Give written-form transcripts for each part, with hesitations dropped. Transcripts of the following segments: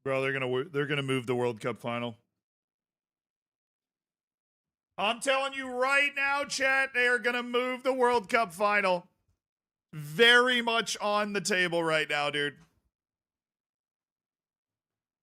Bro, they're gonna move the World Cup final. I'm telling you right now, chat, they are gonna move the World Cup final. Very much on the table right now, dude.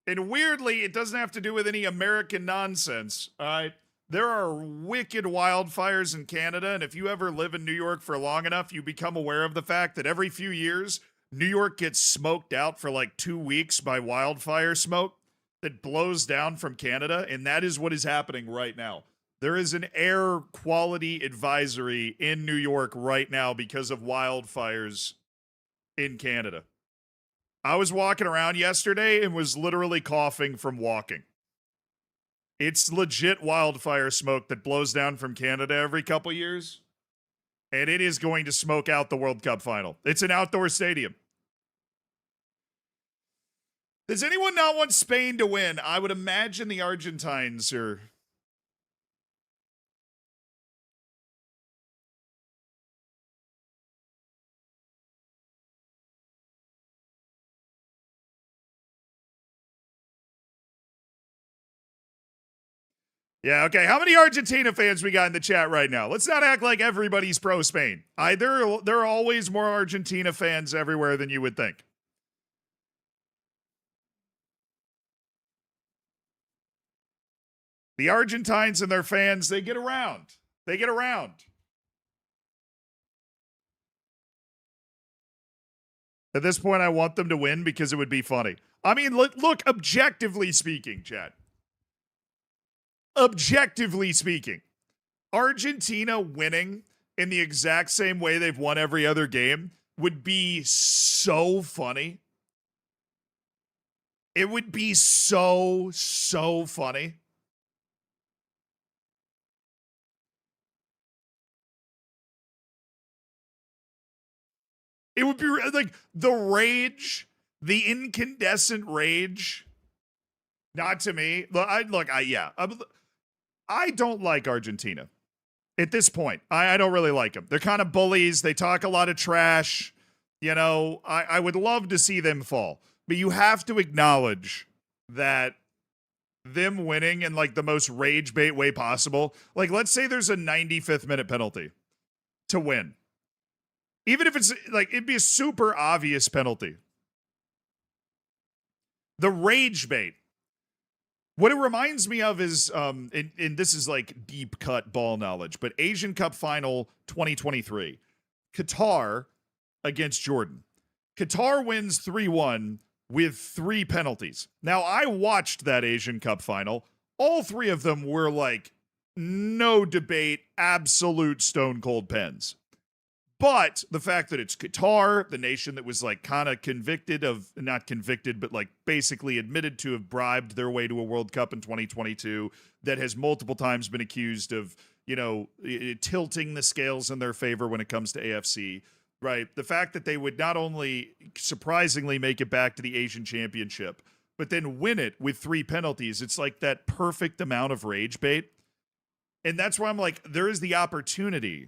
And weirdly, it doesn't have to do with any American nonsense. All right. There are wicked wildfires in Canada, and if you ever live in New York for long enough, you become aware of the fact that every few years, New York gets smoked out for like 2 weeks by wildfire smoke that blows down from Canada, and that is what is happening right now. There is an air quality advisory in New York right now because of wildfires in Canada. I was walking around yesterday and was literally coughing from walking. It's legit wildfire smoke that blows down from Canada every couple years, and it is going to smoke out the World Cup final. It's an outdoor stadium. Does anyone not want Spain to win? I would imagine the Argentines are... Yeah, okay. How many Argentina fans we got in the chat right now? Let's not act like everybody's pro Spain. There are always more Argentina fans everywhere than you would think. The Argentines and their fans, they get around. They get around. At this point, I want them to win because it would be funny. I mean, look, objectively speaking, Chad. Objectively speaking, Argentina winning in the exact same way they've won every other game would be so funny. It would be so funny. It would be like the rage, the incandescent rage. Not to me. I don't like Argentina at this point. I don't really like them. They're kind of bullies. They talk a lot of trash. You know, I would love to see them fall. But you have to acknowledge that them winning in like the most rage bait way possible. Like, let's say there's a 95th minute penalty to win. Even if it's like, it'd be a super obvious penalty. The rage bait. What it reminds me of is, and this is like deep cut ball knowledge, but Asian Cup Final 2023, Qatar against Jordan. Qatar wins 3-1 with 3 penalties. Now, I watched that Asian Cup Final. All 3 of them were like, no debate, absolute stone cold pens. But the fact that it's Qatar, the nation that was like kind of not convicted, but like basically admitted to have bribed their way to a World Cup in 2022, that has multiple times been accused of, you know, tilting the scales in their favor when it comes to AFC, right? The fact that they would not only surprisingly make it back to the Asian Championship, but then win it with 3 penalties. It's like that perfect amount of rage bait. And that's why I'm like, there is the opportunity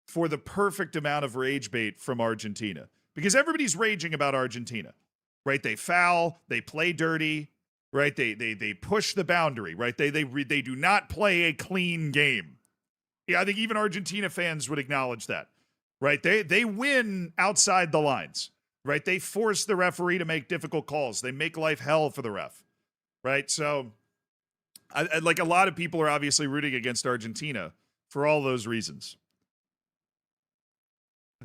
for the perfect amount of rage bait from Argentina, because everybody's raging about Argentina, right? They foul, they play dirty, right? They push the boundary, right? They do not play a clean game. Yeah, I think even Argentina fans would acknowledge that, right? They win outside the lines, right? They force the referee to make difficult calls. They make life hell for the ref, right? So, like a lot of people are obviously rooting against Argentina for all those reasons.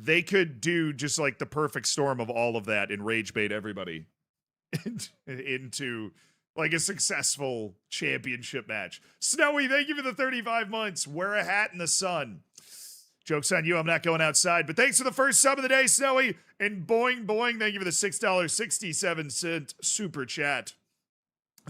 They could do just like the perfect storm of all of that and rage bait everybody into like a successful championship match. Snowy, thank you for the 35 months. Wear a hat in the sun. Joke's on you. I'm not going outside. But thanks for the first sub of the day, Snowy. And Boing Boing, thank you for the $6.67 super chat.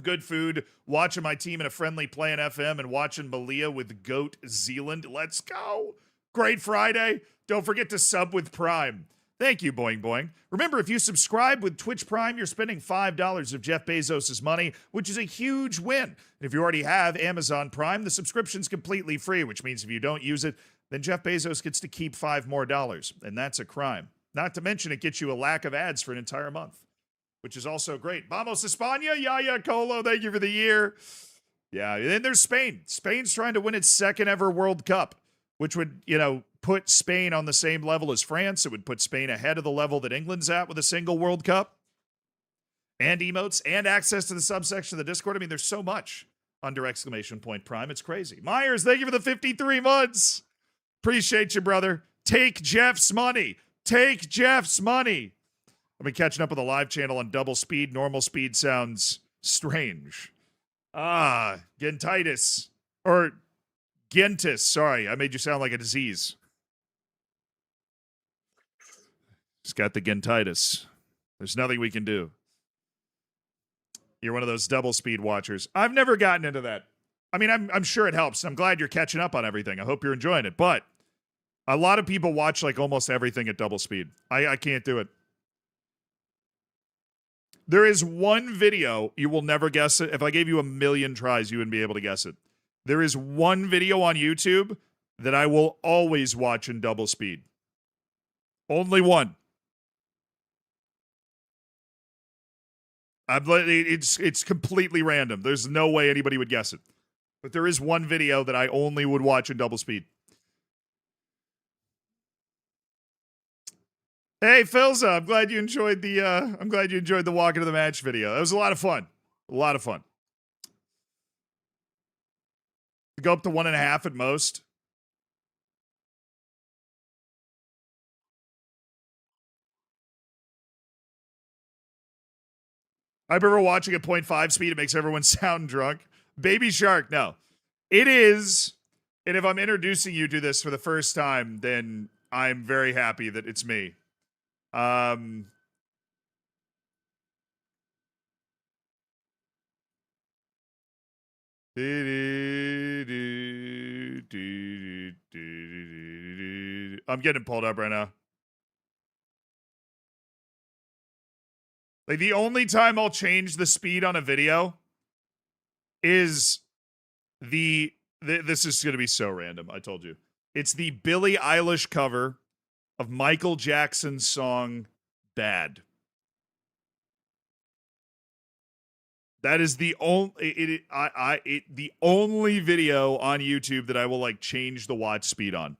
Good food. Watching my team in a friendly play in FM and watching Melilla with Goat Zealand. Let's go. Great Friday. Don't forget to sub with Prime. Thank you, Boing Boing. Remember, if you subscribe with Twitch Prime, you're spending $5 of Jeff Bezos' money, which is a huge win. And if you already have Amazon Prime, the subscription's completely free, which means if you don't use it, then Jeff Bezos gets to keep $5 more. And that's a crime. Not to mention, it gets you a lack of ads for an entire month. which is also great. Vamos España, Yaya Colo, thank you for the year. Yeah, and then there's Spain. Spain's trying to win its second ever World Cup, which would, put Spain on the same level as France. It would put Spain ahead of the level that England's at with a single World Cup. And emotes and access to the subsection of the Discord. I mean, there's so much under exclamation point Prime. It's crazy. Myers, thank you for the 53 months. Appreciate you, brother. Take Jeff's money. Take Jeff's money. I've been catching up with the live channel on double speed. Normal speed sounds strange. Gentitis. Or Gentis. Sorry, I made you sound like a disease. Just got the Gentitis. There's nothing we can do. You're one of those double speed watchers. I've never gotten into that. I mean, I'm sure it helps. I'm glad you're catching up on everything. I hope you're enjoying it. But a lot of people watch like almost everything at double speed. I can't do it. There is one video, you will never guess it. If I gave you 1,000,000 tries, you wouldn't be able to guess it. There is one video on YouTube that I will always watch in double speed. Only one. It's completely random. There's no way anybody would guess it. But there is one video that I only would watch in double speed. Hey, Philza, I'm glad you enjoyed the walk into the match video. That was a lot of fun. A lot of fun. Go up to 1.5 at most. I remember watching at 0.5 speed. It makes everyone sound drunk. Baby Shark, no. It is, and if I'm introducing you to this for the first time, then I'm very happy that it's me. I'm getting pulled up right now. Like, the only time I'll change the speed on a video is this is going to be so random, I told you. It's the Billie Eilish cover of Michael Jackson's song Bad. That is the only the only video on YouTube that I will like change the watch speed on.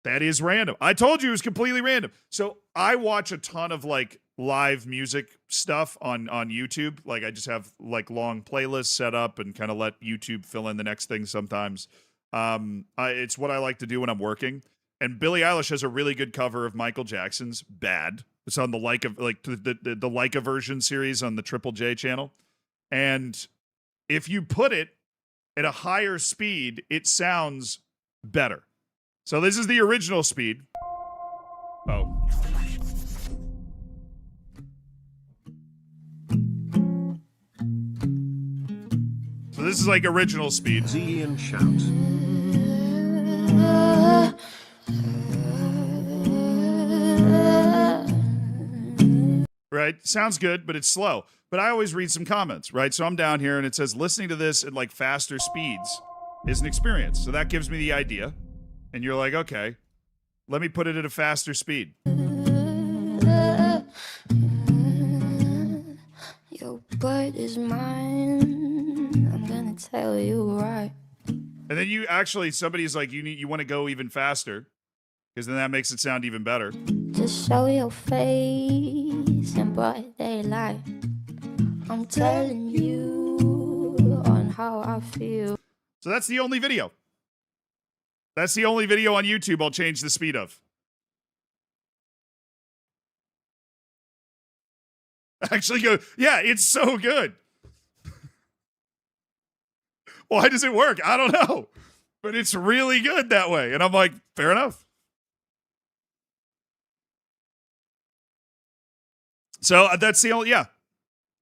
That is random. I told you it was completely random. So I watch a ton of like live music stuff on YouTube. Like I just have like long playlists set up and kind of let YouTube fill in the next thing sometimes. It's what I like to do when I'm working. And Billie Eilish has a really good cover of Michael Jackson's Bad. It's on the Leica, like the Leica version series on the Triple J channel. And if you put it at a higher speed, it sounds better. So this is the original speed. Oh. So this is like original speed. Z and shout. Right? Sounds good, but it's slow. But I always read some comments, right? So I'm down here and it says listening to this at like faster speeds is an experience. So that gives me the idea. And you're like, okay, let me put it at a faster speed. Your butt is mine. I'm gonna tell you right. And then you actually, somebody's like, you want to go even faster because then that makes it sound even better. Just show your face in bright daylight. I'm telling you on how I feel. So that's the only video. That's the only video on YouTube I'll change the speed of. Actually go, yeah, it's so good. Why does it work? I don't know. But it's really good that way. And I'm like, fair enough. So that's the only, yeah.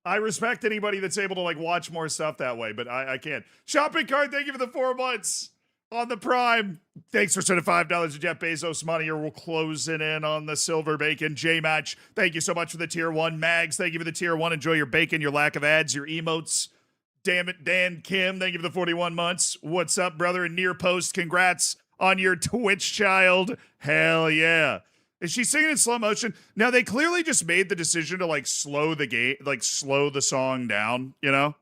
I respect anybody that's able to like watch more stuff that way, but I can't. Shopping cart, thank you for the 4 months. On the Prime. Thanks for sending $5 to Jeff Bezos money, or we'll close it in on the silver bacon. J-Match, thank you so much for the tier 1. Mags, thank you for the tier 1. Enjoy your bacon, your lack of ads, your emotes. Damn it, Dan Kim, thank you for the 41 months. What's up, brother? And Near Post, congrats on your Twitch child. Hell yeah. Is she singing in slow motion? Now they clearly just made the decision to like slow the song down, you know?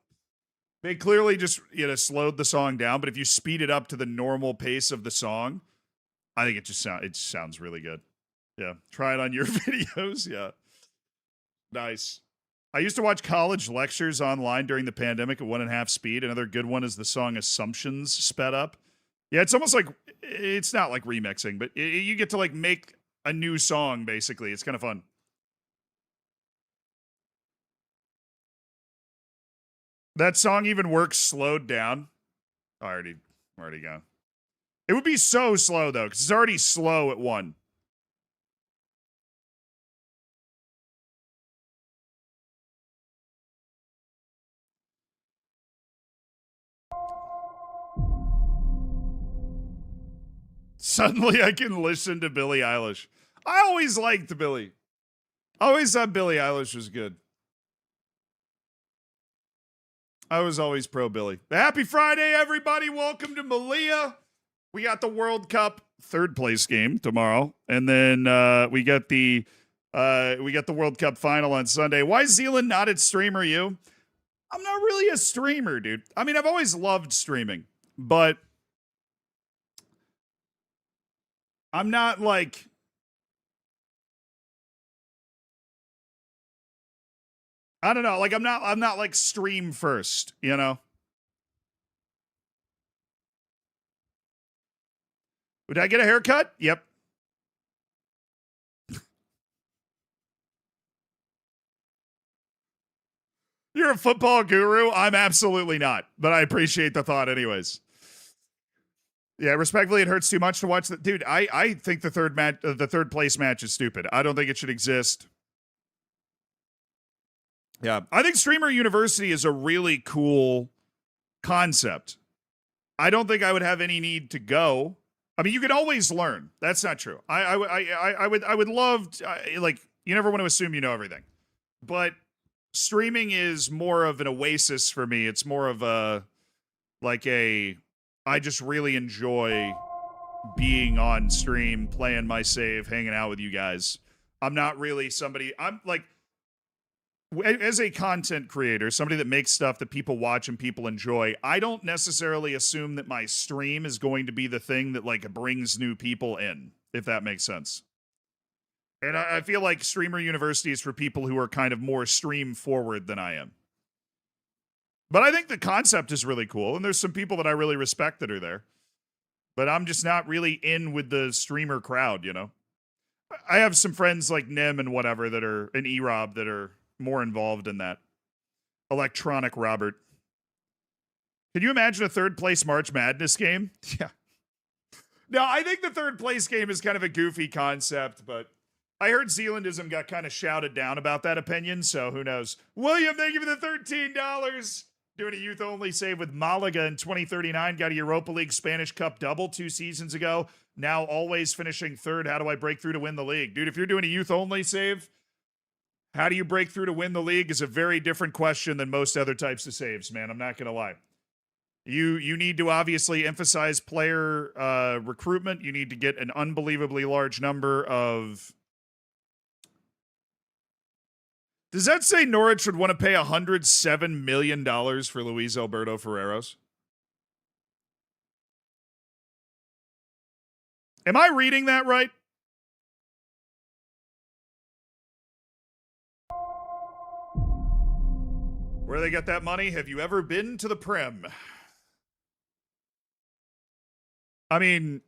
They clearly just, slowed the song down, but if you speed it up to the normal pace of the song, I think it sounds really good. Yeah. Try it on your videos. Yeah. Nice. I used to watch college lectures online during the pandemic at 1.5 speed. Another good one is the song Assumptions sped up. Yeah, it's almost like, it's not like remixing, but you get to like make a new song, basically. It's kind of fun. That song even works slowed down. Oh, already gone. It would be so slow, though, because it's already slow at 1. Suddenly I can listen to Billie Eilish. I always liked Billie. I always thought Billie Eilish was good. I was always pro Billie. Happy Friday, everybody. Welcome to Melilla. We got the World Cup third place game tomorrow. And then we got the World Cup final on Sunday. Why is Zealand not at Streamer U? I'm not really a streamer, dude. I mean, I've always loved streaming, but I'm not like, I don't know, like I'm not like stream first, you know? Would I get a haircut? Yep. You're a football guru? I'm absolutely not, but I appreciate the thought anyways. Yeah, respectfully, it hurts too much to watch that. Dude, I think the third place match is stupid. I don't think it should exist. Yeah, I think Streamer University is a really cool concept. I don't think I would have any need to go. I mean, you can always learn. That's not true. I would love to, like, you never want to assume you know everything, but streaming is more of an oasis for me. It's more of I just really enjoy being on stream, playing my save, hanging out with you guys. I'm not really somebody, I'm like, as a content creator, somebody that makes stuff that people watch and people enjoy, I don't necessarily assume that my stream is going to be the thing that like brings new people in, if that makes sense. And I feel like Streamer University is for people who are kind of more stream forward than I am. But I think the concept is really cool, and there's some people that I really respect that are there. But I'm just not really in with the streamer crowd, you know? I have some friends like Nim and whatever that are, and E-Rob that are more involved in that. Electronic Robert. Can you imagine a third place March Madness game? Yeah. No, I think the third place game is kind of a goofy concept, but I heard Zealandism got kind of shouted down about that opinion, so who knows? William, thank you for the $13. Doing a youth-only save with Malaga in 2039. Got a Europa League Spanish Cup double 2 seasons ago. Now always finishing third. How do I break through to win the league? Dude, if you're doing a youth-only save, how do you break through to win the league is a very different question than most other types of saves, man. I'm not going to lie. You need to obviously emphasize player recruitment. You need to get an unbelievably large number of... Does that say Norwich would want to pay $107 million for Luis Alberto Ferreros? Am I reading that right? Where they get that money? Have you ever been to the Prem? I mean,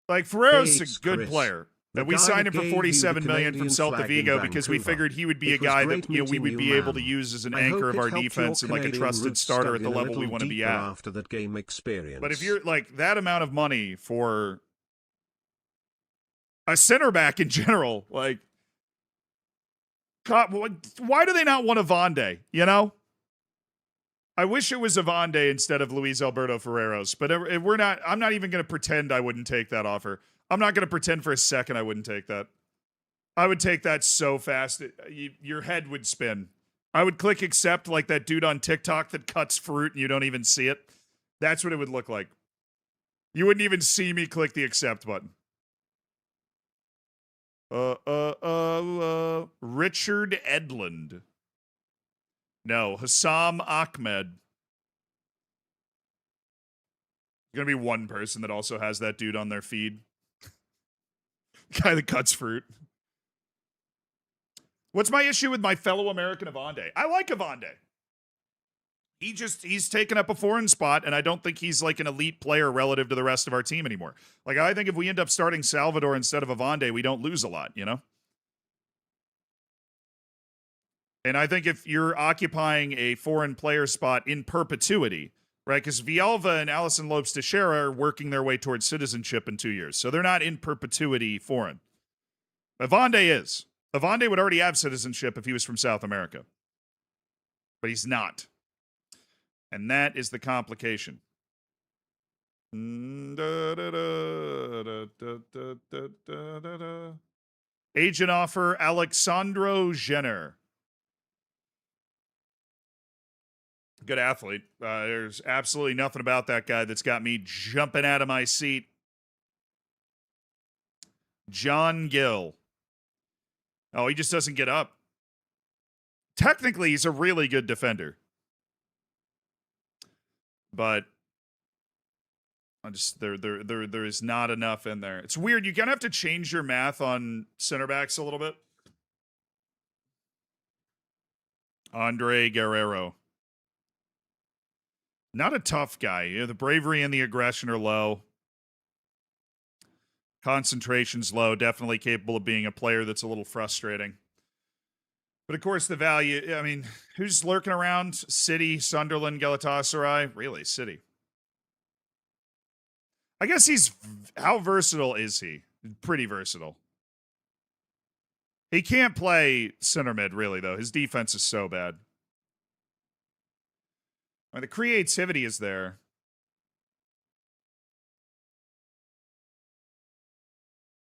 like, Ferrero's a good player. And we signed him for $47 million from Celta Vigo because we figured he would be a guy that we would be able to use as an anchor of our defense and like a trusted starter at the level we want to be at. After that game experience. But if you're like that amount of money for a center back in general, like, God, why do they not want a Vonde? You know, I wish it was a Vonde instead of Luis Alberto Ferreros, but we're not. I'm not even going to pretend I wouldn't take that offer. I'm not going to pretend for a second I wouldn't take that. I would take that so fast, your head would spin. I would click accept like that dude on TikTok that cuts fruit and you don't even see it. That's what it would look like. You wouldn't even see me click the accept button. Richard Edlund. No, Hassam Ahmed. There's gonna be one person that also has that dude on their feed. Guy that cuts fruit. What's my issue with my fellow American Avande? I like Avande. He's taken up a foreign spot, and I don't think he's like an elite player relative to the rest of our team anymore. Like, I think if we end up starting Salvador instead of Avande, we don't lose a lot, you know? And I think if you're occupying a foreign player spot in perpetuity, right? Because Villalba and Alison Lopes Teixeira are working their way towards citizenship in 2 years. So they're not in perpetuity foreign. Avande is. Avande would already have citizenship if he was from South America. But he's not. And that is the complication. Agent offer Alexandro Jenner. Good athlete. There's absolutely nothing about that guy that's got me jumping out of my seat. John Gill. Oh, he just doesn't get up. Technically, he's a really good defender. But there is not enough in there. It's weird. You're gonna have to change your math on center backs a little bit. Andre Guerrero. Not a tough guy. You know, the bravery and the aggression are low. Concentration's low. Definitely capable of being a player that's a little frustrating. But of course, the value, I mean, who's lurking around? City, Sunderland, Galatasaray? Really, City. I guess how versatile is he? Pretty versatile. He can't play center mid, really, though. His defense is so bad. I mean, the creativity is there.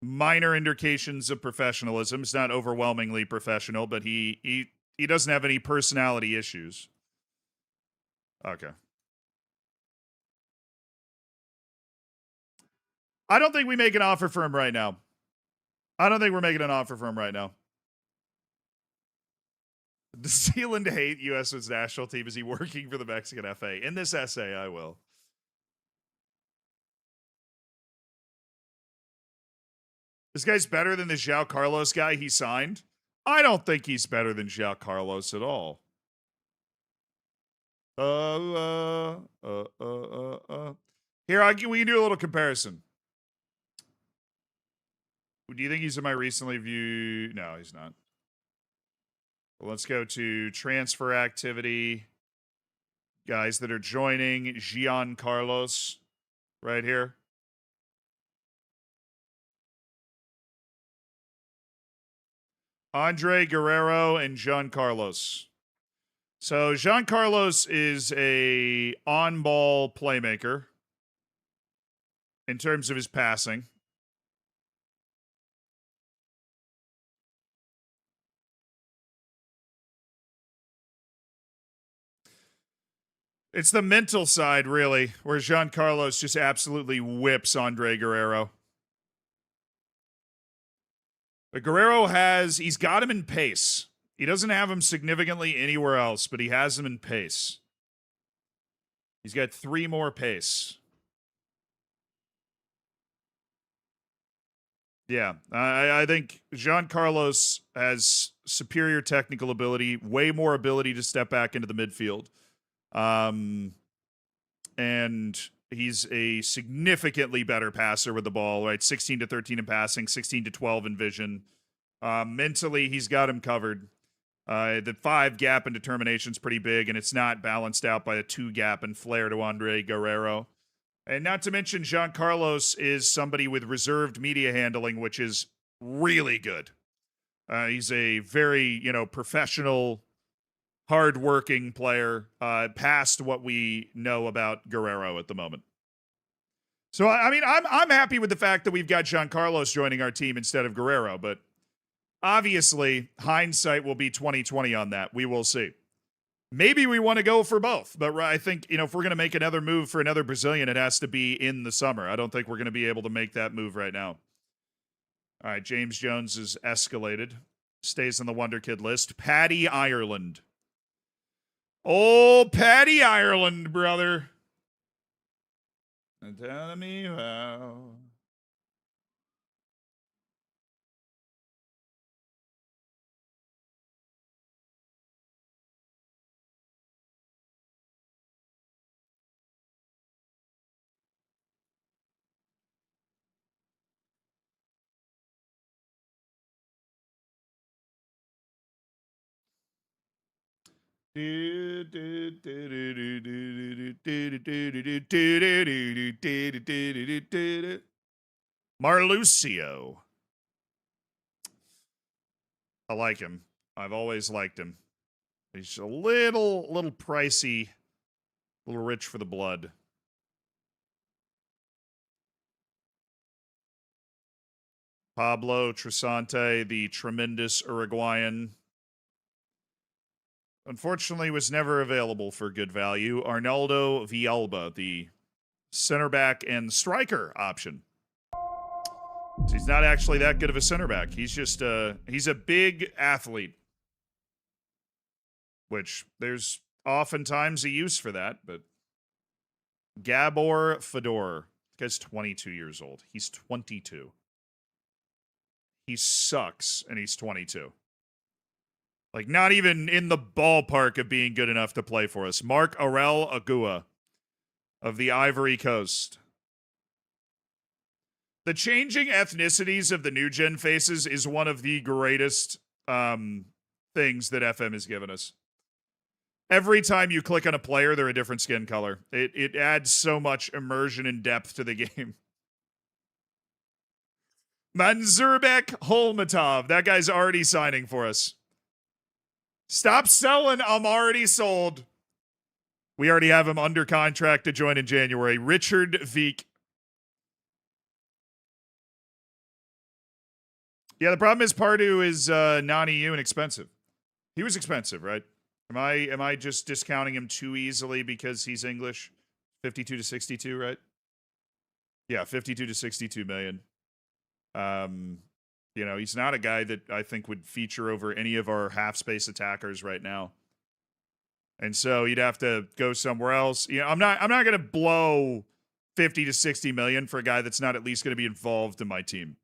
Minor indications of professionalism. He's not overwhelmingly professional, but he doesn't have any personality issues. Okay. I don't think we make an offer for him right now. I don't think we're making an offer for him right now. Does Zealand hate U.S.'s national team? Is he working for the Mexican FA? In this essay, I will. This guy's better than the João Carlos guy he signed? I don't think he's better than João Carlos at all. Here, we can do a little comparison. Do you think he's in my recently viewed? No, he's not. Well, let's go to transfer activity. Guys that are joining. Gian Carlos right here. Andre Guerrero and Jean Carlos. So Jean Carlos is a on-ball playmaker in terms of his passing. It's the mental side, really, where Jean Carlos just absolutely whips Andre Guerrero. But Guerrero he's got him in pace. He doesn't have him significantly anywhere else, but he has him in pace. He's got 3 more pace. Yeah, I think Jean Carlos has superior technical ability, way more ability to step back into the midfield. And he's a significantly better passer with the ball, right? 16 to 13 in passing, 16 to 12 in vision. Mentally, he's got him covered. The 5 gap and determination is pretty big, and it's not balanced out by a 2 gap and flair to Andre Guerrero. And not to mention, Jean Carlos is somebody with reserved media handling, which is really good. He's a very, professional, hard-working player, past what we know about Guerrero at the moment. So, I mean, I'm happy with the fact that we've got Jean Carlos joining our team instead of Guerrero, but obviously, hindsight will be 2020 on that. We will see. Maybe we want to go for both, but I think, if we're going to make another move for another Brazilian, it has to be in the summer. I don't think we're going to be able to make that move right now. All right, James Jones is escalated. Stays on the Wonder Kid list. Paddy Ireland. Oh, Paddy Ireland, brother. And tell me how. Marlucio. I like him. I've always liked him. He's a little pricey, a little rich for the blood. Pablo Trisante, the tremendous Uruguayan. Unfortunately, was never available for good value. Arnaldo Villalba, the center back and striker option. So he's not actually that good of a center back. He's just he's a big athlete, which there's oftentimes a use for that. But Gabor Fedor, this guy's 22 years old. He's 22. He sucks, and he's 22. Like, not even in the ballpark of being good enough to play for us. Mark Aurel Agua of the Ivory Coast. The changing ethnicities of the new gen faces is one of the greatest things that FM has given us. Every time you click on a player, they're a different skin color. It adds so much immersion and depth to the game. Manzurbek Holmatov. That guy's already signing for us. Stop selling. I'm already sold. We already have him under contract to join in January. Richard Veek. Yeah, the problem is Pardew is non-EU and expensive. He was expensive, right? Am I just discounting him too easily because he's English? 52 to 62, right? Yeah, 52 to 62 million. You know, he's not a guy that I think would feature over any of our half-space attackers right now. And so you'd have to go somewhere else. You know, I'm not going to blow 50 to 60 million for a guy that's not at least going to be involved in my team.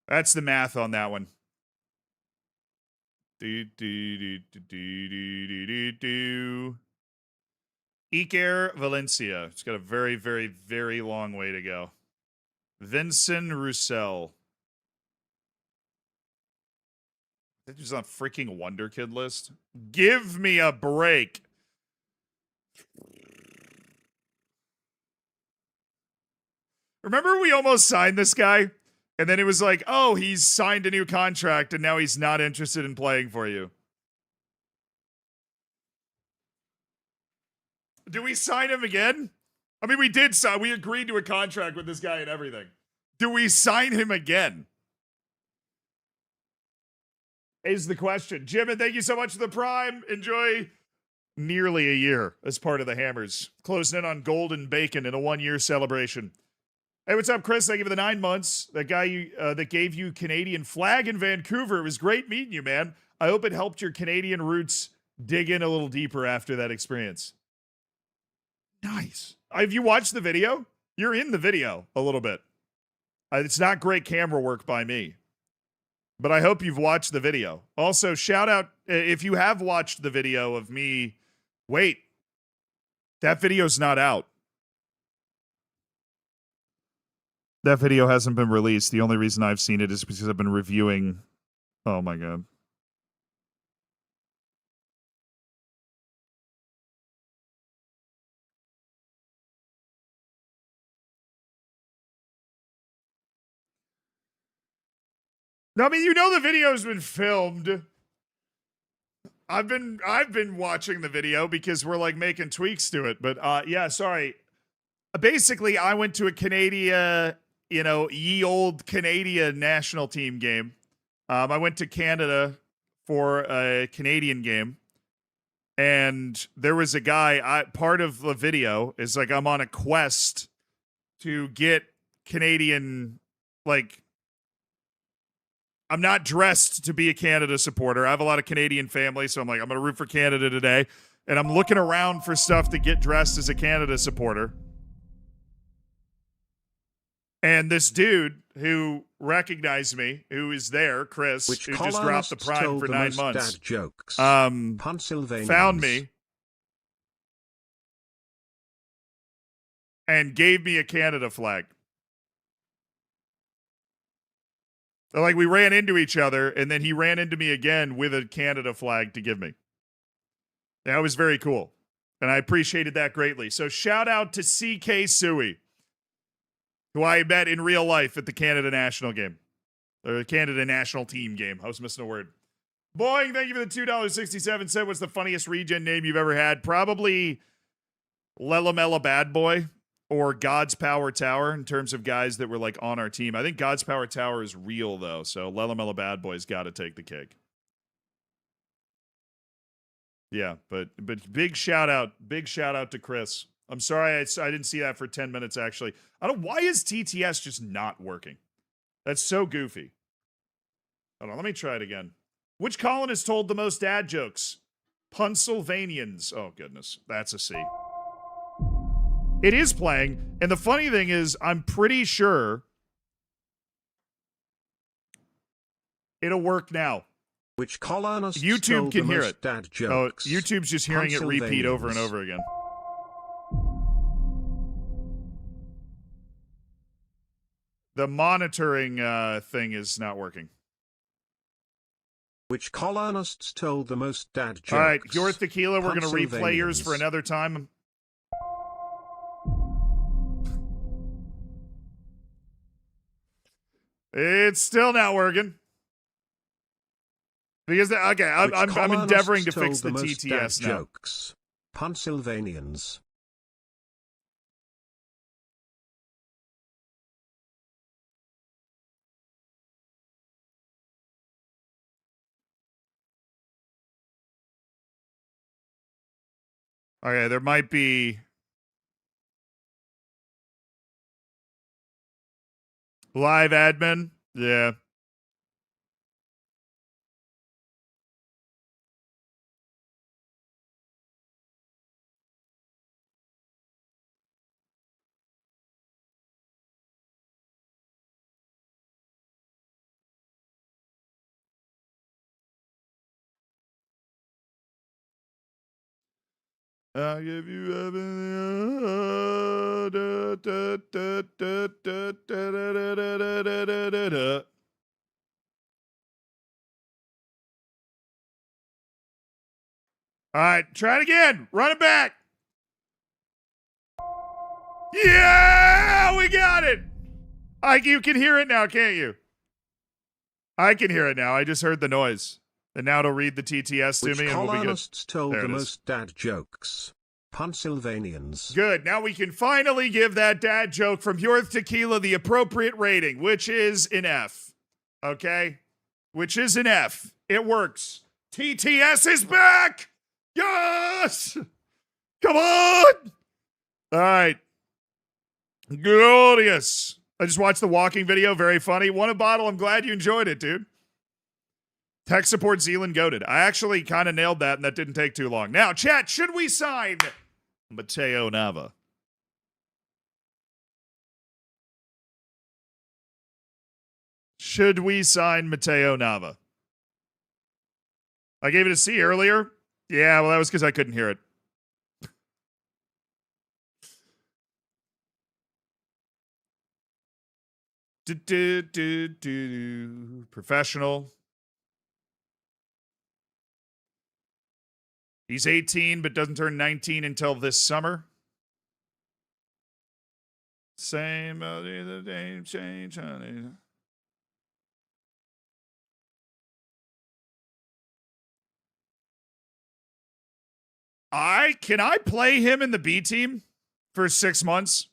That's the math on that one. Iker Valencia. It's got a very, very, very long way to go. Vincent Roussel. That was on a freaking Wonder Kid list. Give me a break. Remember we almost signed this guy? And then it was like, oh, he's signed a new contract and now he's not interested in playing for you. Do we sign him again? I mean, we did sign. We agreed to a contract with this guy and everything. Do we sign him again? Is the question. Jim, and thank you so much for the Prime. Enjoy nearly a year as part of the Hammers. Closing in on Golden Bacon in a 1-year celebration. Hey, what's up, Chris? Thank you for the 9 months. That guy that gave you Canadian flag in Vancouver. It was great meeting you, man. I hope it helped your Canadian roots dig in a little deeper after that experience. Nice. Have you watched the video? You're in the video a little bit. It's not great camera work by me, but I hope you've watched the video. Also, shout out if you have watched the video of me. Wait, that video's not out. That video hasn't been released. The only reason I've seen it is because I've been reviewing. Oh my God. No, I mean, you know the video's been filmed. I've been watching the video because we're like making tweaks to it. But yeah, sorry. Basically, I went to a Canada, ye old Canadian national team game. I went to Canada for a Canadian game. And there was a guy, part of the video is like I'm on a quest to get Canadian, like, I'm not dressed to be a Canada supporter. I have a lot of Canadian family, so I'm like, I'm going to root for Canada today. And I'm looking around for stuff to get dressed as a Canada supporter. And this dude who recognized me, who is there, Chris, Which who just dropped the Prime told for the 9 most months, dad jokes? Pennsylvanians. found me and gave me a Canada flag. Like, we ran into each other, and then he ran into me again with a Canada flag to give me. That was very cool. And I appreciated that greatly. So shout out to CK Suey, who I met in real life at the Canada national game. Or the Canada national team game. I was missing a word. Boing, thank you for the $2.67. What's the funniest regen name you've ever had? Probably Lelamella Bad Boy or God's Power Tower in terms of guys that were like on our team. I think God's Power Tower is real though, so Lelamella Bad Boy's got to take the cake. Yeah, but big shout out to Chris. I'm sorry I didn't see that for 10 minutes actually. Why is TTS just not working? That's so goofy. Hold on, let me try it again. Which colonist told the most dad jokes? Pennsylvanians. Oh, goodness. That's a C. It is playing. And the funny thing is, I'm pretty sure it'll work now. Which colonist YouTube can hear it. Dad jokes? Oh, YouTube's just hearing it repeat over and over again. The monitoring thing is not working. Which colonists told the most dad jokes? All right, your tequila, we're going to replay yours for another time. It's still not working. Because, okay, I'm endeavoring to fix the TTS now. Jokes? Pennsylvanians. Okay, there might be live admin. Yeah. I give you All right, try it again. Run it back. Yeah, we got it. You can hear it now, can't you? I can hear it now. I just heard the noise. And now it'll read the TTS to me and we'll be good. Colonists told the most dad jokes? Pennsylvanians. Good. Now we can finally give that dad joke from Pure Tequila the appropriate rating, which is an F. Okay? Which is an F. It works. TTS is back! Yes! Come on! All right. Glorious. I just watched the walking video. Very funny. Won a bottle. I'm glad you enjoyed it, dude. Tech support Zealand goated. I actually kind of nailed that, and that didn't take too long. Now, chat, should we sign Mateo Nava? Should we sign Mateo Nava? I gave it a C earlier. Yeah, well, that was because I couldn't hear it. Professional. He's 18, but doesn't turn 19 until this summer. Same, change, honey. Can I play him in the B team for 6 months?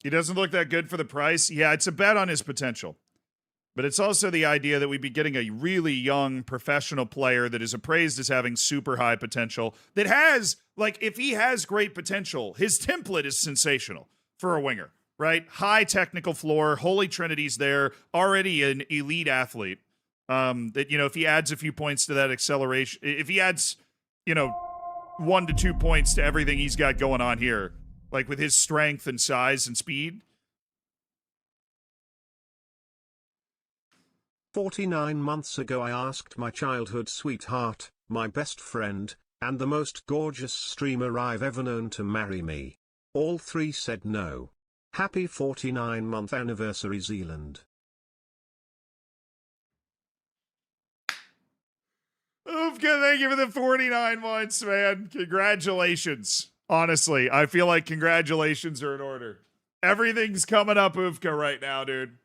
He doesn't look that good for the price. Yeah, it's a bet on his potential. But it's also the idea that we'd be getting a really young professional player that is appraised as having super high potential, that has, like, if he has great potential, his template is sensational for a winger, right? High technical floor, Holy Trinity's there, already an elite athlete. That, you know, if he adds a few points to that acceleration, if he adds, you know, 1 to 2 points to everything he's got going on here, like with his strength and size and speed. 49 months ago I asked my childhood sweetheart, my best friend, and the most gorgeous streamer I've ever known to marry me. All three said no. Happy 49-month anniversary, Zealand. Oofka, thank you for the 49 months, man. Congratulations. Honestly, I feel like congratulations are in order. Everything's coming up, Oofka, right now, dude.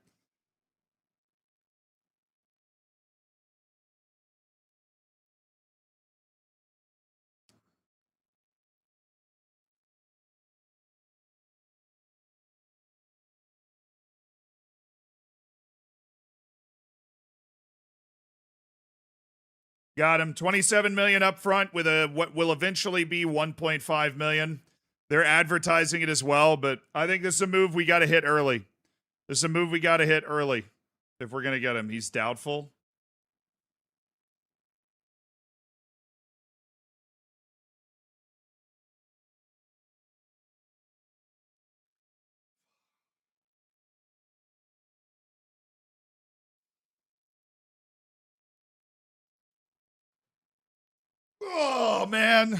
Got him 27 million up front with a what will eventually be 1.5 million. They're advertising it as well, but I think this is a move we got to hit early. This is a move we got to hit early if we're going to get him. He's doubtful. Oh, man.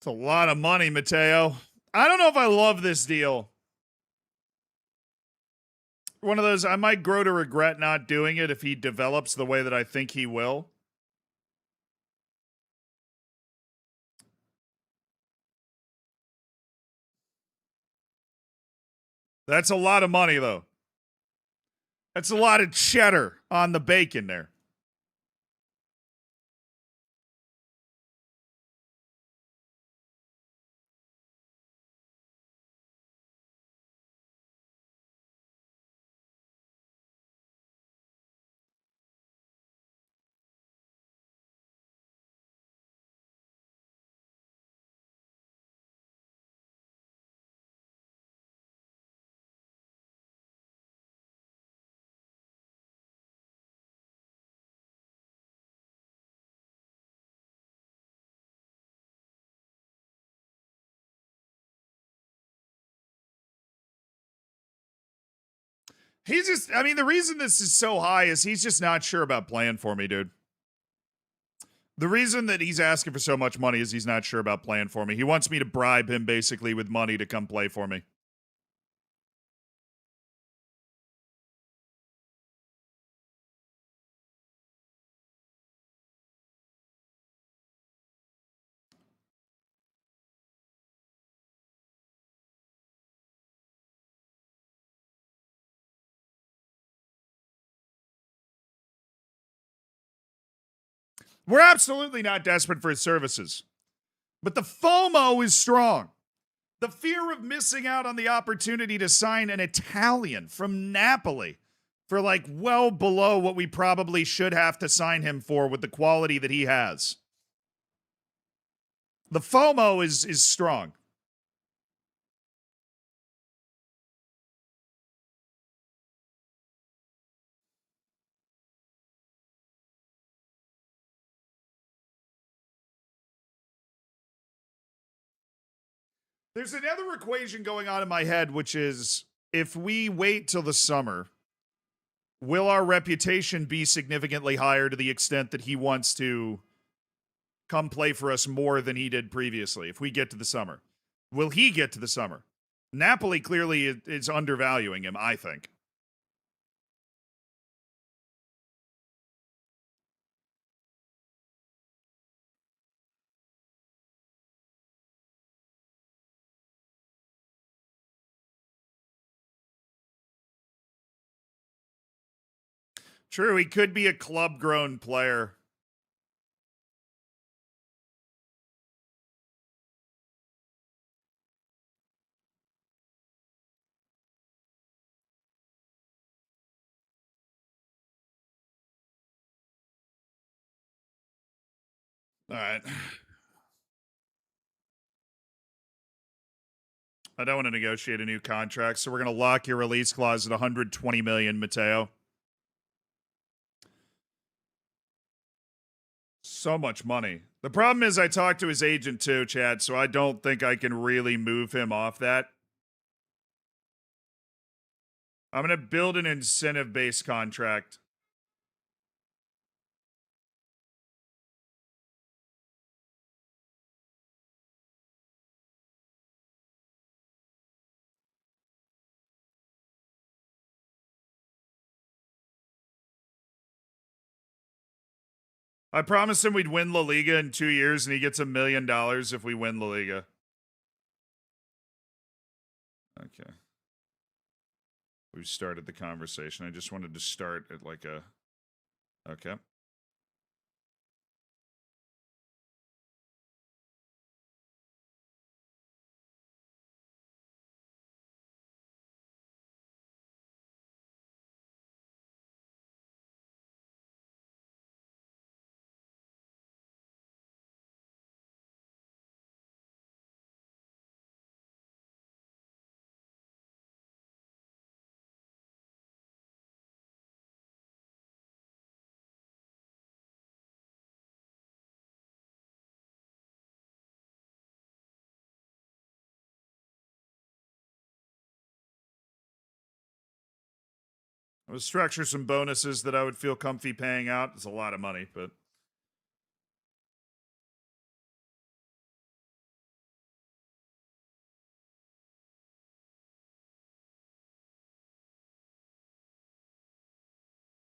It's a lot of money, Mateo. I don't know if I love this deal. One of those, I might grow to regret not doing it if he develops the way that I think he will. That's a lot of money, though. That's a lot of cheddar on the bacon there. He's just, I mean, the reason this is so high is he's just not sure about playing for me, dude. The reason that he's asking for so much money is he's not sure about playing for me. He wants me to bribe him basically with money to come play for me. We're absolutely not desperate for his services. But the FOMO is strong. The fear of missing out on the opportunity to sign an Italian from Napoli for like well below what we probably should have to sign him for with the quality that he has. The FOMO is strong. There's another equation going on in my head, which is if we wait till the summer, will our reputation be significantly higher to the extent that he wants to come play for us more than he did previously if we get to the summer? Will he get to the summer? Napoli clearly is undervaluing him, I think. True, he could be a club-grown player. All right. I don't want to negotiate a new contract, so we're going to lock your release clause at 120 million, Mateo. So much money. The problem is I talked to his agent too, Chad, so I don't think I can really move him off that. I'm going to build an incentive-based contract. I promised him we'd win La Liga in 2 years, and he gets $1 million if we win La Liga. Okay. We started the conversation. I just wanted to start at like a... Okay. I would structure some bonuses that I would feel comfy paying out. It's a lot of money, but...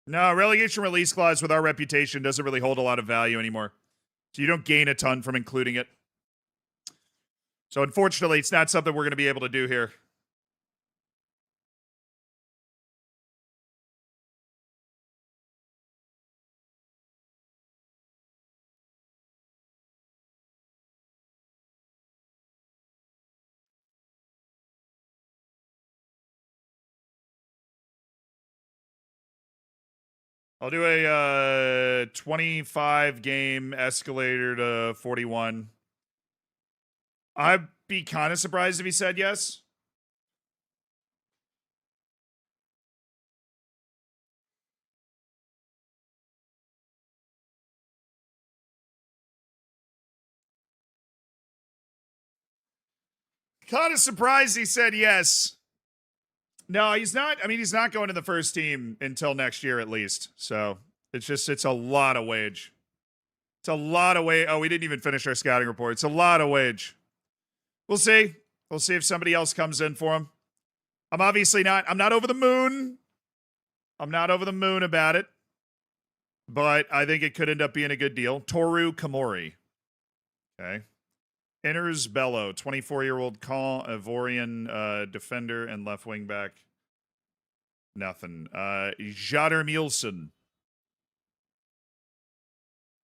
No, relegation release clause with our reputation doesn't really hold a lot of value anymore. So you don't gain a ton from including it. So unfortunately, it's not something we're going to be able to do here. I'll do a 25 game escalator to 41. I'd be kind of surprised if he said yes. Kind of surprised he said yes. No, he's not. I mean, he's not going to the first team until next year at least. So it's a lot of wage. It's a lot of wage. Oh, we didn't even finish our scouting report. It's a lot of wage. We'll see. We'll see if somebody else comes in for him. I'm not over the moon. I'm not over the moon about it. But I think it could end up being a good deal. Toru Kamori. Okay. Enters Bello, 24-year-old Ivorian defender and left wing back. Nothing. Jader Mielsen.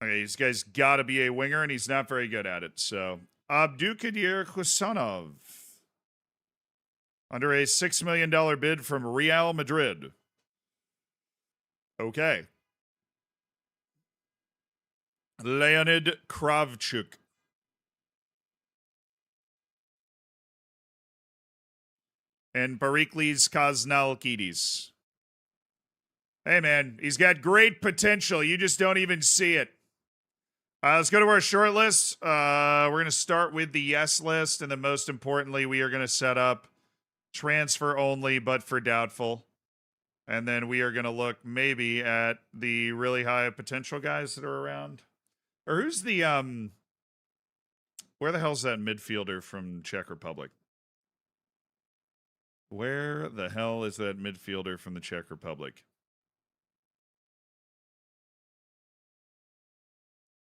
Okay, this guy's got to be a winger, and he's not very good at it. So, Abdukadir Husanov. Under a $6 million bid from Real Madrid. Okay. Leonid Kravchuk. And Perikles Kaznalkidis. Hey, man, he's got great potential. You just don't even see it. Let's go to our short list. We're going to start with the yes list, and then most importantly, we are going to set up transfer only, but for doubtful. And then we are going to look maybe at the really high potential guys that are around. Or who's the, where the hell's that midfielder from Czech Republic? Where the hell is that midfielder from the Czech Republic?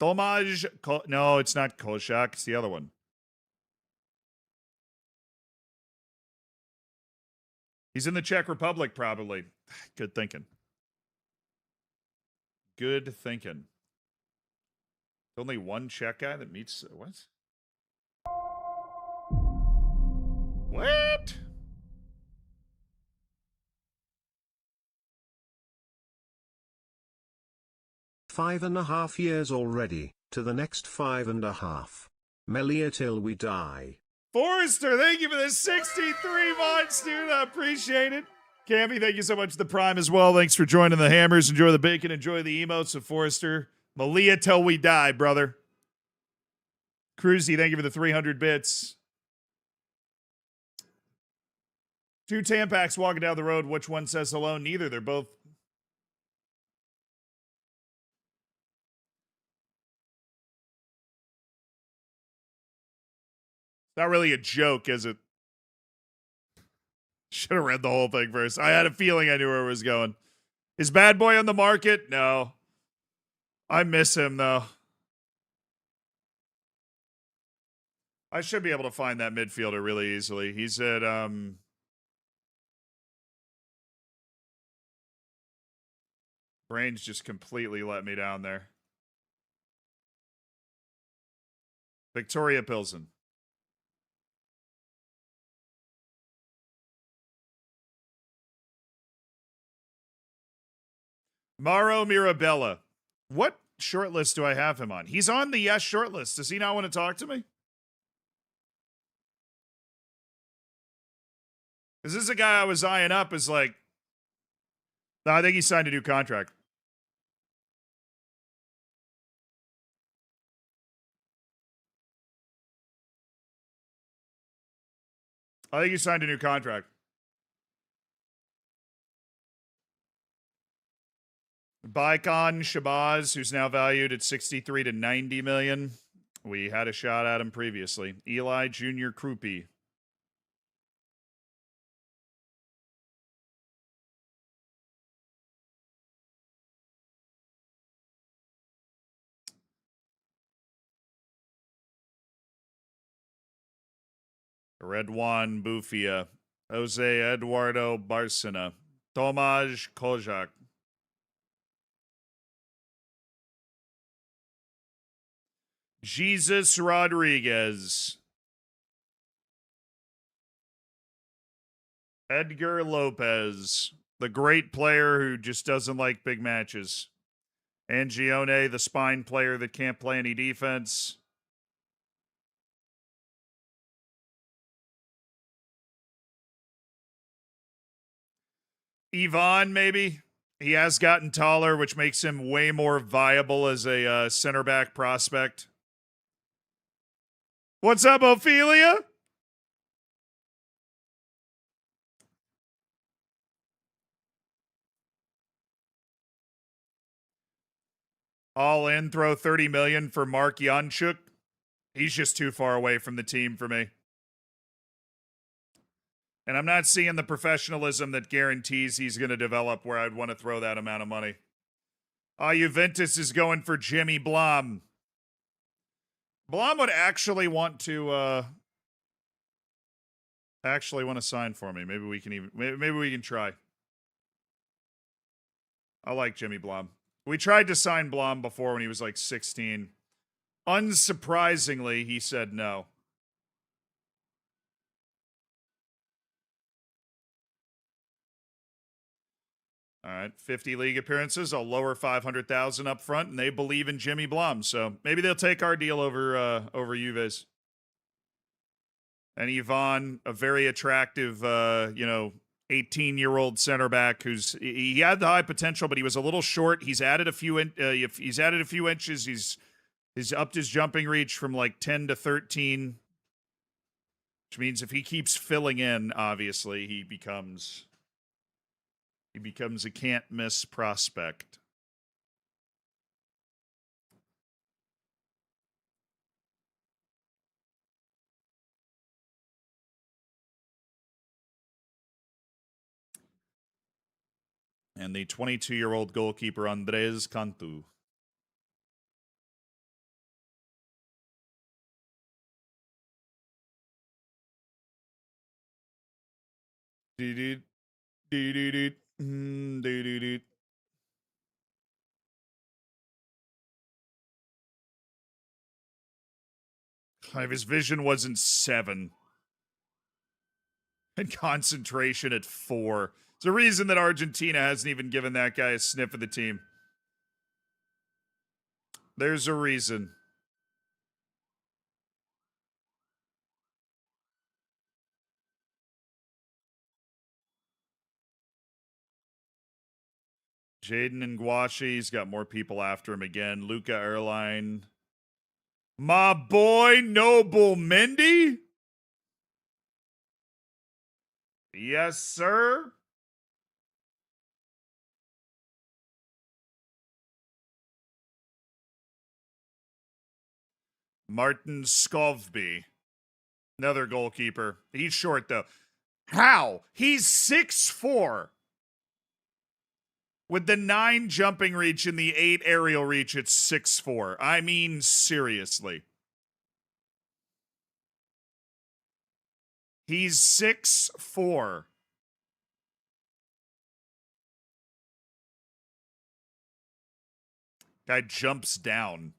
Tomáš, no, it's not Košak. It's the other one. He's in the Czech Republic, probably. Good thinking. Good thinking. Only one Czech guy that meets... What? What? Five and a half years already, to the next 5.5. Melilla till we die. Forrester, thank you for the 63 months, dude. I appreciate it. Cammy, thank you so much for the Prime as well. Thanks for joining the Hammers. Enjoy the bacon. Enjoy the emotes of Forrester. Melilla till we die, brother. Cruzy, thank you for the 300 bits. Two Tampax walking down the road. Which one says hello? Neither. They're both... Not really a joke, is it? Should have read the whole thing first. I had a feeling I knew where it was going. Is Bad Boy on the market? No. I miss him, though. I should be able to find that midfielder really easily. He's at, Brains just completely let me down there. Victoria Pilsen. Mauro Mirabella. What shortlist do I have him on? He's on the yes shortlist. Does he not want to talk to me? Is this a guy I was eyeing up as like... No, I think he signed a new contract. I think he signed a new contract. Baikon Shabazz, who's now valued at 63 to 90 million. We had a shot at him previously. Eli Jr. Krupi. Redwan Bufia. Jose Eduardo Barcena. Tomáš Kozak. Jesus Rodriguez. Edgar Lopez, the great player who just doesn't like big matches. Angione, the spine player that can't play any defense. Ivan, maybe. He has gotten taller, which makes him way more viable as a center back prospect. What's up, Ophelia? All in, throw 30 million for Mark Janchuk. He's just too far away from the team for me. And I'm not seeing the professionalism that guarantees he's going to develop where I'd want to throw that amount of money. Juventus is going for Jimmy Blom. Blom would actually want to sign for me. Maybe we can try. I like Jimmy Blom. We tried to sign Blom before when he was like 16. Unsurprisingly, he said no. All right, 50 league appearances. I'll lower 500,000 up front, and they believe in Jimmy Blom, so maybe they'll take our deal over Juve's. And Yvonne, a very attractive, 18-year-old center back he had the high potential, but he was a little short. He's added a few inches. He's upped his jumping reach from like 10 to 13, which means if he keeps filling in, obviously he becomes a can't miss prospect. And the 22-year-old goalkeeper Andres Cantu. If his vision wasn't 7 and concentration at 4. It's a reason that Argentina hasn't even given that guy a sniff of the team. There's a reason. Jaden Ngwashi, got more people after him again. Luca Erline. My boy, Noble Mendy? Yes, sir. Martin Skovby. Another goalkeeper. He's short, though. How? He's 6'4". With the 9 jumping reach and the 8 aerial reach, it's 6'4". I mean, seriously. He's 6'4". Guy jumps down.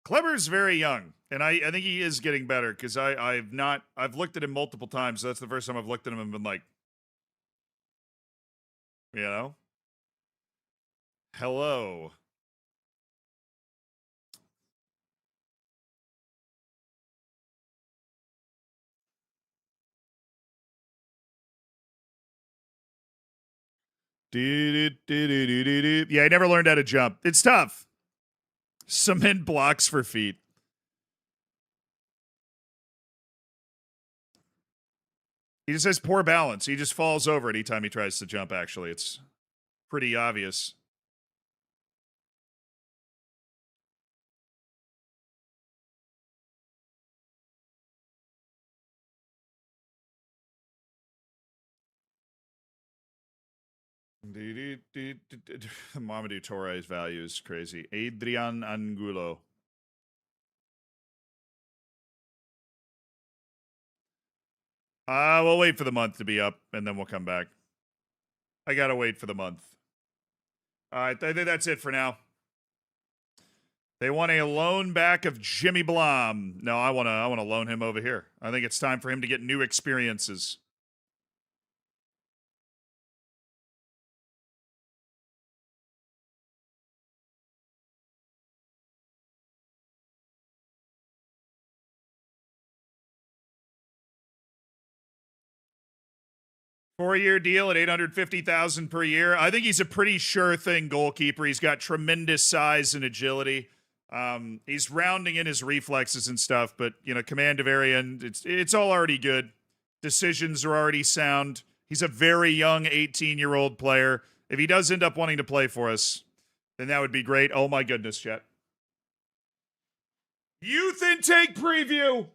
Kleber's very young, and I think he is getting better because I've looked at him multiple times. So that's the first time I've looked at him and been like, hello. Yeah, I never learned how to jump. It's tough. Cement blocks for feet. He just has poor balance. He just falls over anytime he tries to jump, actually. It's pretty obvious. Mamadou Torre's value is crazy. Adrian Angulo. We'll wait for the month to be up, and then we'll come back. I gotta wait for the month. All right, I think that's it for now. They want a loan back of Jimmy Blom. No, I want to loan him over here. I think it's time for him to get new experiences. Four-year deal at $850,000 per year. I think he's a pretty sure thing goalkeeper. He's got tremendous size and agility. He's rounding in his reflexes and stuff, but command of area, and it's all already good. Decisions are already sound. He's a very young 18-year-old player. If he does end up wanting to play for us, then that would be great. Oh my goodness, chat. Youth intake preview.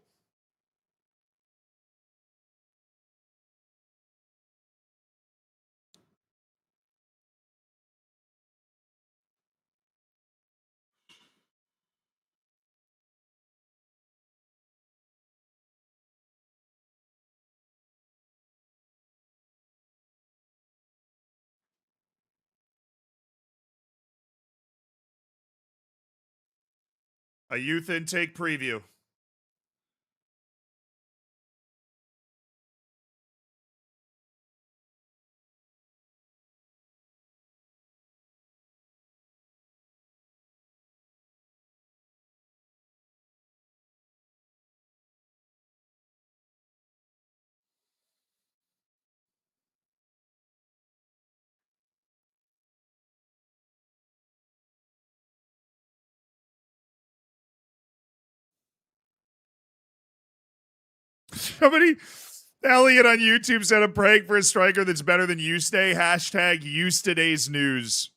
A youth intake preview. Somebody, Elliot on YouTube said, I'm praying for a striker that's better than you stay. Hashtag use today's news.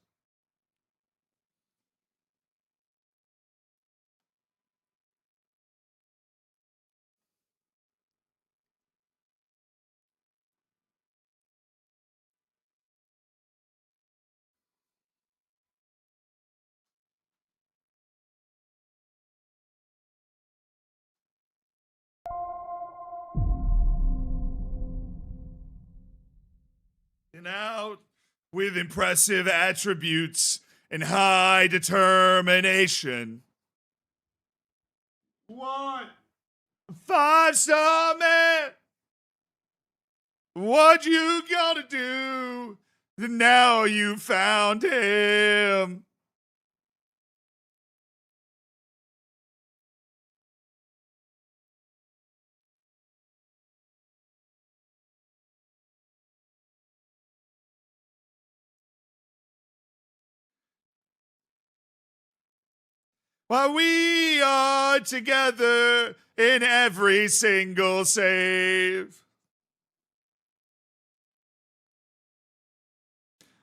And out with impressive attributes and high determination. What? 5-star man. What you gonna do? Now you found him. While we are together in every single save.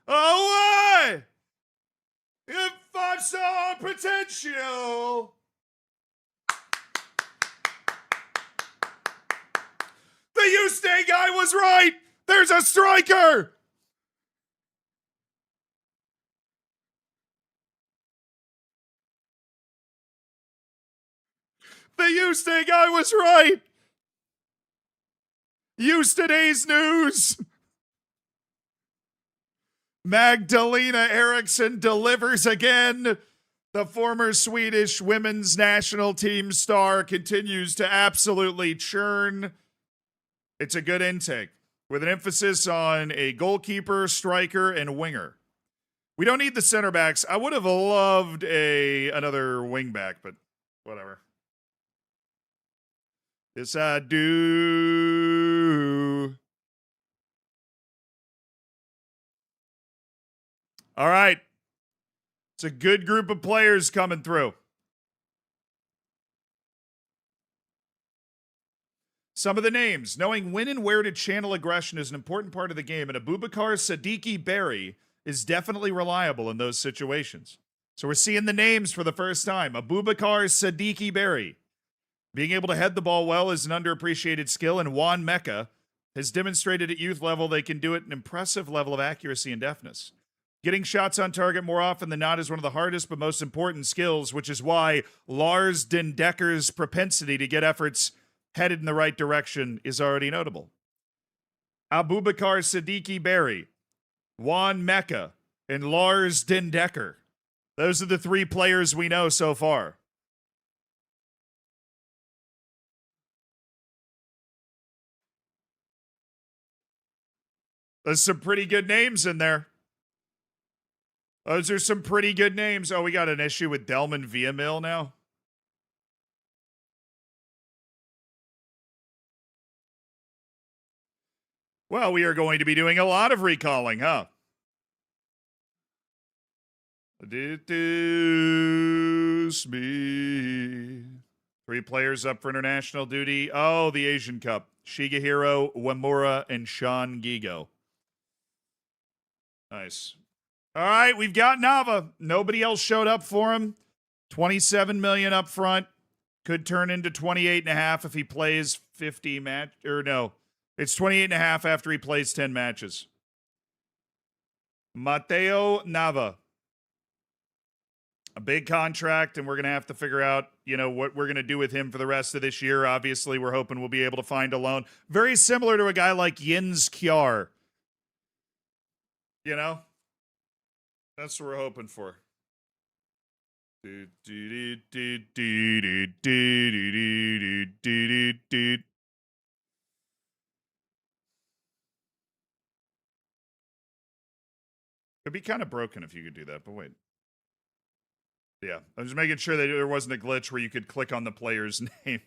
Oh, why? If 5-star potential. The Houston guy was right. There's a striker. The Houston guy was right. Use today's news. Magdalena Eriksson delivers again. The former Swedish women's national team star continues to absolutely churn. It's a good intake with an emphasis on a goalkeeper, striker, and winger. We don't need the center backs. I would have loved another wing back, but whatever. Yes, I do. All right. It's a good group of players coming through. Some of the names. Knowing when and where to channel aggression is an important part of the game, and Abubakar Sadiki Berry is definitely reliable in those situations. So we're seeing the names for the first time. Abubakar Sadiki Berry. Being able to head the ball well is an underappreciated skill, and Juan Mecca has demonstrated at youth level they can do it at an impressive level of accuracy and deftness. Getting shots on target more often than not is one of the hardest but most important skills, which is why Lars Den Dekker's propensity to get efforts headed in the right direction is already notable. Abubakar Sadiki Berry, Juan Mecca, and Lars Den Dekker. Those are the three players we know so far. There's some pretty good names in there. Those are some pretty good names. Oh, we got an issue with Delman Villamil now. Well, we are going to be doing a lot of recalling, huh? Deduce me. 3 players up for international duty. Oh, the Asian Cup. Shigehiro Uemura, and Sean Gigo. Nice. All right, we've got Nava. Nobody else showed up for him. 27 million up front. Could turn into 28.5 if he plays 50 match or no. It's 28.5 after he plays 10 matches. Mateo Nava. A big contract, and we're going to have to figure out, what we're going to do with him for the rest of this year. Obviously, we're hoping we'll be able to find a loan. Very similar to a guy like Jens Kjær. That's what we're hoping for. It'd be kind of broken if you could do that, but wait. Yeah, I'm just making sure that there wasn't a glitch where you could click on the player's name.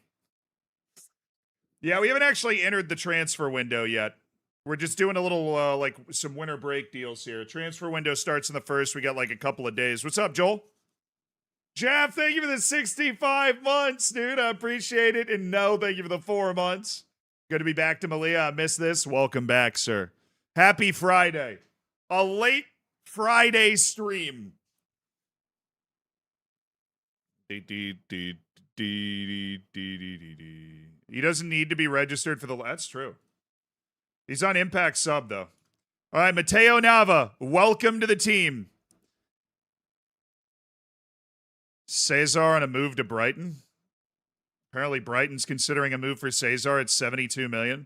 Yeah, we haven't actually entered the transfer window yet. We're just doing a little, some winter break deals here. Transfer window starts in the 1st. We got, a couple of days. What's up, Joel? Jeff, thank you for the 65 months, dude. I appreciate it. And no, thank you for the 4 months. Good to be back to Melilla. I missed this. Welcome back, sir. Happy Friday. A late Friday stream. He doesn't need to be registered for the... That's true. He's on Impact sub, though. All right, Mateo Nava, welcome to the team. Cesar on a move to Brighton. Apparently Brighton's considering a move for Cesar at 72 million.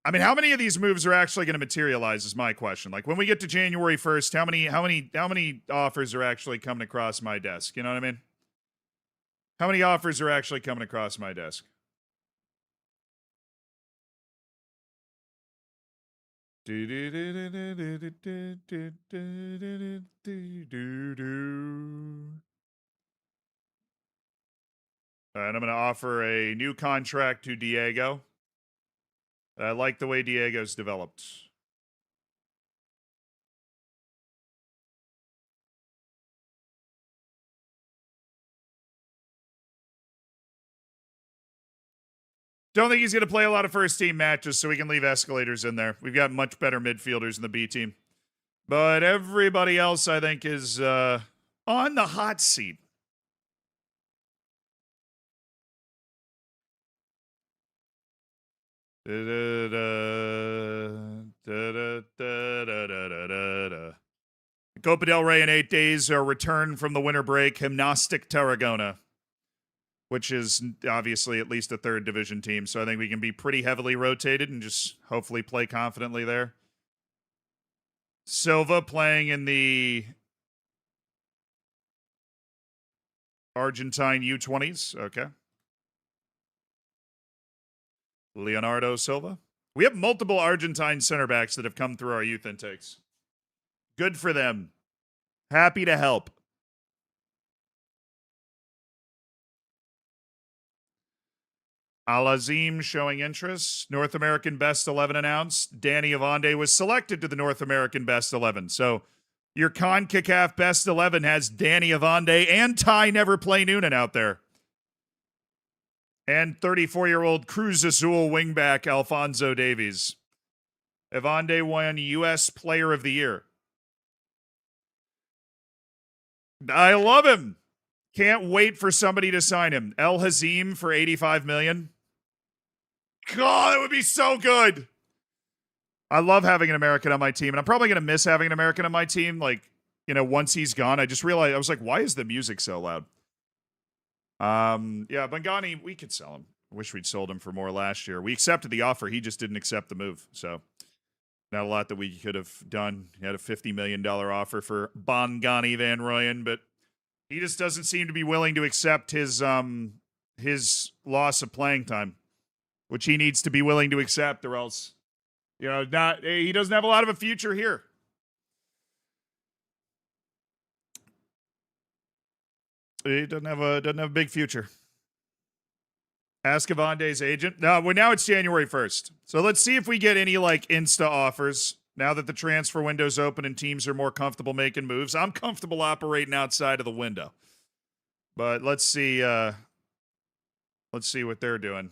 I mean, how many of these moves are actually going to materialize is my question. Like, when we get to January 1st, how many offers are actually coming across my desk? You know what I mean? How many offers are actually coming across my desk? All right, I'm going to offer a new contract to Diego. I like the way Diego's developed. Don't think he's going to play a lot of first-team matches, so we can leave escalators in there. We've got much better midfielders in the B team. But everybody else, I think, is on the hot seat. Copa del Rey in 8 days, our return from the winter break, Gimnastic Tarragona, which is obviously at least a 3rd division team. So I think we can be pretty heavily rotated and just hopefully play confidently there. Silva playing in the Argentine U20s. Okay. Leonardo Silva. We have multiple Argentine center backs that have come through our youth intakes. Good for them. Happy to help. Al-Azim showing interest. North American Best 11 announced. Danny Avande was selected to the North American Best 11. So your CONCACAF Best 11 has Danny Avande and Ty Never Play Noonan out there. And 34-year-old Cruz Azul wingback Alfonso Davies. Avande won U.S. Player of the Year. I love him. Can't wait for somebody to sign him. El Hazim for $85 million. God, that would be so good. I love having an American on my team, and I'm probably going to miss having an American on my team. Once he's gone, I just realized, I was like, why is the music so loud? Yeah, Bangani, we could sell him. I wish we'd sold him for more last year. We accepted the offer. He just didn't accept the move. So not a lot that we could have done. He had a $50 million offer for Bangani Van Rooyen, but he just doesn't seem to be willing to accept his loss of playing time, which he needs to be willing to accept, or else, he doesn't have a lot of a future here. He doesn't have a big future. Ask Avande's agent. No, well, now it's January 1st. So let's see if we get any Insta offers now that the transfer window's open and teams are more comfortable making moves. I'm comfortable operating outside of the window. But let's see what they're doing.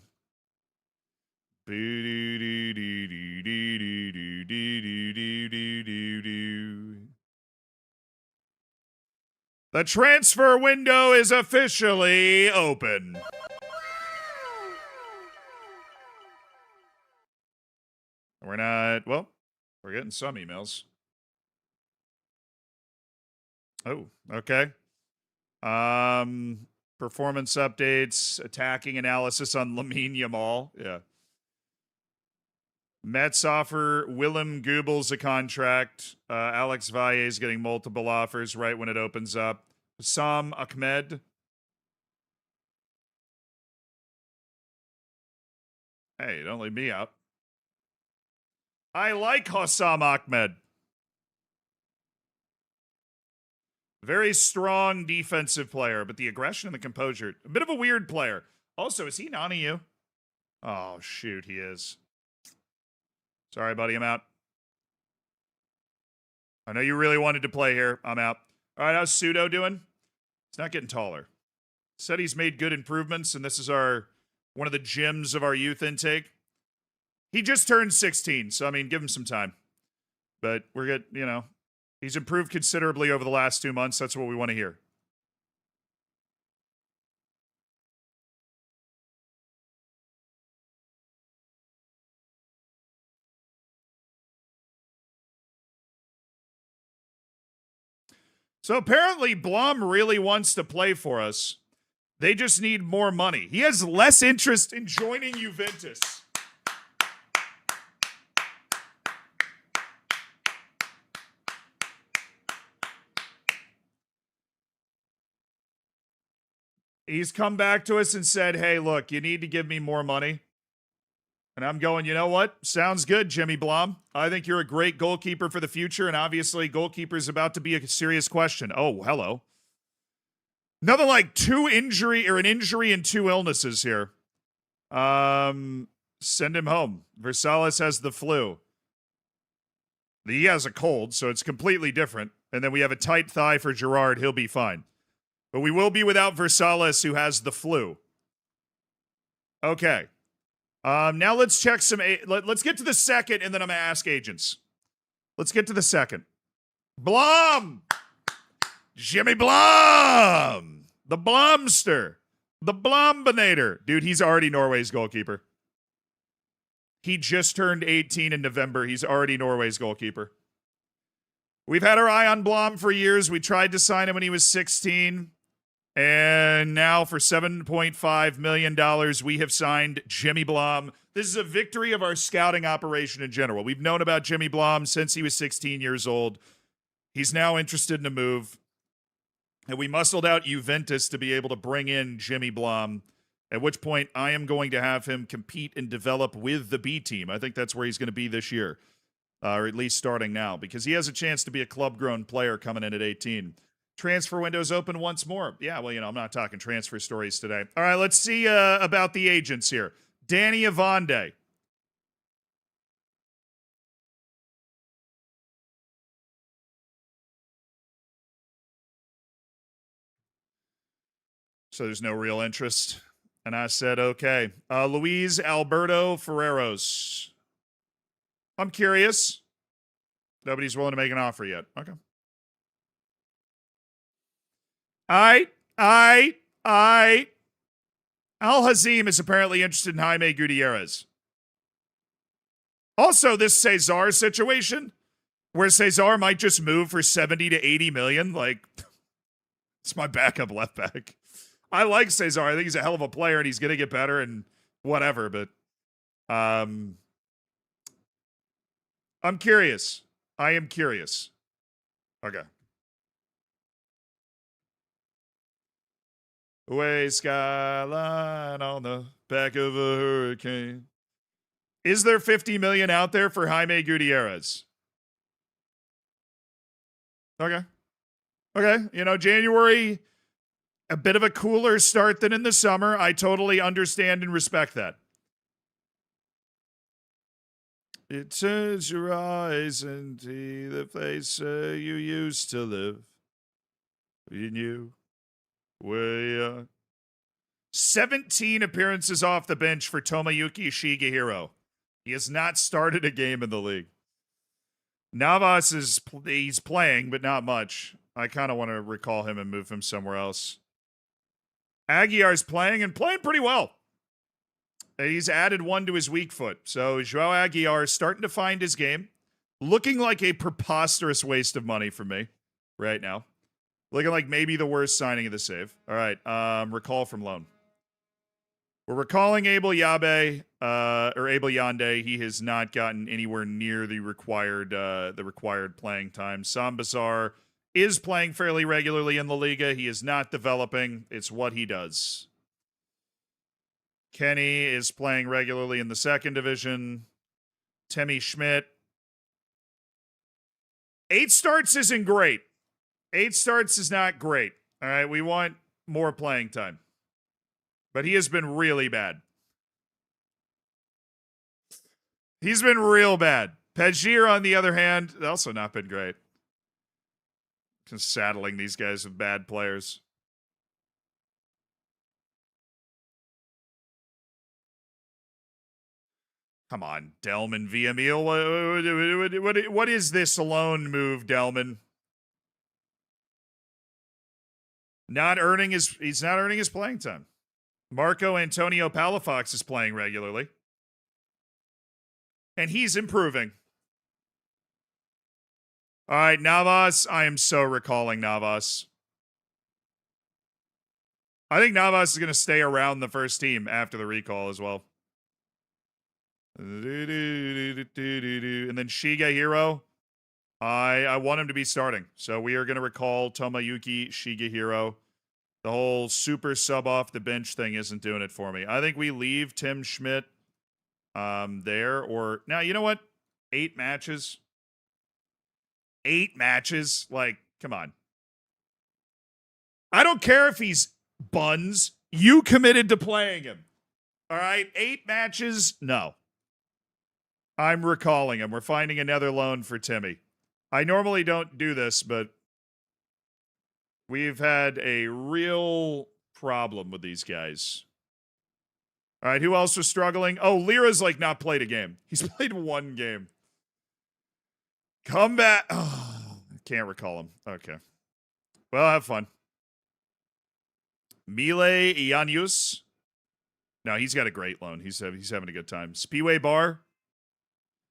The transfer window is officially open. We're not, well, we're getting some emails. Oh, okay. Performance updates, attacking analysis on Lamine Yamal. Yeah. Mets offer Willem Goebbels a contract. Alex Valle is getting multiple offers right when it opens up. Sam Ahmed. Hey, don't leave me out. I like Hossam Ahmed. Very strong defensive player, but the aggression and the composure. A bit of a weird player. Also, is he Nani you? Oh, shoot, he is. Sorry, buddy, I'm out. I know you really wanted to play here. I'm out. All right, how's Pseudo doing? He's not getting taller. Said he's made good improvements, and this is one of the gems of our youth intake. He just turned 16, so, I mean, give him some time. But we're good, you know. He's improved considerably over the last 2 months. That's what we want to hear. So apparently Blum really wants to play for us. They just need more money. He has less interest in joining Juventus. He's come back to us and said, hey, look, you need to give me more money. And I'm going, you know what? Sounds good, Jimmy Blum. I think you're a great goalkeeper for the future, and obviously goalkeeper is about to be a serious question. Oh, hello. Nothing like an injury and 2 illnesses here. Send him home. Versailles has the flu. He has a cold, so it's completely different. And then we have a tight thigh for Gerard. He'll be fine. But we will be without Versailles, who has the flu. Okay. Now let's check some. Let's get to the second, and then I'm gonna ask agents. Let's get to the second. Blum, Jimmy Blum, the Blumster, the Blumbinator, dude. He's already Norway's goalkeeper. He just turned 18 in November. He's already Norway's goalkeeper. We've had our eye on Blum for years. We tried to sign him when he was 16. And now for $7.5 million, we have signed Jimmy Blum. This is a victory of our scouting operation in general. We've known about Jimmy Blum since he was 16 years old. He's now interested in a move. And we muscled out Juventus to be able to bring in Jimmy Blum, at which point I am going to have him compete and develop with the B team. I think that's where he's going to be this year, or at least starting now, because he has a chance to be a club-grown player coming in at 18. Transfer window's open once more. Yeah, well, you know, I'm not talking transfer stories today. All right, let's see about the agents here. Danny Avande. So there's no real interest. And I said, okay. Luis Alberto Ferreros. I'm curious. Nobody's willing to make an offer yet. Okay. Al Hazim is apparently interested in Jaime Gutierrez. Also, this Cesar situation, where Cesar might just move for 70 to 80 million, like, it's my backup left back. I like Cesar. I think he's a hell of a player, and he's going to get better and whatever, but I'm curious. I am curious. Okay. Away skyline on the back of a hurricane. Is there 50 million out there for Jaime Gutierrez? Okay. Okay. You know, January, a bit of a cooler start than in the summer. I totally understand and respect that. It turns your eyes and see the place you used to live. You knew where you are. 17 appearances off the bench for Tomoyuki Shigehiro. He has not started a game in the league. Navas he's playing, but not much. I kind of want to recall him and move him somewhere else. Aguiar's playing and playing pretty well. He's added one to his weak foot. So Joao Aguiar is starting to find his game. Looking like a preposterous waste of money for me right now. Looking like maybe the worst signing of the save. All right, recall from loan. We're recalling Abel Yabe, or Abel Yande. He has not gotten anywhere near the required playing time. Sambazar is playing fairly regularly in La Liga. He is not developing. It's what he does. Kenny is playing regularly in the second division. Temi Schmidt. 8 starts isn't great. 8 starts is not great. All right, we want more playing time. But he has been really bad. He's been real bad. Pajir, on the other hand, also not been great. Just saddling these guys with bad players. Come on, Delman Villamil. What is this loan move, Delman? He's not earning his playing time. Marco Antonio Palafox is playing regularly. And he's improving. All right, Navas. I am so recalling Navas. I think Navas is going to stay around the first team after the recall as well. And then Shigehiro. I want him to be starting. So we are going to recall Tomoyuki Shigehiro. The whole super sub off the bench thing isn't doing it for me. I think we leave Tim Schmidt there. Or now, you know what? 8 matches. 8 matches. Like, come on. I don't care if he's buns. You committed to playing him. All right? 8 matches. No. I'm recalling him. We're finding another loan for Timmy. I normally don't do this, but we've had a real problem with these guys. All right, who else was struggling? Oh, Lira's like not played a game. He's played 1 game. Come back. Oh, I can't recall him. Okay. Well, have fun. Mile Ianius. No, he's got a great loan. He's having a good time. Spiwe Bar.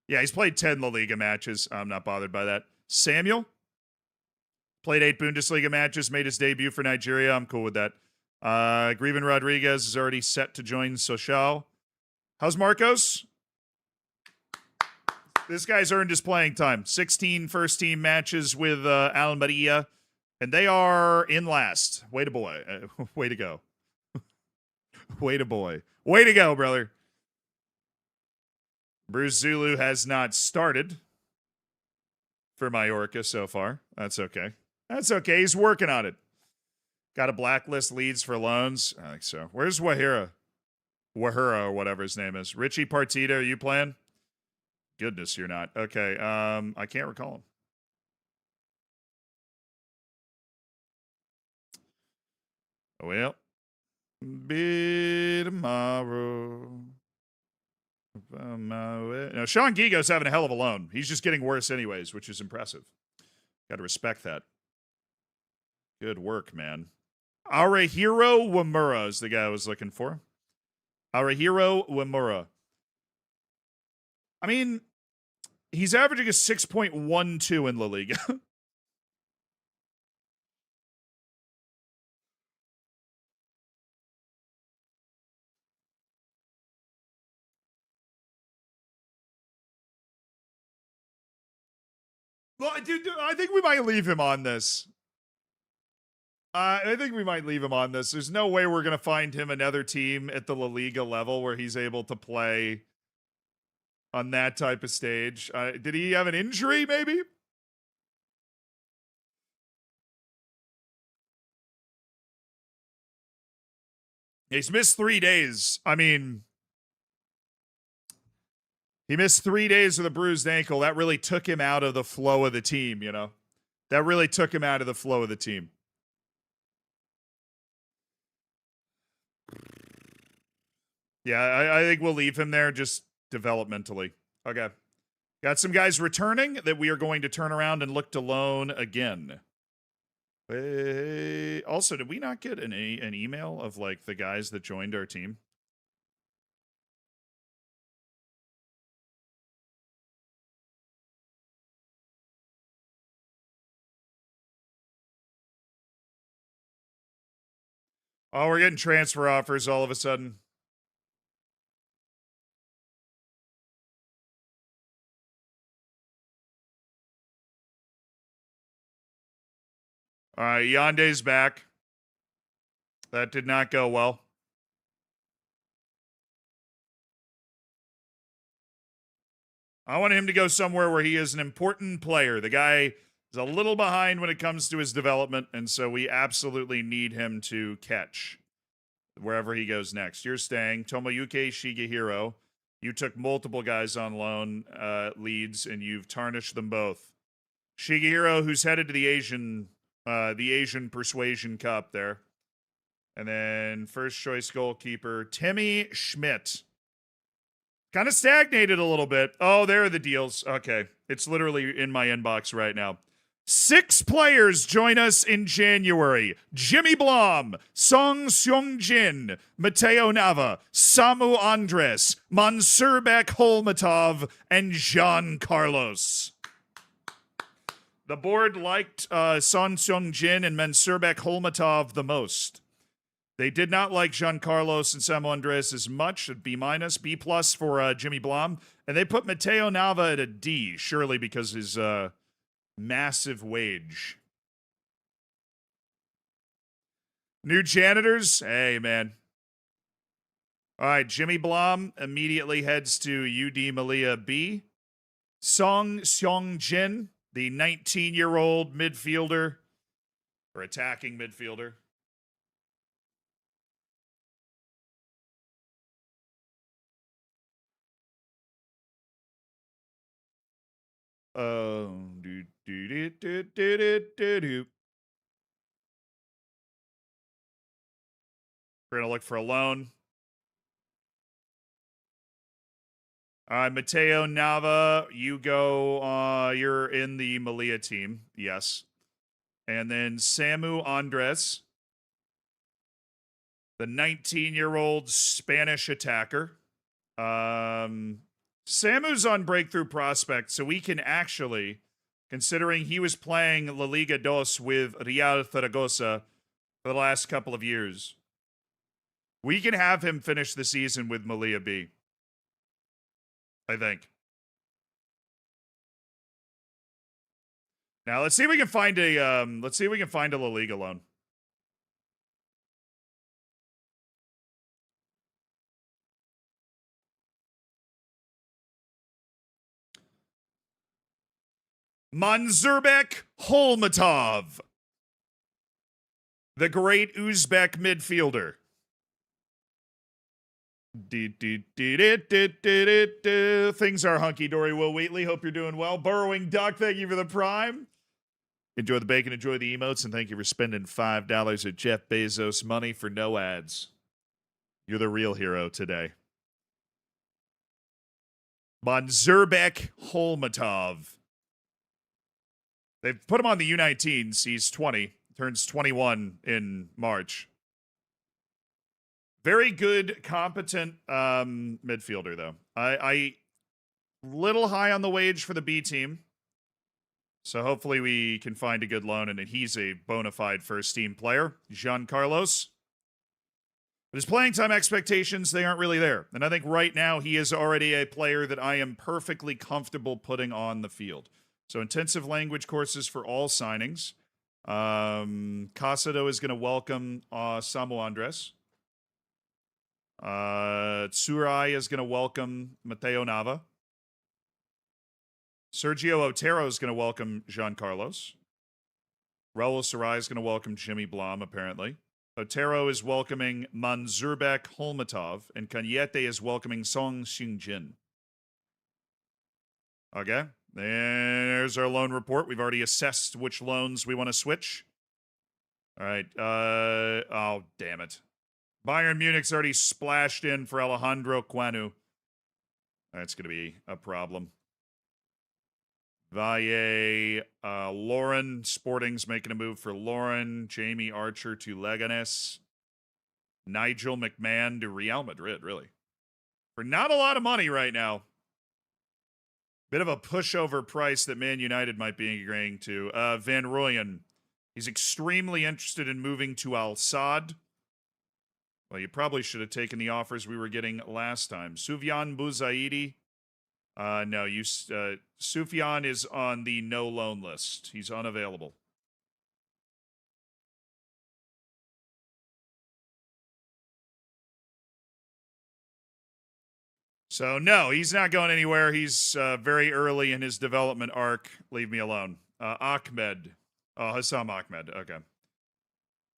Yeah, he's played 10 La Liga matches. I'm not bothered by that. Samuel. Played 8 Bundesliga matches, made his debut for Nigeria. I'm cool with that. Greven Rodriguez is already set to join Sochaux. How's Marcos? This guy's earned his playing time. 16 first-team matches with Almeria, and they are in last. Way to boy. Way to go. Way to boy. Way to go, brother. Bruce Zulu has not started for Mallorca so far. That's okay. That's okay. He's working on it. Got a blacklist leads for loans. I think so. Where's Wahira? Wahura or whatever his name is. Richie Partita, are you playing? Goodness, you're not. Okay. I can't recall him. Well, be tomorrow. No, Sean Gigo's having a hell of a loan. He's just getting worse anyways, which is impressive. Got to respect that. Good work, man. Arahiro Wamura is the guy I was looking for. Arahiro Wamura. I mean, he's averaging a 6.12 in La Liga. Well, dude, I think we might leave him on this. I think we might leave him on this. There's no way we're going to find him another team at the La Liga level where he's able to play on that type of stage. Did he have an injury, maybe? He's missed 3 days. I mean, he missed 3 days with a bruised ankle. That really took him out of the flow of the team, you know? That really took him out of the flow of the team. Yeah, I think we'll leave him there just developmentally. Okay. Got some guys returning that we are going to turn around and look to loan again. Also, did we not get an email of like the guys that joined our team? Oh, we're getting transfer offers all of a sudden. All right, Yande's back. That did not go well. I want him to go somewhere where he is an important player. The guy is a little behind when it comes to his development, and so we absolutely need him to catch wherever he goes next. You're staying. Tomoyuki Shigehiro. You took multiple guys on loan leads, and you've tarnished them both. Shigehiro, who's headed to the Asian Persuasion Cup there. And then first choice goalkeeper, Timmy Schmidt. Kind of stagnated a little bit. Oh, there are the deals. Okay. It's literally in my inbox right now. 6 players join us in January. Jimmy Blom, Song Seung-jin, Mateo Nava, Samu Andres, Mansurbek Holmatov, and Jean Carlos. The board liked Song Seung-jin and Mansurbek Holmatov the most. They did not like Jean Carlos and Samu Andres as much, at B-, B+ for Jimmy Blom. And they put Mateo Nava at a D, surely because his massive wage. New janitors? Hey, man. All right, Jimmy Blom immediately heads to UD Melilla B. Song Seung-jin, the 19-year-old midfielder, or attacking midfielder. Do. We're gonna look for a loan. Mateo Nava, you go. You're in the Melilla team, yes. And then Samu Andres, the 19-year-old Spanish attacker. Samu's on breakthrough prospect, so we can actually, considering he was playing La Liga Dos with Real Zaragoza for the last couple of years, we can have him finish the season with Melilla B. I think. Now let's see if we can find a La Liga loan. Mansurbek Holmatov, the great Uzbek midfielder. Things are hunky-dory, Will Wheatley. Hope you're doing well. Burrowing Duck, thank you for the prime. Enjoy the bacon, enjoy the emotes, and thank you for spending $5 of Jeff Bezos money for no ads. You're the real hero today. Mansurbek Holmatov. They've put him on the U19s. He's 20. Turns 21 in March. Very good, competent midfielder, though. I little high on the wage for the B team. So hopefully we can find a good loan, and he's a bona fide first-team player. Jean Carlos. But his playing time expectations, they aren't really there. And I think right now he is already a player that I am perfectly comfortable putting on the field. So intensive language courses for all signings. Casado is going to welcome Samu Andres. Tsurai is going to welcome Mateo Nava. Sergio Otero is going to welcome Jean Carlos. Raul Sarai is going to welcome Jimmy Blom, apparently. Otero is welcoming Mansurbek Holmatov, and Cañete is welcoming Song Seung-jin. Okay, there's our loan report. We've already assessed which loans we want to switch. All right, oh, damn it. Bayern Munich's already splashed in for Alejandro Quanu. That's going to be a problem. Valle, Lauren, Sporting's making a move for Lauren. Jamie Archer to Leganes. Nigel McMahon to Real Madrid, really. For not a lot of money right now. Bit of a pushover price that Man United might be agreeing to. Van Rooyen, he's extremely interested in moving to Al Sadd. Well, you probably should have taken the offers we were getting last time. Sufyan Bouzaidi. No, Sufyan is on the no loan list. He's unavailable. So, no, he's not going anywhere. He's very early in his development arc. Leave me alone. Ahmed. Hassam Ahmed. Okay.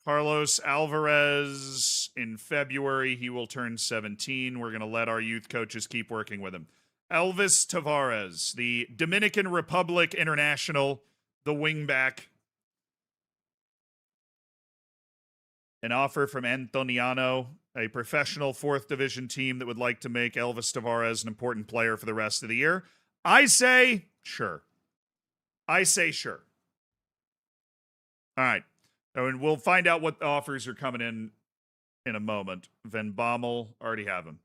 Carlos Alvarez, in February, he will turn 17. We're going to let our youth coaches keep working with him. Elvis Tavares, the Dominican Republic international, the wingback. An offer from Antoniano, a professional 4th division team that would like to make Elvis Tavares an important player for the rest of the year. I say sure. I say sure. All right. And we'll find out what offers are coming in a moment. Van Bommel, already have him.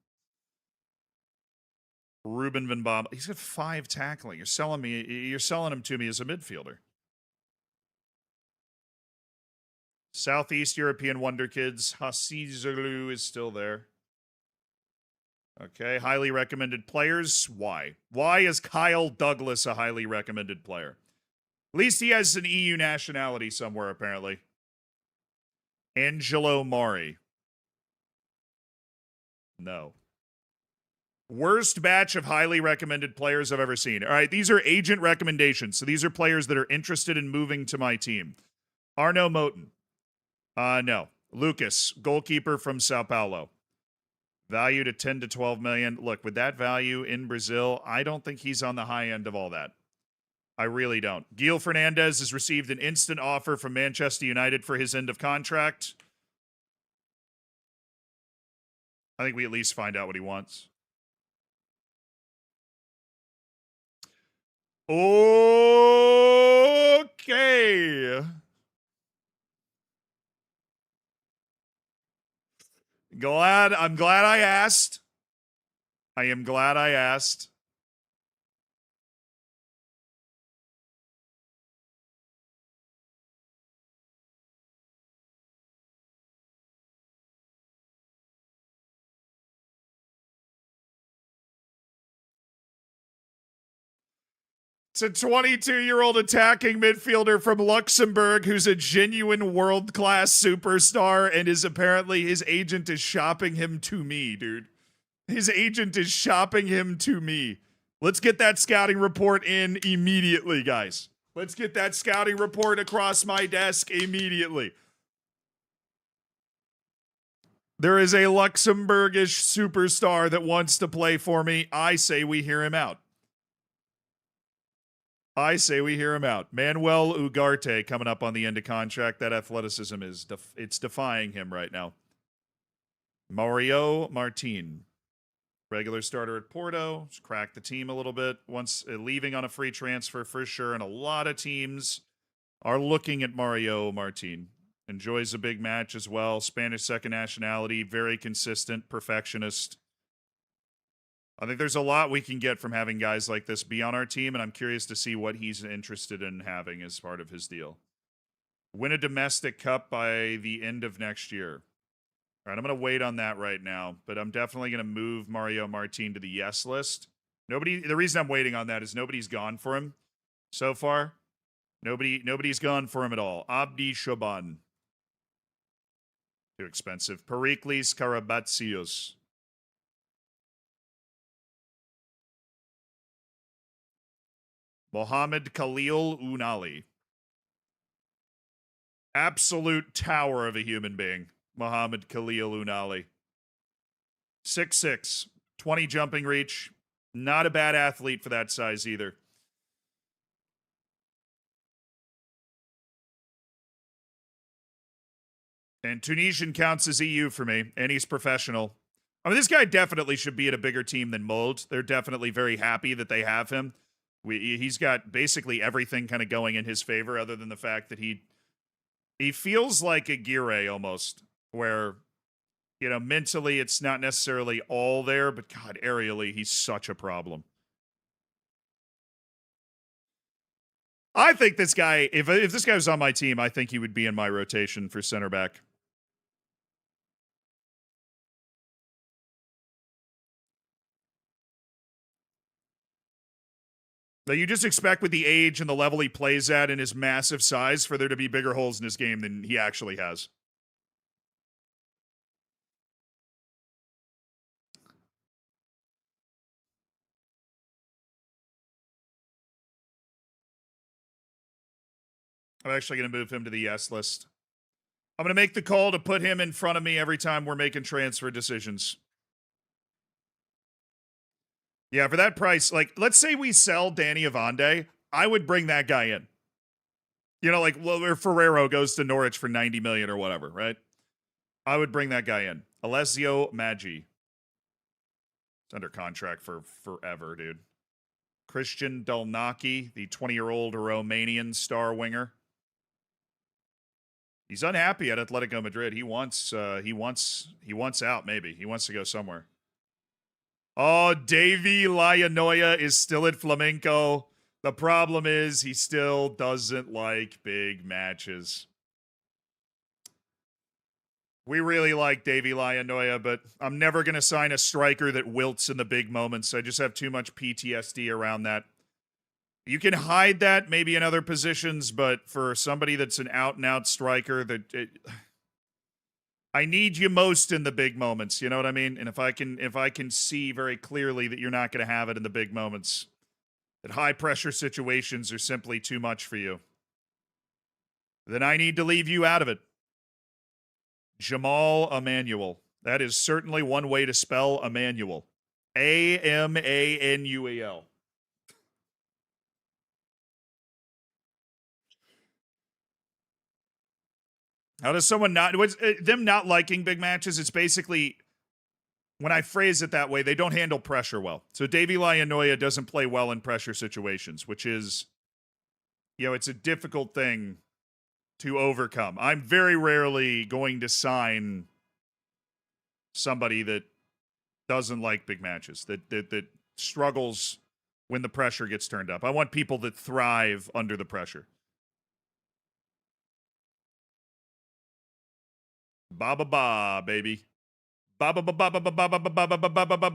Ruben Van Bommel. He's got 5 tackling. You're selling him to me as a midfielder. Southeast European Wonder Kids. Hasizulu is still there. Okay, highly recommended players. Why? Why is Kyle Douglas a highly recommended player? At least he has an EU nationality somewhere, apparently. Angelo Mari. No. Worst batch of highly recommended players I've ever seen. All right, these are agent recommendations. So these are players that are interested in moving to my team. Arno Moten. No. Lucas, goalkeeper from Sao Paulo. Valued at 10 to 12 million. Look, with that value in Brazil, I don't think he's on the high end of all that. I really don't. Gil Fernandez has received an instant offer from Manchester United for his end of contract. I think we at least find out what he wants. Okay. I'm glad I asked. I am glad I asked. It's a 22-year-old attacking midfielder from Luxembourg who's a genuine world-class superstar and his agent is shopping him to me, dude. His agent is shopping him to me. Let's get that scouting report in immediately, guys. Let's get that scouting report across my desk immediately. There is a Luxembourgish superstar that wants to play for me. I say we hear him out. Manuel Ugarte coming up on the end of contract. That athleticism it's defying him right now. Mario Martin, regular starter at Porto. Just cracked the team a little bit. Once leaving on a free transfer for sure. And a lot of teams are looking at Mario Martin. Enjoys a big match as well. Spanish second nationality. Very consistent. Perfectionist. I think there's a lot we can get from having guys like this be on our team, and I'm curious to see what he's interested in having as part of his deal. Win a domestic cup by the end of next year. All right, I'm going to wait on that right now, but I'm definitely going to move Mario Martin to the yes list. The reason I'm waiting on that is nobody's gone for him so far. Nobody's gone for him at all. Abdi Shaban. Too expensive. Perikles Karabatsios. Mohamed Khalil Unali. Absolute tower of a human being. Mohamed Khalil Unali. 6'6", 20 jumping reach. Not a bad athlete for that size either. And Tunisian counts as EU for me, and he's professional. I mean, this guy definitely should be at a bigger team than Mold. They're definitely very happy that they have him. He's got basically everything kind of going in his favor, other than the fact that he feels like a Gire almost, where, you know, mentally it's not necessarily all there, but God, aerially, he's such a problem. I think this guy, if this guy was on my team, I think he would be in my rotation for center back. Now, you just expect with the age and the level he plays at and his massive size for there to be bigger holes in his game than he actually has. I'm actually going to move him to the yes list. I'm going to make the call to put him in front of me every time we're making transfer decisions. Yeah, for that price, like, let's say we sell Danny Avande, I would bring that guy in. You know, like, well, Ferrero goes to Norwich for 90 million or whatever, right? I would bring that guy in. Alessio Maggi. It's under contract for forever, dude. Christian Dalnaki, the 20-year-old Romanian star winger. He's unhappy at Atletico Madrid. He wants out, maybe. He wants to go somewhere. Oh, Davy Laianoia is still at Flamenco. The problem is he still doesn't like big matches. We really like Davy Laianoia, but I'm never going to sign a striker that wilts in the big moments. I just have too much PTSD around that. You can hide that maybe in other positions, but for somebody that's an out-and-out striker, I need you most in the big moments. You know what I mean? And if I can see very clearly that you're not going to have it in the big moments, that high-pressure situations are simply too much for you, then I need to leave you out of it. Jamal Emanuel. That is certainly one way to spell Emmanuel. Amanuel. How does someone not... them not liking big matches, it's basically... When I phrase it that way, they don't handle pressure well. So Davy Laianoia doesn't play well in pressure situations, which is... You know, it's a difficult thing to overcome. I'm very rarely going to sign somebody that doesn't like big matches, that struggles when the pressure gets turned up. I want people that thrive under the pressure. Ba ba ba, baby. Ba ba ba ba ba ba ba ba ba ba ba ba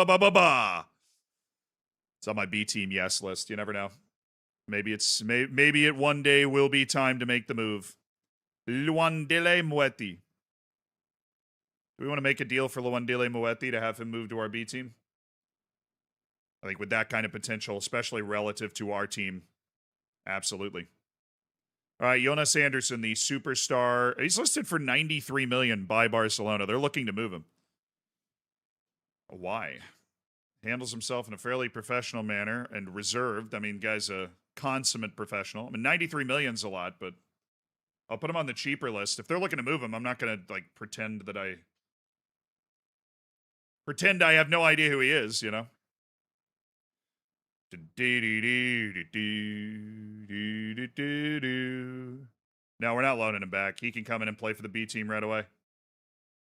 ba ba ba. It's on my B team yes list. You never know. Maybe it one day will be time to make the move. Luandile Moetti. Do we want to make a deal for Luandile Moetti to have him move to our B team? I think with that kind of potential, especially relative to our team, absolutely. All right, Jonas Anderson, the superstar. He's listed for 93 million by Barcelona. They're looking to move him. Why? Handles himself in a fairly professional manner and reserved. I mean, guy's a consummate professional. I mean, 93 million's a lot, but I'll put him on the cheaper list. If they're looking to move him, I'm not going to like pretend I have no idea who he is, you know? No, we're not loaning him back. He can come in and play for the B team right away.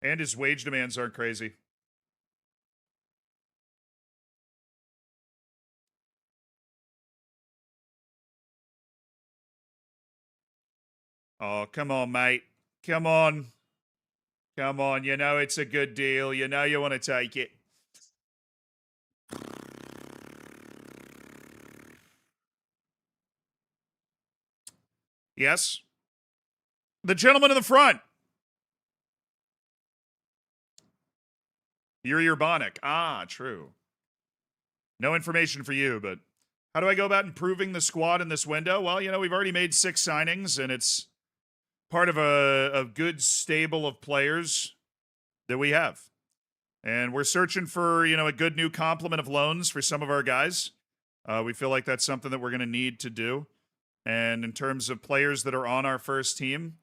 And his wage demands aren't crazy. Oh, come on, mate. Come on. Come on. You know it's a good deal. You know you want to take it. Yes? The gentleman in the front. Yuri Urbanic. Ah, true. No information for you, but how do I go about improving the squad in this window? Well, you know, we've already made 6 signings, and it's part of a good stable of players that we have. And we're searching for, you know, a good new complement of loans for some of our guys. We feel like that's something that we're going to need to do. And in terms of players that are on our first team,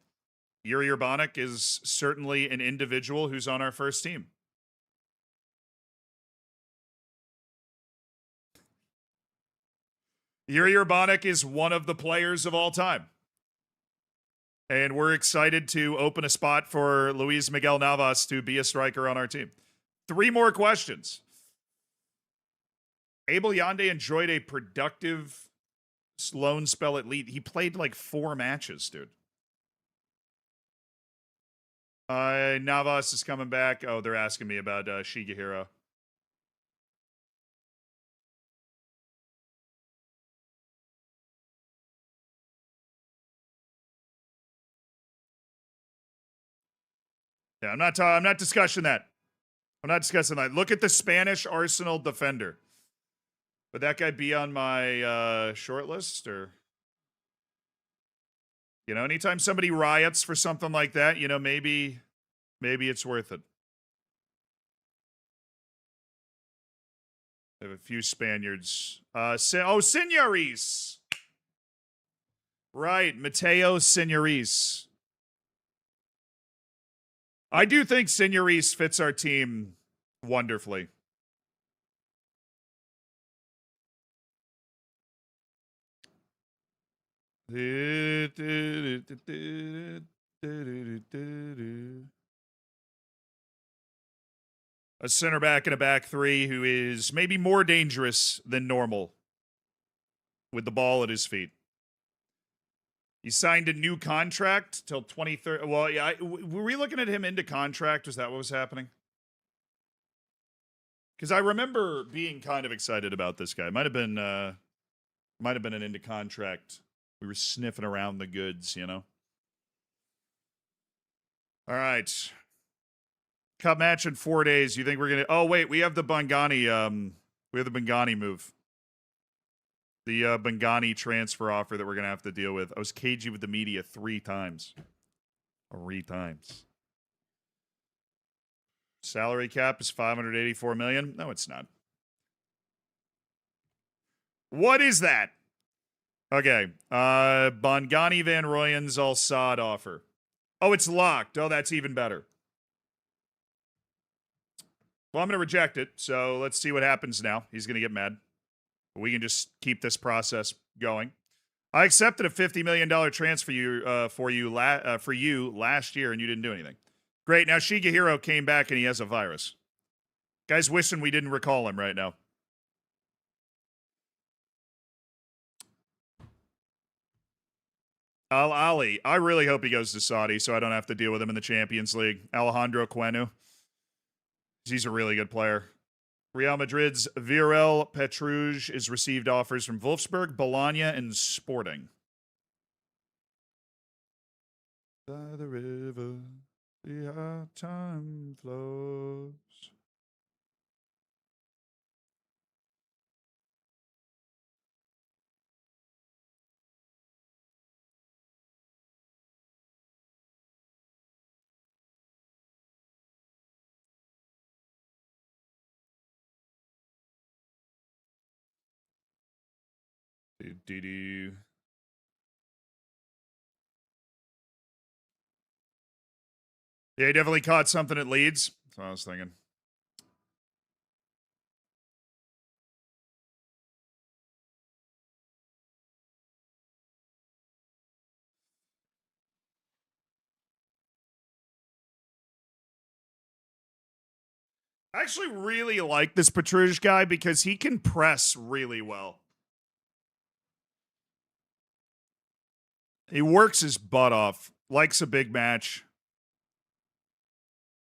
Yuri Urbanik is certainly an individual who's on our first team. Yuri Urbanik is one of the players of all time. And we're excited to open a spot for Luis Miguel Navas to be a striker on our team. 3 more questions. Abel Yande enjoyed a productive loan spell at Leeds. He played like 4 matches, dude. Navas is coming back. Oh, they're asking me about Shigehiro. Yeah, I'm not discussing that. I'm not discussing that. Look at the Spanish Arsenal defender. Would that guy be on my short list, or anytime somebody riots for something like that, maybe it's worth it. I have a few Spaniards. Señoris. Right, Mateo Señoris. I do think Señoris fits our team wonderfully. A center back and a back 3 who is maybe more dangerous than normal with the ball at his feet. He signed a new contract till 2030. Well, yeah, were we looking at him into contract? Was that what was happening? Because I remember being kind of excited about this guy. Might have been an into contract. We were sniffing around the goods, All right. Cup match in 4 days. You think we're gonna? Oh wait, we have the Bangani. We have the Bangani move. The Bangani transfer offer that we're gonna have to deal with. I was cagey with the media 3 times. 3 times. Salary cap is $584 million. No, it's not. What is that? Okay. Bangani Van Royen's Al Saad offer. Oh, it's locked. Oh, that's even better. Well, I'm going to reject it, so let's see what happens now. He's going to get mad. We can just keep this process going. I accepted a $50 million transfer for you last year, and you didn't do anything. Great. Now Shigehiro came back, and he has a virus. Guys wishing we didn't recall him right now. Al-Ali. I really hope he goes to Saudi so I don't have to deal with him in the Champions League. Alejandro Quenu. He's a really good player. Real Madrid's Viorel Petrouge has received offers from Wolfsburg, Bologna, and Sporting. By the river, the time flows. Do-do-do. Yeah, he definitely caught something at Leeds. That's what I was thinking. I actually really like this Petrouge guy because he can press really well. He works his butt off, likes a big match.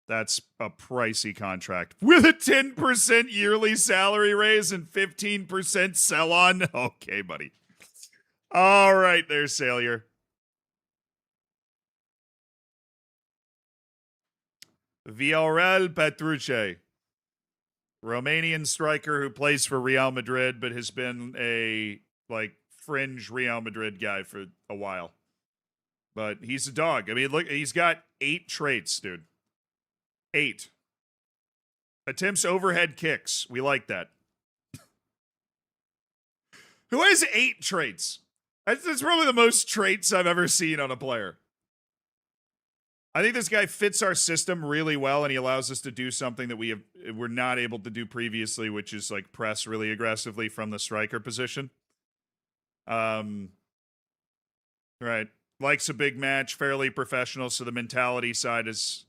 That's a pricey contract. With a 10% yearly salary raise and 15% sell on. Okay, buddy. All right, there's Salier. Viorel Petrouche. Romanian striker who plays for Real Madrid, but has been a fringe Real Madrid guy for a while. But he's a dog. I mean, look, he's got 8 traits, dude. 8. Attempts overhead kicks. We like that. Who has 8 traits? That's probably the most traits I've ever seen on a player. I think this guy fits our system really well, and he allows us to do something that we're not able to do previously, which is like press really aggressively from the striker position. Right. Likes a big match, fairly professional, so the mentality side is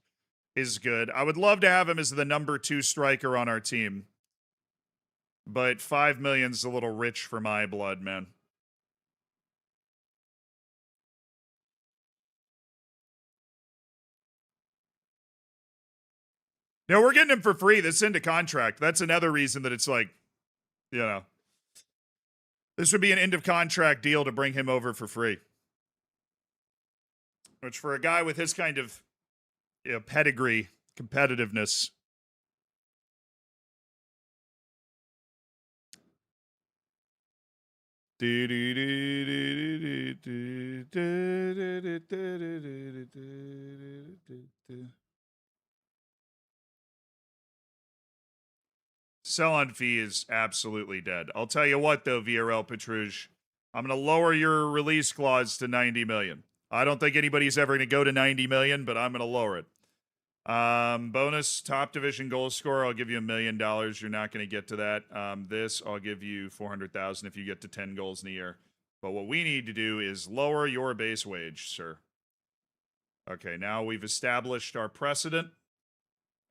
good. I would love to have him as the number 2 striker on our team. But 5 million's a little rich for my blood, man. No, we're getting him for free. That's into contract. That's another reason that it's like, you know, this would be an end of contract deal to bring him over for free. Which for a guy with his kind of pedigree, competitiveness. Sell-on fee is absolutely dead. I'll tell you what, though, VRL Petrouge, I'm going to lower your release clause to 90 million. I don't think anybody's ever going to go to 90 million, but I'm going to lower it. Bonus top division goal scorer, I'll give you $1 million. You're not going to get to that. This, I'll give you 400,000 if you get to 10 goals in a year. But what we need to do is lower your base wage, sir. Okay, now we've established our precedent,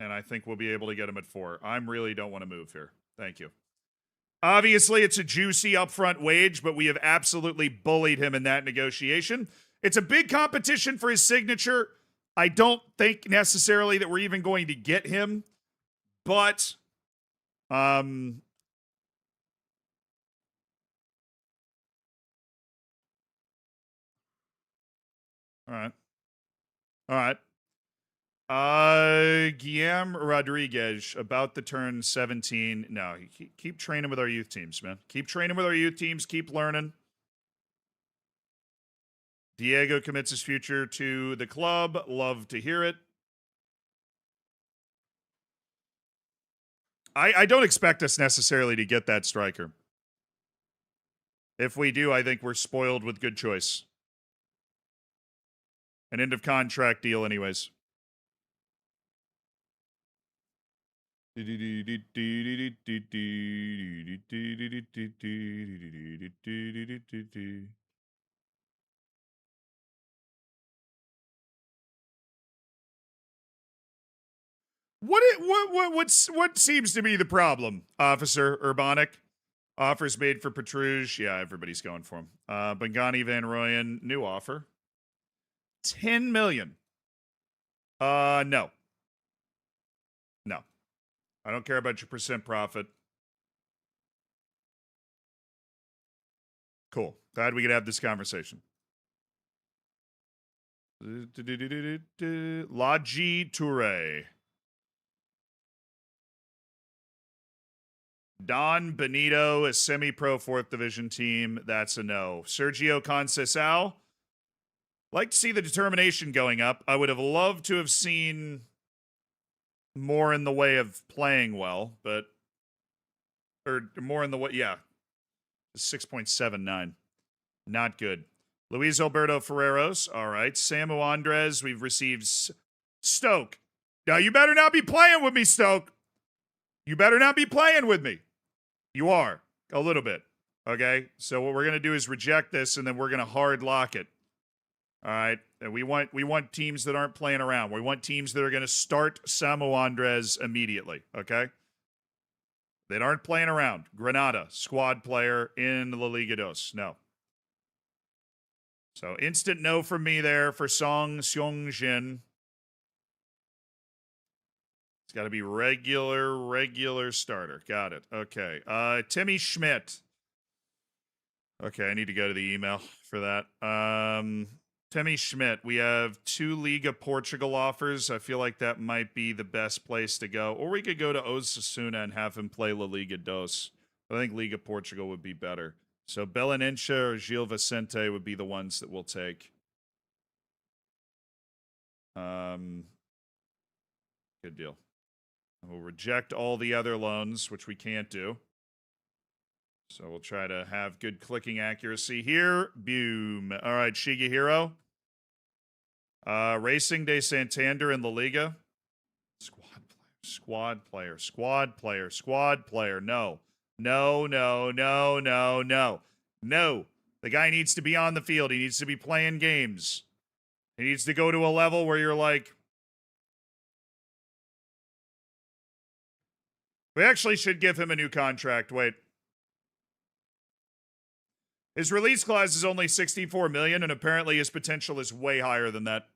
and I think we'll be able to get him at 4. I really don't want to move here. Thank you. Obviously, it's a juicy upfront wage, but we have absolutely bullied him in that negotiation. It's a big competition for his signature. I don't think necessarily that we're even going to get him, but all right. All right. Guillaume Rodriguez, about to turn 17. No, keep training with our youth teams, man. Keep training with our youth teams. Keep learning. Diego commits his future to the club. Love to hear it. I don't expect us necessarily to get that striker. If we do, I think we're spoiled with good choice. An end of contract deal, anyways. What seems to be the problem, Officer Urbanic? Offers made for Petrouge. Yeah, everybody's going for him. Bengani Van Royen, new offer. 10 million. No. No. I don't care about your percent profit. Cool. Glad we could have this conversation. Laji Toure. Don Benito, a semi-pro 4th division team. That's a no. Sergio Conceição. Like to see the determination going up. I would have loved to have seen more in the way of playing well, but or more in the way, yeah. 6.79. Not good. Luis Alberto Ferreros. All right. Samu Andres. We've received Stoke. Now, you better not be playing with me, Stoke. You better not be playing with me. You are. A little bit. Okay? So what we're going to do is reject this, and then we're going to hard lock it. All right? And we want teams that aren't playing around. We want teams that are going to start Samu Andres immediately. Okay? That aren't playing around. Granada, squad player in La Liga Dos. No. So instant no from me there for Song Seong-jin. It's got to be regular starter. Got it. Okay. Timmy Schmidt. Okay, I need to go to the email for that. Timmy Schmidt. We have 2 Liga Portugal offers. I feel like that might be the best place to go. Or we could go to Osasuna and have him play La Liga Dos. But I think Liga Portugal would be better. So Belenincha or Gil Vicente would be the ones that we'll take. Good deal. We'll reject all the other loans, which we can't do. So we'll try to have good clicking accuracy here. Boom. All right, Shigehiro. Racing de Santander in La Liga. Squad player. No. No. The guy needs to be on the field. He needs to be playing games. He needs to go to a level where you're like, we actually should give him a new contract. Wait. His release clause is only 64 million, and apparently his potential is way higher than that.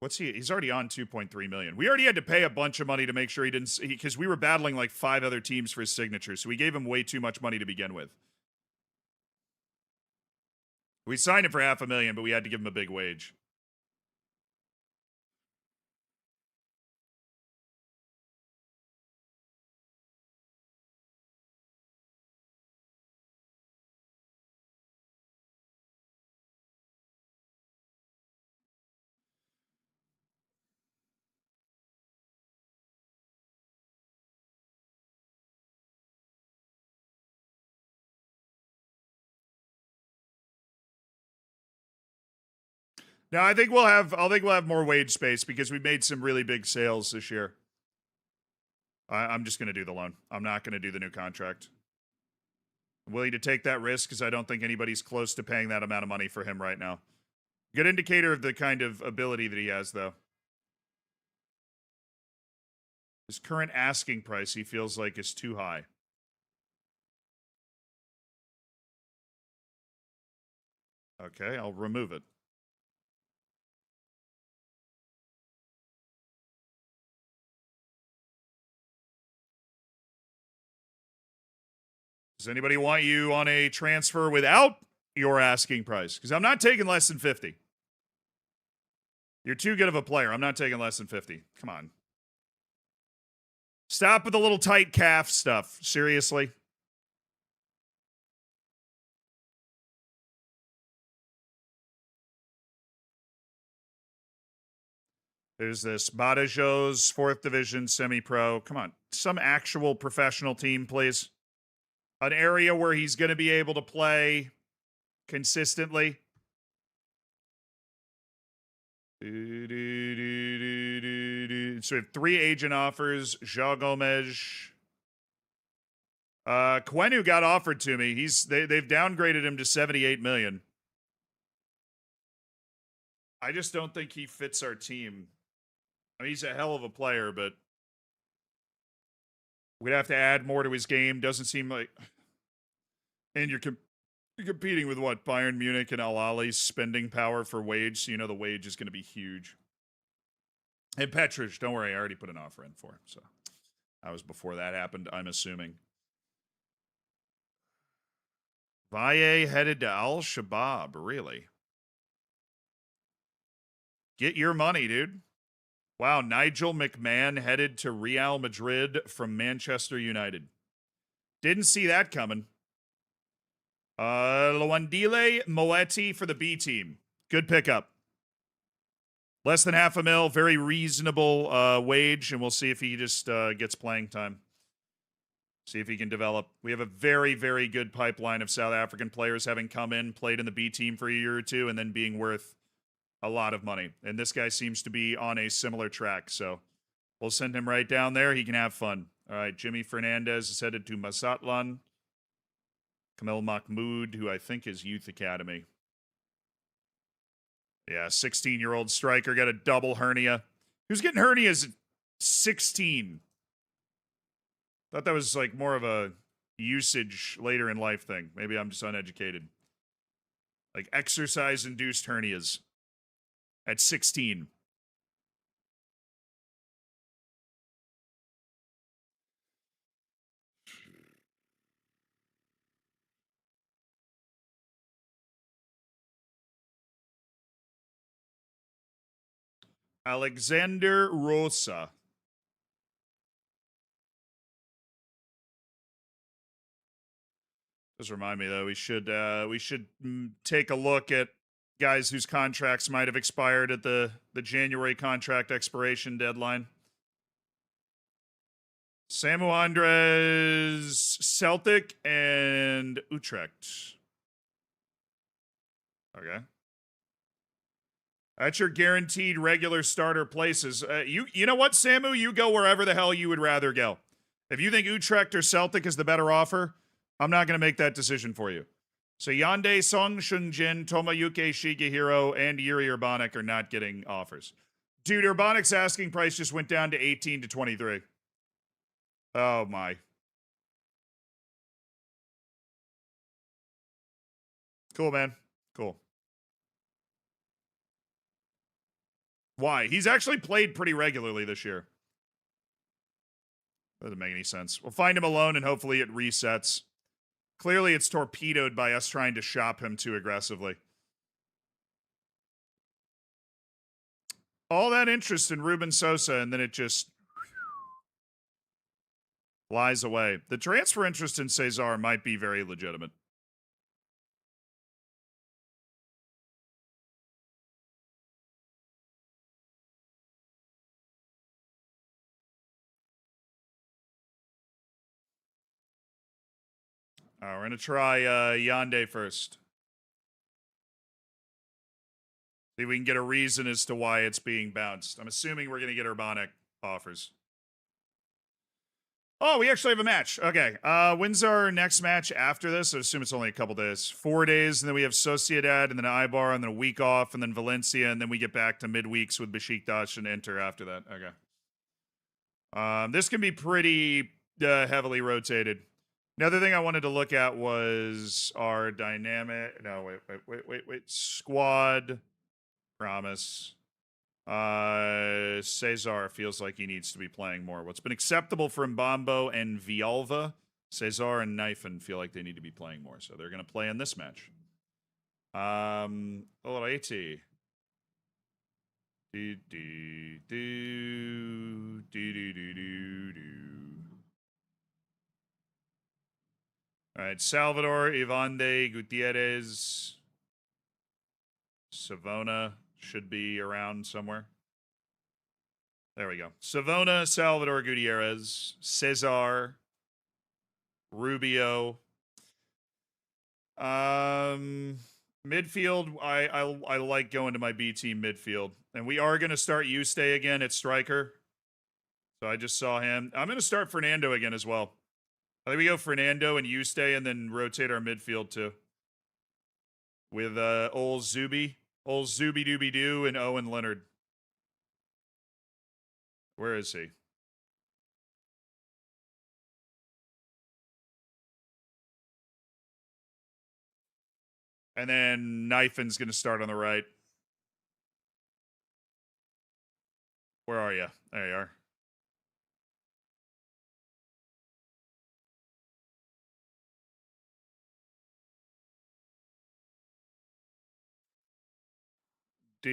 What's he? He's already on 2.3 million. We already had to pay a bunch of money to make sure he didn't, because we were battling like 5 other teams for his signature, so we gave him way too much money to begin with. We signed him for $500,000, but we had to give him a big wage. No, I think we'll have more wage space because we made some really big sales this year. I'm just going to do the loan. I'm not going to do the new contract. I'm willing to take that risk because I don't think anybody's close to paying that amount of money for him right now. Good indicator of the kind of ability that he has, though. His current asking price, he feels like, is too high. Okay, I'll remove it. Does anybody want you on a transfer without your asking price? Because I'm not taking less than 50. You're too good of a player. I'm not taking less than 50. Come on. Stop with the little tight calf stuff. Seriously. There's this Badajoz 4th Division semi-pro. Come on. Some actual professional team, please. An area where he's going to be able to play consistently. So we have 3 agent offers. João Gomes. Quenu got offered to me. They've downgraded him to 78 million. I just don't think he fits our team. I mean, he's a hell of a player, but we'd have to add more to his game. Doesn't seem like... And you're competing with, what, Bayern Munich and Al Ahly's spending power for wage, so you know the wage is going to be huge. And Petrich, don't worry, I already put an offer in for him, so that was before that happened, I'm assuming. Valle headed to Al-Shabaab, really? Get your money, dude. Wow, Nigel McMahon headed to Real Madrid from Manchester United. Didn't see that coming. Lawandile Moetti for the B team. Good pickup. Less than $500,000, very reasonable wage, and we'll see if he just gets playing time. See if he can develop. We have a very, very good pipeline of South African players having come in, played in the B team for a year or two, and then being worth a lot of money. And this guy seems to be on a similar track, so we'll send him right down there. He can have fun. All right, Jimmy Fernandez is headed to Mazatlan. Kamel Mahmoud, who I think is Youth Academy. Yeah, 16-year-old striker, got a double hernia. Who's getting hernias at 16? Thought that was like more of a usage later in life thing. Maybe I'm just uneducated. Like exercise-induced hernias at 16. Alexander Rosa. Does remind me though, we should take a look at guys whose contracts might have expired at the January contract expiration deadline. Samu Andres, Celtic, and Utrecht. Okay. That's your guaranteed regular starter places. You know what, Samu? You go wherever the hell you would rather go. If you think Utrecht or Celtic is the better offer, I'm not going to make that decision for you. So Yande, Song Shunjin, Tomoyuki Shigehiro, and Yuri Urbanik are not getting offers. Dude, Urbanik's asking price just went down to 18 to 23. Oh my. Cool, man. Cool. Why? He's actually played pretty regularly this year. Doesn't make any sense. We'll find him alone and hopefully it resets. Clearly it's torpedoed by us trying to shop him too aggressively. All that interest in Ruben Sosa and then it just flies away. The transfer interest in Cesar might be very legitimate. We're going to try Yande first. See if we can get a reason as to why it's being bounced. I'm assuming we're going to get Urbanic offers. Oh, we actually have a match. Okay. When's our next match after this? I assume it's only a couple days. 4 days, and then we have Sociedad, and then Eibar, and then a week off, and then Valencia, and then we get back to midweeks with Besiktas and Inter after that. Okay. This can be pretty heavily rotated. Another thing I wanted to look at was our dynamic. No, wait. Squad. Promise. Cesar feels like he needs to be playing more. What's been acceptable from Mbambo and Vialva, Cesar and Knifin feel like they need to be playing more, so they're going to play in this match. Alrighty. All right, Salvador, Ivande, Gutierrez, Savona should be around somewhere. There we go. Savona, Salvador, Gutierrez, Cesar, Rubio. Midfield, I like going to my B team midfield. And we are going to start Yuste again at striker. So I just saw him. I'm going to start Fernando again as well. I think we go Fernando and Yuste and then rotate our midfield too. With old Zuby Dooby Doo and Owen Leonard. Where is he? And then Knifin's going to start on the right. Where are you? There you are. All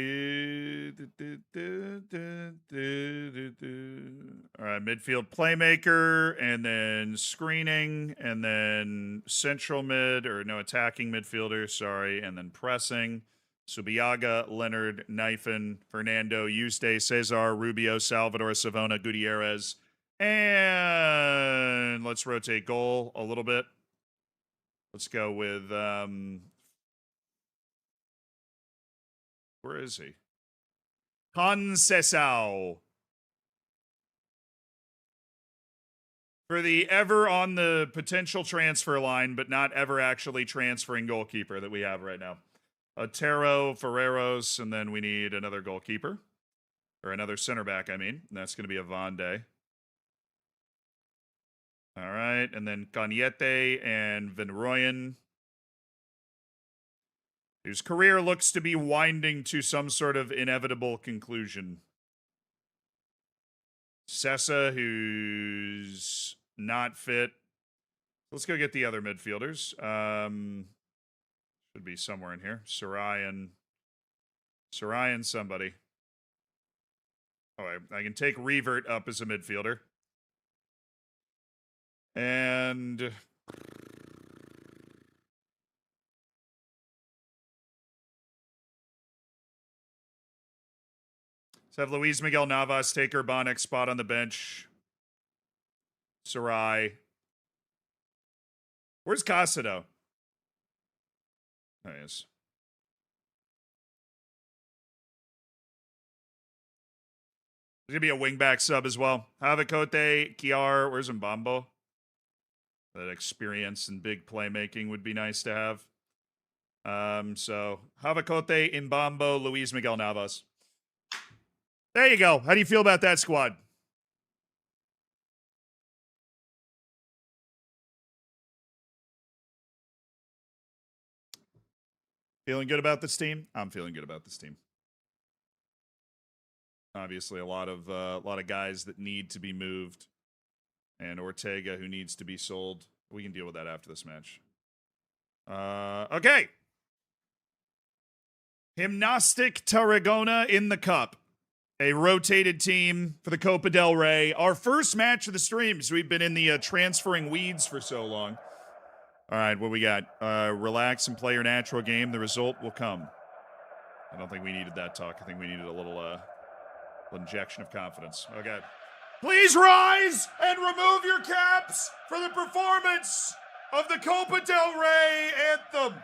right, midfield playmaker, and then screening, and then central mid, or no, attacking midfielder, sorry, and then pressing. Subiaga, Leonard, Knifin, Fernando, Yuste, Cesar, Rubio, Salvador, Savona, Gutierrez. And let's rotate goal a little bit. Let's go with where is he? Conceição. For the ever on the potential transfer line, but not ever actually transferring goalkeeper that we have right now. Otero, Ferreros, and then we need another goalkeeper. Or another center back, I mean. And that's going to be a Vande. All right, and then Cañete and Van Rooyen, whose career looks to be winding to some sort of inevitable conclusion. Sessa, who's not fit. Let's go get the other midfielders. Should be somewhere in here. Sarayan somebody. Oh, I can take Revert up as a midfielder. And let's have Luis Miguel Navas take Urbanic's spot on the bench. Sarai. Where's Casado? There he is. There's going to be a wingback sub as well. Havakote, Kiar, where's Mbambo? That experience and big playmaking would be nice to have. So Havakote, Mbambo, Luis Miguel Navas. There you go. How do you feel about that squad? Feeling good about this team? I'm feeling good about this team. Obviously, a lot of guys that need to be moved, and Ortega who needs to be sold. We can deal with that after this match. Okay. Gymnastic Tarragona in the cup. A rotated team for the Copa del Rey. Our first match of the streams. We've been in the transferring weeds for so long. All right, what we got? Relax and play your natural game. The result will come. I don't think we needed that talk. I think we needed a little injection of confidence. Okay. Please rise and remove your caps for the performance of the Copa del Rey anthem.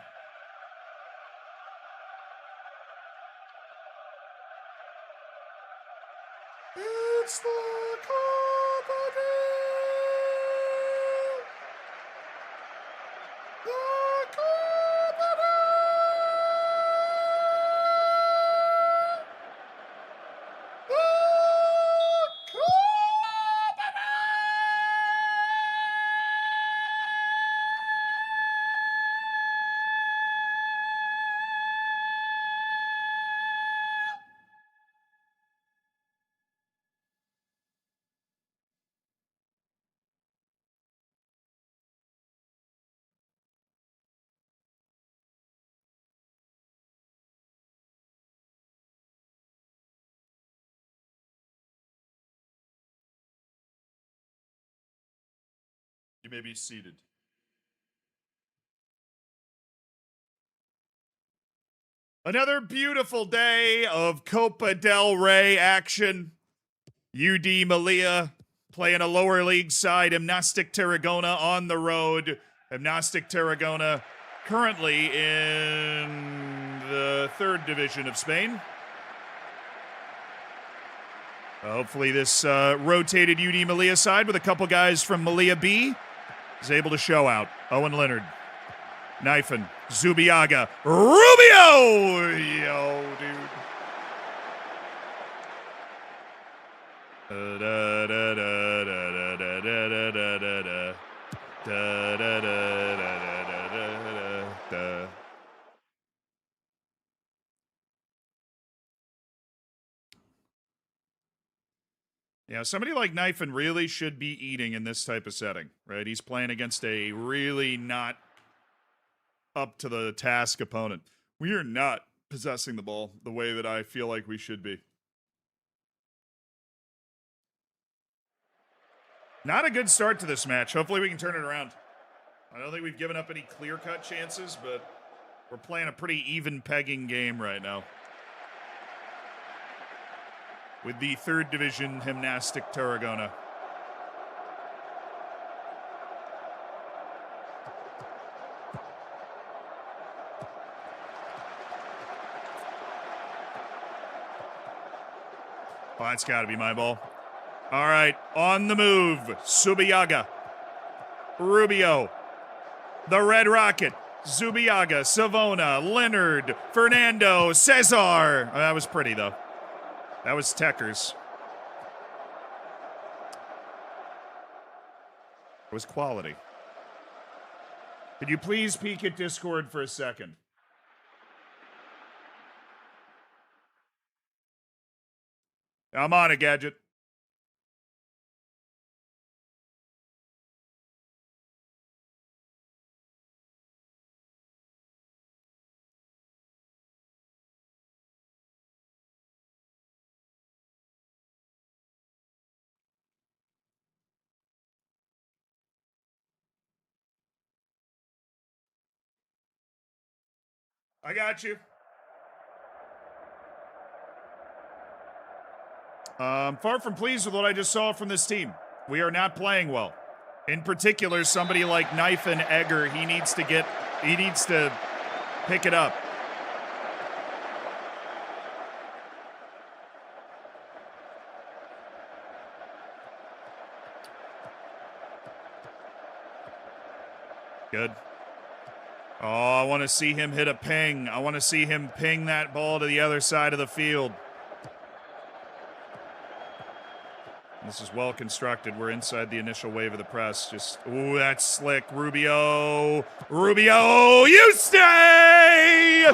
It's the Copa You may be seated. Another beautiful day of Copa del Rey action. UD Melilla playing a lower league side. Gymnastic Tarragona on the road. Gymnastic Tarragona currently in the 3rd division of Spain. Hopefully this rotated UD Melilla side with a couple guys from Melilla B is able to show out. Owen Leonard, Knifin, Zubiaga, Rubio! Yo, dude. Yeah, somebody like Knifin really should be eating in this type of setting, right? He's playing against a really not up to the task opponent. We are not possessing the ball the way that I feel like we should be. Not a good start to this match. Hopefully we can turn it around. I don't think we've given up any clear-cut chances, but we're playing a pretty even pegging game right now. With the 3rd division Gymnastic Tarragona. Oh, that's got to be my ball. All right, on the move, Subiaga, Rubio, the Red Rocket, Zubiaga, Savona, Leonard, Fernando, Cesar. Oh, that was pretty, though. That was Techers. It was quality. Could you please peek at Discord for a second? I'm on it, Gadget. I got you. Far from pleased with what I just saw from this team. We are not playing well. In particular, somebody like Knife and Egger, he needs to pick it up. Good. Oh, I want to see him hit a ping. I want to see him ping that ball to the other side of the field. This is well constructed. We're inside the initial wave of the press. Just, ooh, that's slick. Rubio, you stay!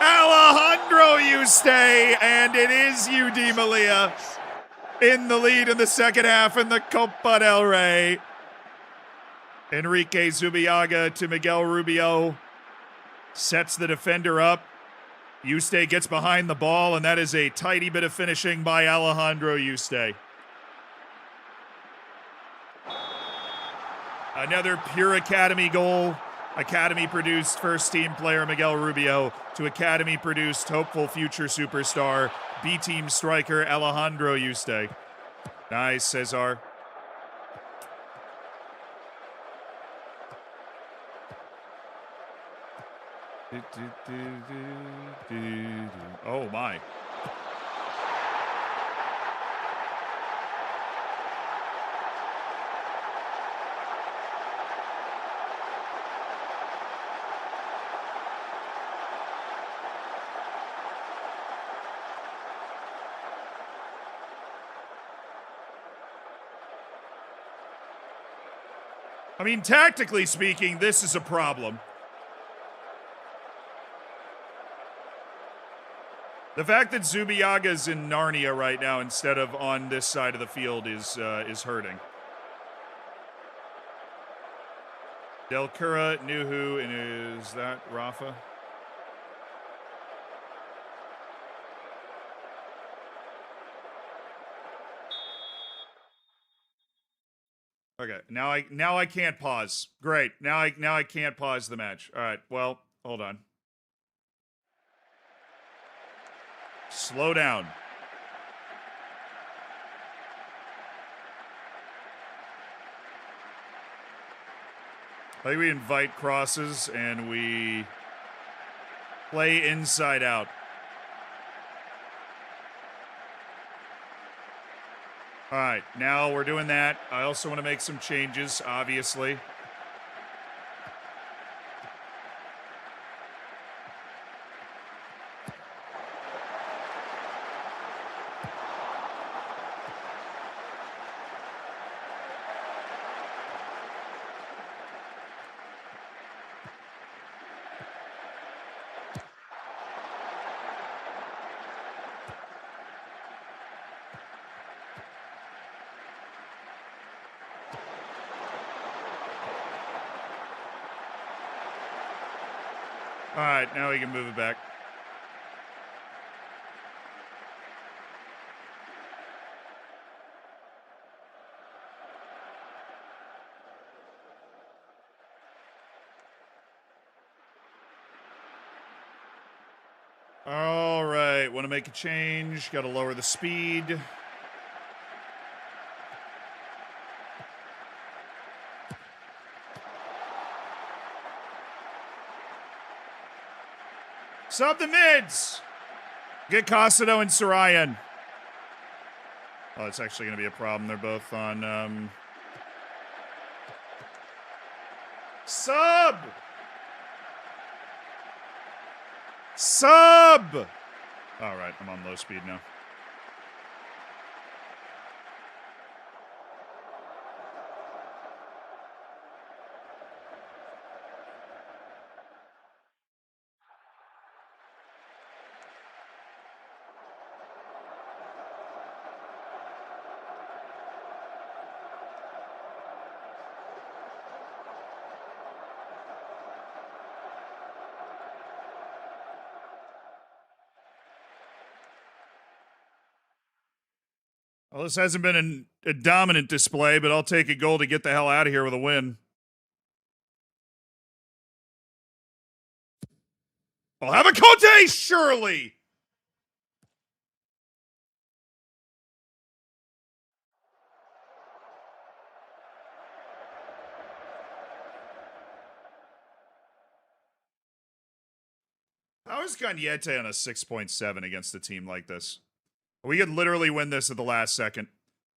Alejandro, you stay! And it is UD Melilla in the lead in the second half in the Copa del Rey. Enrique Zubiaga to Miguel Rubio. Sets the defender up. Yuste gets behind the ball, and that is a tidy bit of finishing by Alejandro Yuste. Another pure Academy goal. Academy-produced first-team player Miguel Rubio to Academy-produced hopeful future superstar B-team striker Alejandro Yuste. Nice, Cesar. Oh, my. I mean, tactically speaking, this is a problem. The fact that Zubiaga's in Narnia right now instead of on this side of the field is hurting. Del Cura, Nuhu, and is that Rafa? Okay, now I can't pause. Great. Now I can't pause the match. All right. Well, hold on. Slow down. I think we invite crosses and we play inside out. All right, now we're doing that. I also want to make some changes, obviously. All right, now we can move it back. All right, want to make a change. Got to lower the speed. Sub the mids. Get Costado and Sarayan. Oh, it's actually going to be a problem. They're both on... Sub! Sub! All right, I'm on low speed now. Well, this hasn't been a dominant display, but I'll take a goal to get the hell out of here with a win. I'll have a Conte, surely! How is Cañete on a 6.7 against a team like this? We could literally win this at the last second.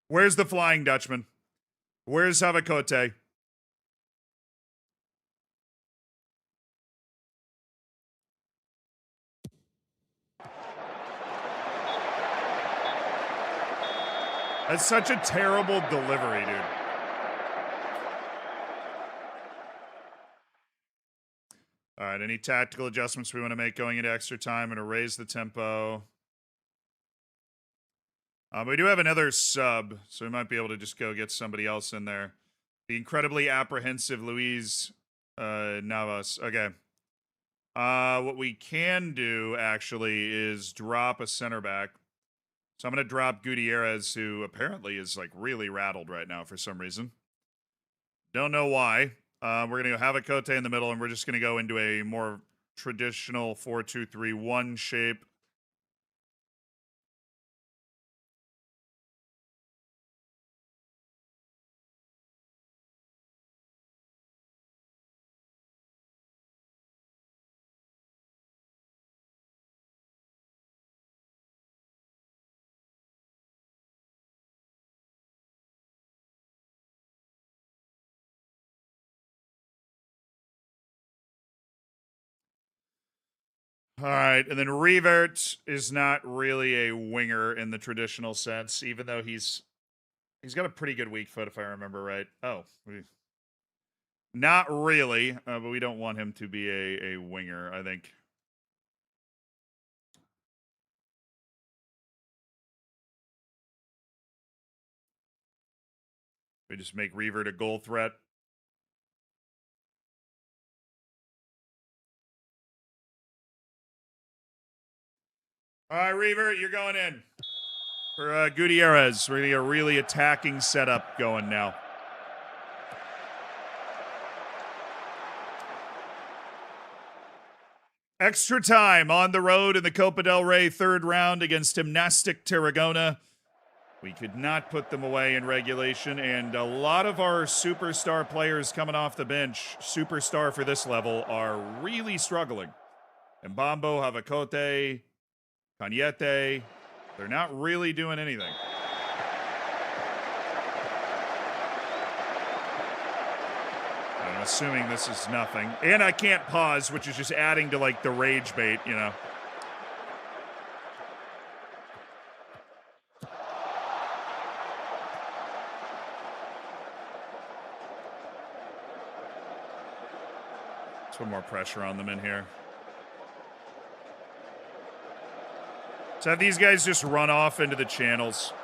Where's the Flying Dutchman? Where's Havacote? That's such a terrible delivery, dude. All right, any tactical adjustments we want to make going into extra time and to raise the tempo? We do have another sub, so we might be able to just go get somebody else in there. The incredibly apprehensive Luis Navas. Okay. What we can do, actually, is drop a center back. So I'm going to drop Gutierrez, who apparently is, like, really rattled right now for some reason. Don't know why. We're going to go Havacote in the middle, and we're just going to go into a more traditional 4-2-3-1 shape. All right, and then Revert is not really a winger in the traditional sense, even though he's got a pretty good weak foot, if I remember right. Oh, not really, but we don't want him to be a winger, I think. We just make Revert a goal threat. All right, Revert, you're going in. For Gutierrez, we're going to get a really attacking setup going now. Extra time on the road in the Copa del Rey third round against Gymnastic Tarragona. We could not put them away in regulation, and a lot of our superstar players coming off the bench, superstar for this level, are really struggling. Mbambo, Havacote, Cañete, they're not really doing anything. I'm assuming this is nothing. And I can't pause, which is just adding to, like, the rage bait, you know. Let's put more pressure on them in here. So have these guys just run off into the channels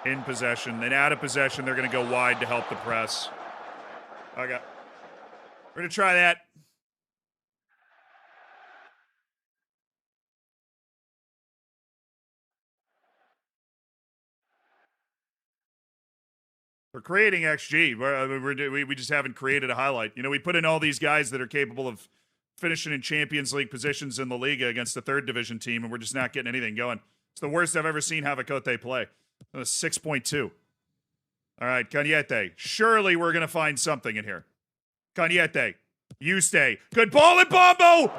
in possession. Then out of possession, they're going to go wide to help the press. Okay. We're going to try that. We're creating XG. We just haven't created a highlight. You know, we put in all these guys that are capable of finishing in Champions League positions in La Liga against the third division team, and we're just not getting anything going. It's the worst I've ever seen Havacote play. 6.2. All right, Cañete. Surely we're going to find something in here. Cañete. You stay. Good ball and Bombo!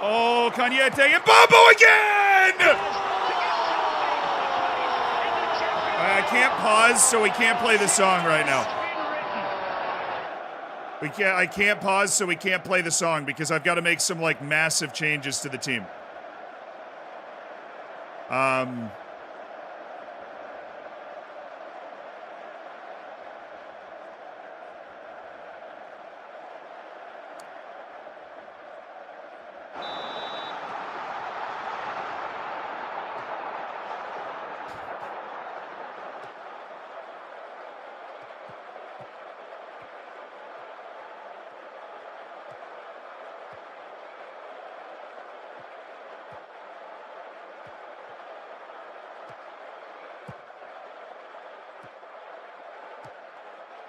Oh, Cañete and Bombo again! I can't pause, so we can't play the song right now. I can't pause, so we can't play the song because I've got to make some, like, massive changes to the team.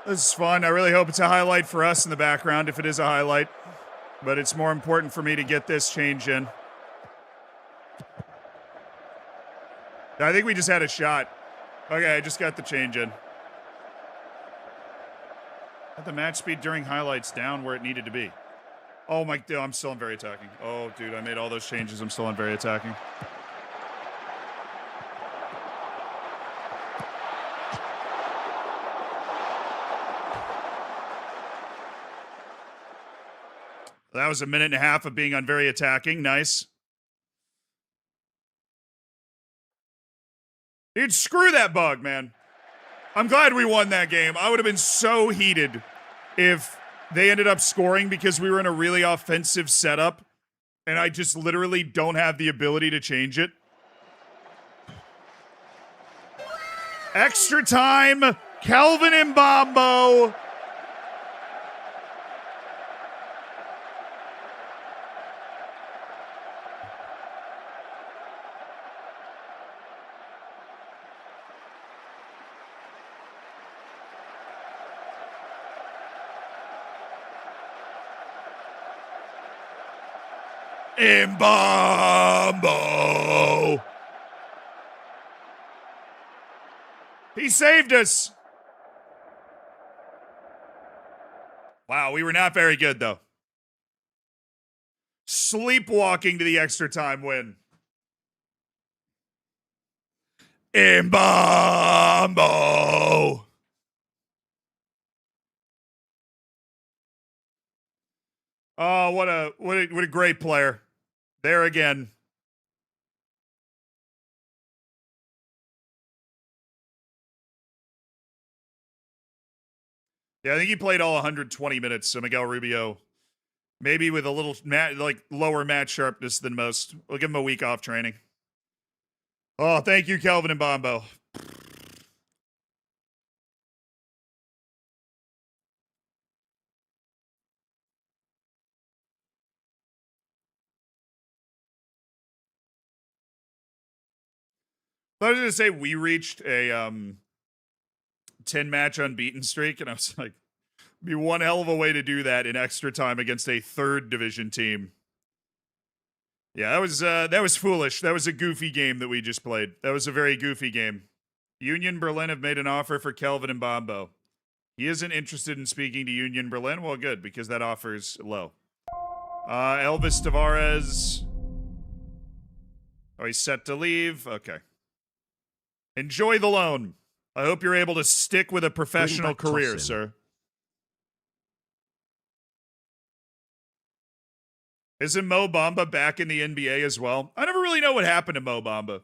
This is fun. I really hope it's a highlight for us in the background, if it is a highlight. But it's more important for me to get this change in. I think we just had a shot. Okay, I just got the change in. Got the match speed during highlights down where it needed to be. Oh my, dude, I'm still on very attacking. Oh, dude, I made all those changes. I'm still on very attacking. That was a minute and a half of being on very attacking. Nice. Dude, screw that bug, man. I'm glad we won that game. I would have been so heated if they ended up scoring because we were in a really offensive setup and I just literally don't have the ability to change it. Extra time, Kelvin Mbambo. Mbambo. He saved us. Wow, we were not very good, though. Sleepwalking to the extra time win. Mbambo. Oh, what a great player. There again. Yeah, I think he played all 120 minutes, so Miguel Rubio. Maybe with a little lower match sharpness than most. We'll give him a week off training. Oh, thank you, Kelvin Mbambo. I was going to say we reached a 10-match unbeaten streak, and I was like, be one hell of a way to do that in extra time against a third division team. Yeah, that was foolish. That was a goofy game that we just played. That was a very goofy game. Union Berlin have made an offer for Kelvin Mbambo. He isn't interested in speaking to Union Berlin. Well, good, because that offer's low. Elvis Tavares. Oh, he's set to leave. Okay. Enjoy the loan. I hope you're able to stick with a professional career, sir. Isn't Mo Bamba back in the NBA as well? I never really know what happened to Mo Bamba.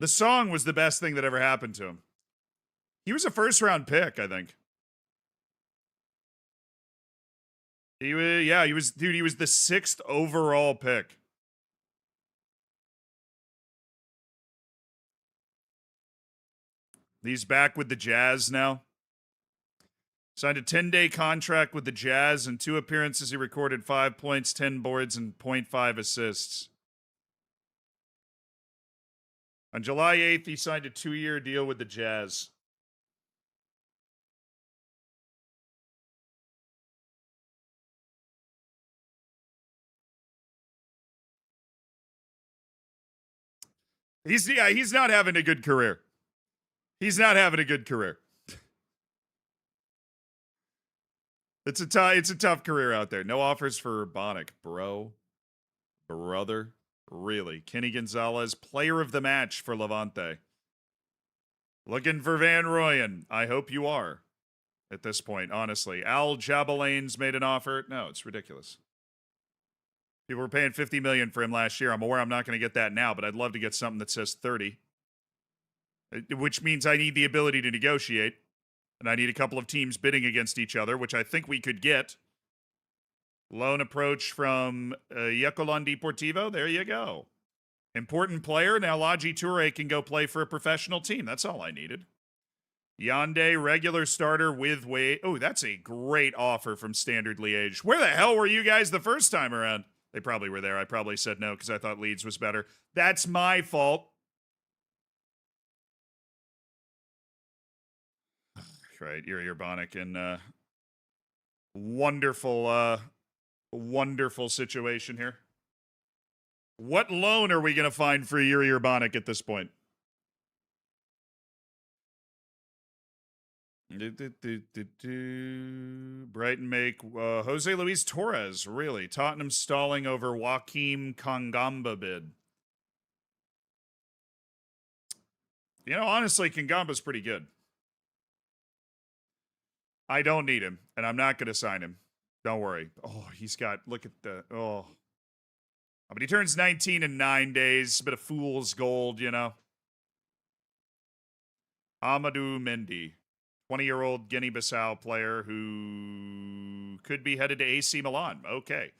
The song was the best thing that ever happened to him. He was a first-round pick, I think. He was the 6th overall pick. He's back with the Jazz now. Signed a 10-day contract with the Jazz. In 2 appearances, he recorded 5 points, 10 boards, and 0.5 assists. On July 8th, he signed a 2-year deal with the Jazz. He's not having a good career. He's not having a good career. It's a tough career out there. No offers for Bonic, brother. Really. Kenny Gonzalez, player of the match for Levante. Looking for Van Rooyen. I hope you are at this point, honestly. Al Jabalane's made an offer. No, it's ridiculous. People were paying $50 million for him last year. I'm aware I'm not going to get that now, but I'd love to get something that says 30. Which means I need the ability to negotiate. And I need a couple of teams bidding against each other, which I think we could get. Loan approach from Yecolon Deportivo. There you go. Important player. Now Laji Toure can go play for a professional team. That's all I needed. Yonde, regular starter with Wade. Oh, that's a great offer from Standard Liège. Where the hell were you guys the first time around? They probably were there. I probably said no because I thought Leeds was better. That's my fault. Right, Yuri Urbanic in wonderful situation here. What loan are we going to find for Yuri Urbanic at this point? Brighton make Jose Luis Torres, really. Tottenham stalling over Joaquim Kangamba bid. You know, honestly, Kangamba's pretty good. I don't need him, and I'm not going to sign him. Don't worry. Oh, he's got, look at the, oh. But he turns 19 in 9 days. A bit of fool's gold, you know. Amadou Mendy, 20-year-old Guinea-Bissau player who could be headed to AC Milan. Okay.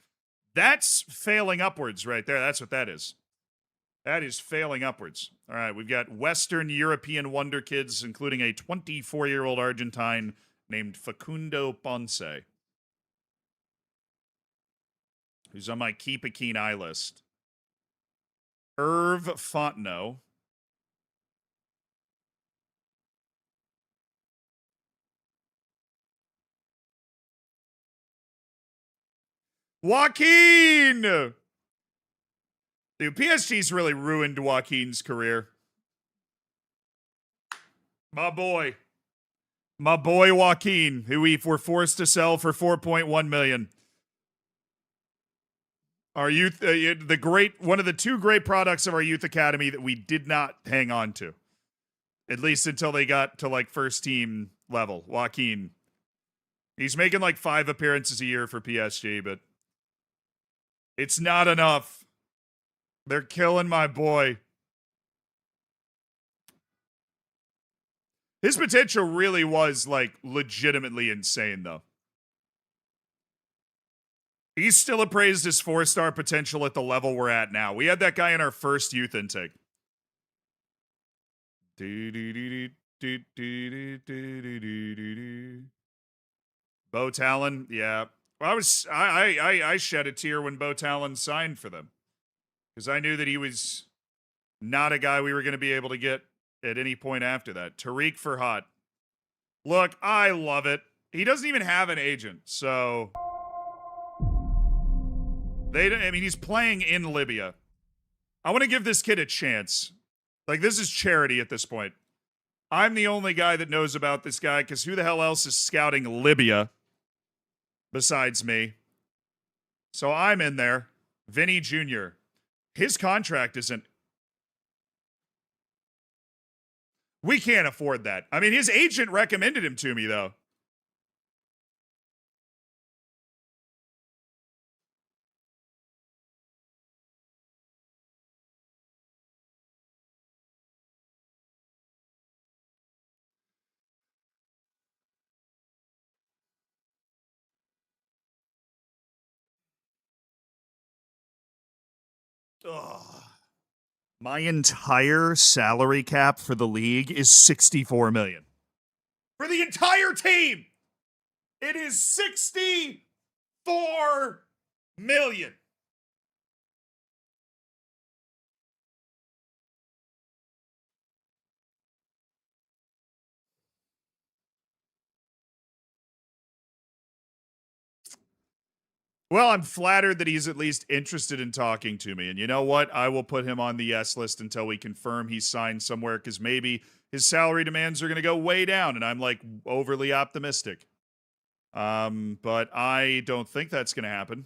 That's failing upwards right there. That's what that is. That is failing upwards. All right, we've got Western European wonder kids, including a 24-year-old Argentine named Facundo Ponce, who's on my keep a keen eye list. Irv Fontenot. Joaquin! Dude, PSG's really ruined Joaquin's career. My boy Joaquin, who we were forced to sell for $4.1 million. Our youth, one of the two great products of our youth academy that we did not hang on to, at least until they got to like first team level. Joaquin, he's making like 5 appearances a year for PSG, but it's not enough. They're killing my boy. His potential really was like legitimately insane, though. He's still appraised as 4-star potential at the level we're at now. We had that guy in our first youth intake. Bo Talon, yeah. I shed a tear when Bo Talon signed for them, because I knew that he was not a guy we were going to be able to get at any point after that. Tariq Farhat. Look, I love it. He doesn't even have an agent, so he's playing in Libya. I want to give this kid a chance. Like, this is charity at this point. I'm the only guy that knows about this guy, because who the hell else is scouting Libya besides me? So I'm in there. Vinny Jr. His contract isn't. We can't afford that. I mean, his agent recommended him to me, though. Ugh. My entire salary cap for the league is $64 million. For the entire team, it is $64 million. Well, I'm flattered that he's at least interested in talking to me. And you know what? I will put him on the yes list until we confirm he's signed somewhere, because maybe his salary demands are going to go way down, and I'm like overly optimistic. But I don't think that's going to happen.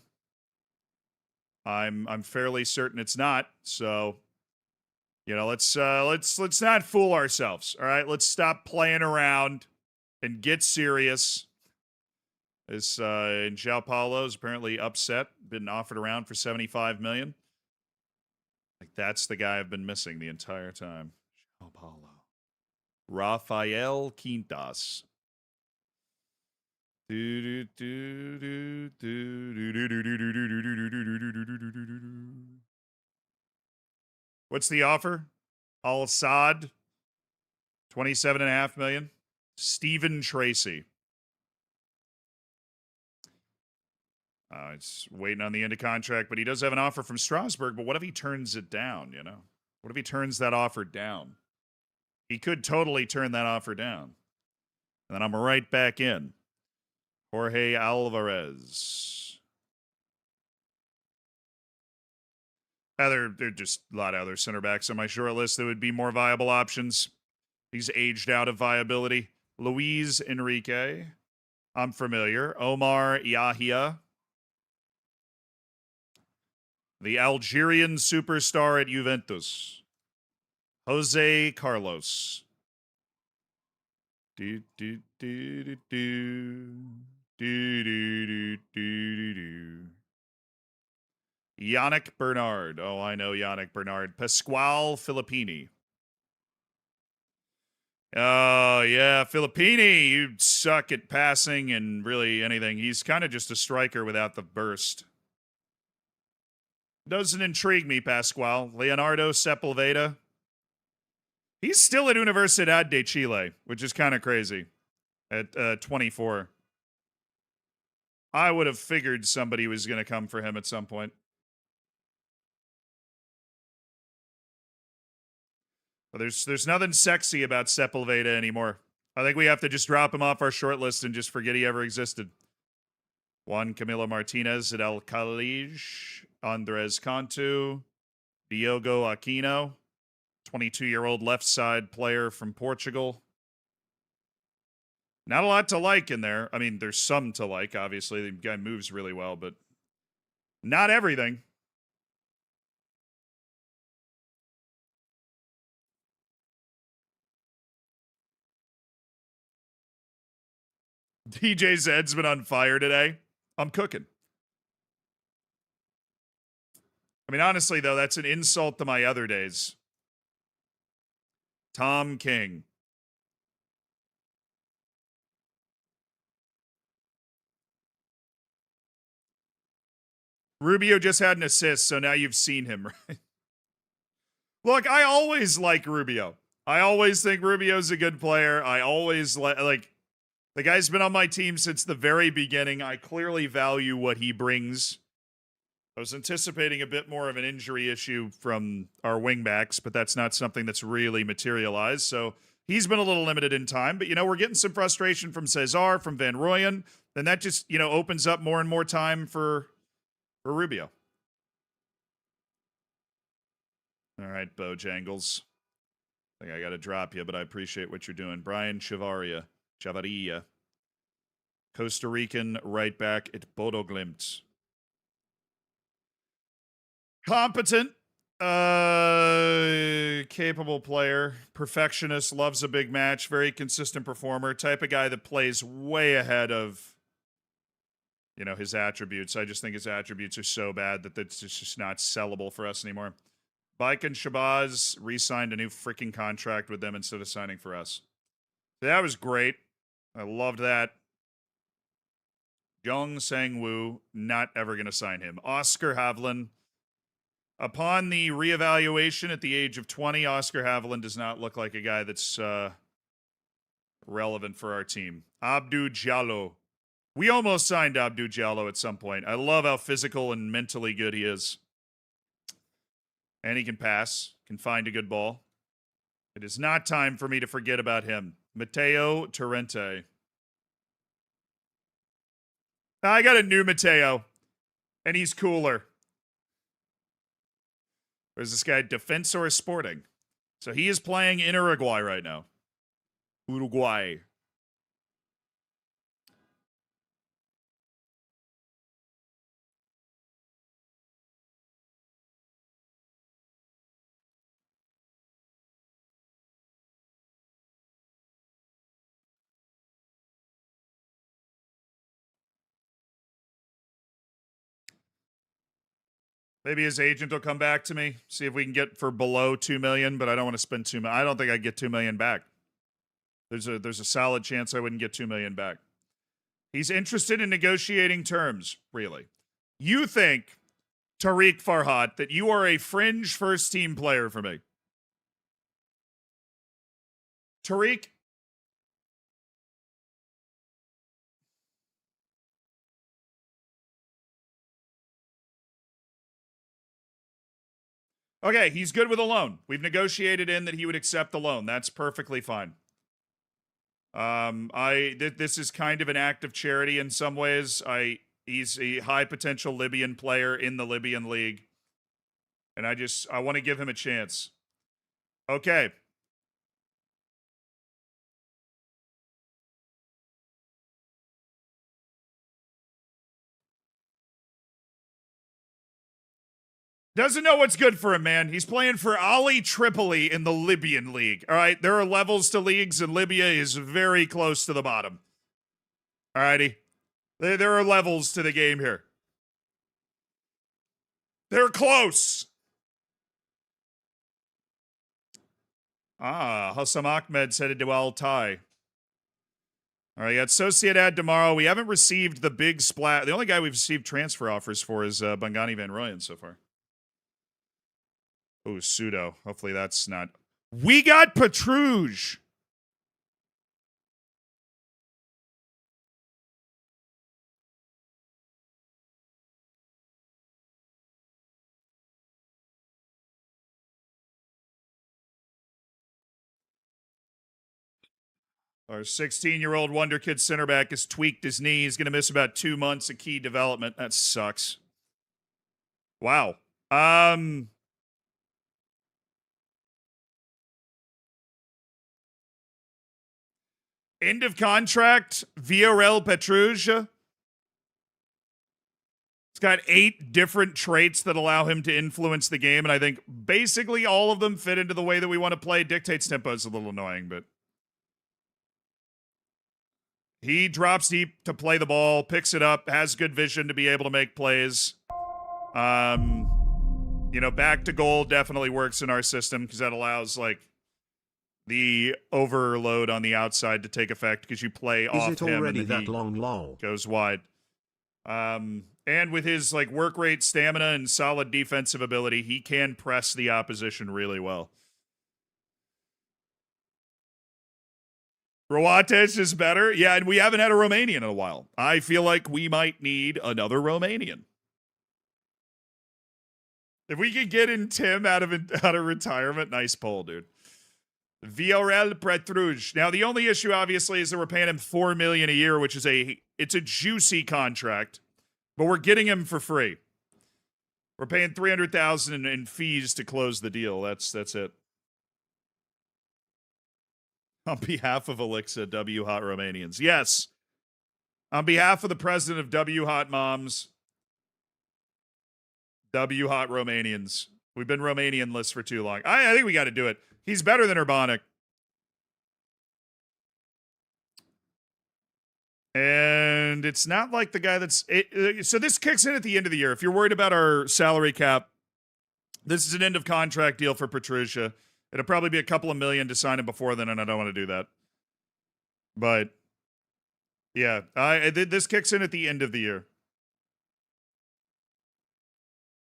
I'm fairly certain it's not. So, you know, let's not fool ourselves. All right, let's stop playing around and get serious. This and João Paulo is apparently upset, been offered around for $75 million. Like, that's the guy I've been missing the entire time. João Paulo. Rafael Quintas. What's the offer? Al Saad, $27.5 million. Stephen Tracy. It's waiting on the end of contract, but he does have an offer from Strasbourg. But what if he turns it down, you know? What if he turns that offer down? He could totally turn that offer down. And then I'm right back in. Jorge Alvarez. There are just a lot of other center backs on my short list that would be more viable options. He's aged out of viability. Luis Enrique. I'm familiar. Omar Yahia. The Algerian superstar at Juventus. Jose Carlos. Do, do, do, do, do. Do, do, do, do, do, do. Yannick Bernard. Oh, I know Yannick Bernard. Pasquale Filippini. Oh, yeah. Filippini, you suck at passing and really anything. He's kind of just a striker without the burst. Doesn't intrigue me, Pasquale. Leonardo Sepulveda. He's still at Universidad de Chile, which is kind of crazy at 24. I would have figured somebody was going to come for him at some point. But there's nothing sexy about Sepulveda anymore. I think we have to just drop him off our short list and just forget he ever existed. Juan Camilo Martinez at El Khalij. Andres Cantu. Diogo Aquino. 22-year-old left side player from Portugal. Not a lot to like in there. I mean, there's some to like, obviously. The guy moves really well, but not everything. DJ Zed's been on fire today. I'm cooking. I mean, honestly, though, that's an insult to my other days. Tom King. Rubio just had an assist, so now you've seen him, right? Look, I always like Rubio. I always think Rubio's a good player. I always like the guy's been on my team since the very beginning. I clearly value what he brings. I was anticipating a bit more of an injury issue from our wingbacks, but that's not something that's really materialized. So he's been a little limited in time. But, we're getting some frustration from Cesar, from Van Rooyen. Then that just, opens up more and more time for Rubio. All right, Bojangles. I think I got to drop you, but I appreciate what you're doing. Brian Chavarria. Costa Rican right back at Bodo Glimt. Competent, capable player, perfectionist, loves a big match, very consistent performer, type of guy that plays way ahead of, his attributes. I just think his attributes are so bad that it's just not sellable for us anymore. Baikan Shabazz re-signed a new freaking contract with them instead of signing for us. That was great. I loved that. Jung Sang-woo, not ever going to sign him. Oscar Havlin. Upon the reevaluation at the age of 20, Oscar Havlin does not look like a guy that's relevant for our team. Abdou Diallo. We almost signed Abdou Diallo at some point. I love how physical and mentally good he is. And he can pass, can find a good ball. It is not time for me to forget about him. Matteo Torrente. I got a new Matteo, and he's cooler. There's this guy, Defensor Sporting. So he is playing in Uruguay right now. Uruguay. Maybe his agent will come back to me, see if we can get for below $2 million, but I don't want to spend $2 million. I don't think I'd get $2 million back. There's a solid chance I wouldn't get $2 million back. He's interested in negotiating terms, really. You think, Tariq Farhat, that you are a fringe first-team player for me. Tariq, okay, he's good with a loan. We've negotiated in that he would accept the loan. That's perfectly fine. This is kind of an act of charity in some ways. He's a high potential Libyan player in the Libyan league. And I want to give him a chance. Okay. Doesn't know what's good for him, man. He's playing for Ali Tripoli in the Libyan league. All right, there are levels to leagues, and Libya is very close to the bottom. All righty. There are levels to the game here. They're close. Hussam Ahmed's headed to Altai. All right, got Sociedad tomorrow. We haven't received the big splat. The only guy we've received transfer offers for is Bangani Van Rooyen so far. Oh, Pseudo. Hopefully that's not... We got Petrouge. Our 16-year-old wonder kid center back has tweaked his knee. He's going to miss about 2 months of key development. That sucks. Wow. End of contract, Villarreal Petrouge. It's got 8 different traits that allow him to influence the game, and I think basically all of them fit into the way that we want to play. Dictates tempo is a little annoying, but he drops deep to play the ball, picks it up, has good vision to be able to make plays. Back to goal definitely works in our system because that allows, like, the overload on the outside to take effect because you play off him. Is it already that long, lol? Goes wide. And with his, like, work rate, stamina, and solid defensive ability, he can press the opposition really well. Roates is better. Yeah, and we haven't had a Romanian in a while. I feel like we might need another Romanian. If we could get in Tim out of retirement, nice poll, dude. Villarreal Petrouge. Now, the only issue, obviously, is that we're paying him $4 million a year, which is it's a juicy contract, but we're getting him for free. We're paying $300,000 in fees to close the deal. That's it. On behalf of Alexa, W Hot Romanians. Yes. On behalf of the president of W Hot Moms, W Hot Romanians. We've been Romanian-less for too long. I think we got to do it. He's better than Urbanic. And it's not like the guy that's... so this kicks in at the end of the year. If you're worried about our salary cap, this is an end-of-contract deal for Patricia. It'll probably be a couple of million to sign him before then, and I don't want to do that. But, yeah, this kicks in at the end of the year.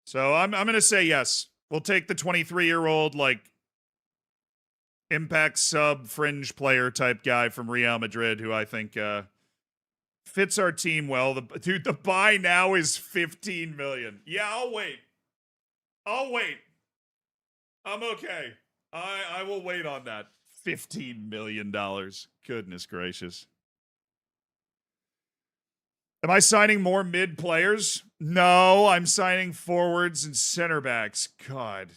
So I'm going to say yes. We'll take the 23-year-old, like, impact sub fringe player type guy from Real Madrid who I think fits our team well. The buy now is $15 million. Yeah, I'll wait. I'm okay. I will wait on that. $15 million. Goodness gracious. Am I signing more mid players? No, I'm signing forwards and center backs. God.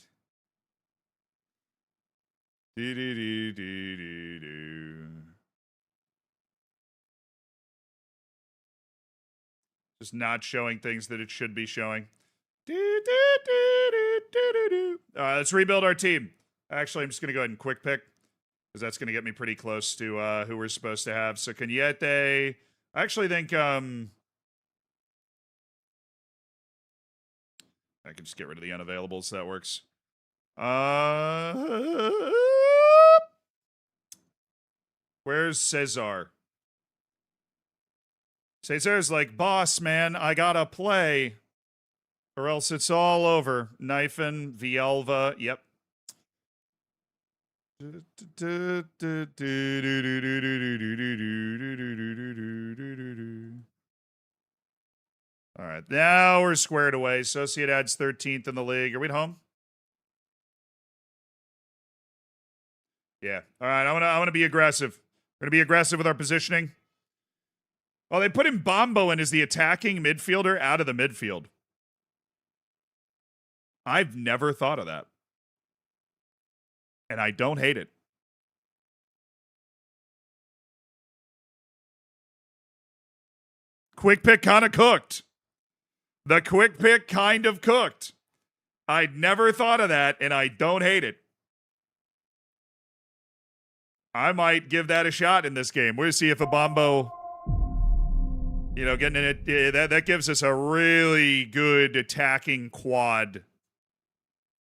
Just not showing things that it should be showing. Let's rebuild our team. Actually, I'm just going to go ahead and quick pick because that's going to get me pretty close to who we're supposed to have. So Cañete, I actually think I can just get rid of the unavailables. So that works. Where's Cesar? Cesar's like, boss, man, I gotta play, or else it's all over. Knifin, Villalba, yep. All right, now we're squared away. Sociedad's 13th in the league. Are we at home? Yeah. All right, I want to be aggressive. We're going to be aggressive with our positioning. Well, they put in Bombo in as the attacking midfielder out of the midfield. I've never thought of that. And I don't hate it. Quick pick kind of cooked. The quick pick kind of cooked. I'd never thought of that, and I don't hate it. I might give that a shot in this game. We'll see if Mbambo, getting in it. That gives us a really good attacking quad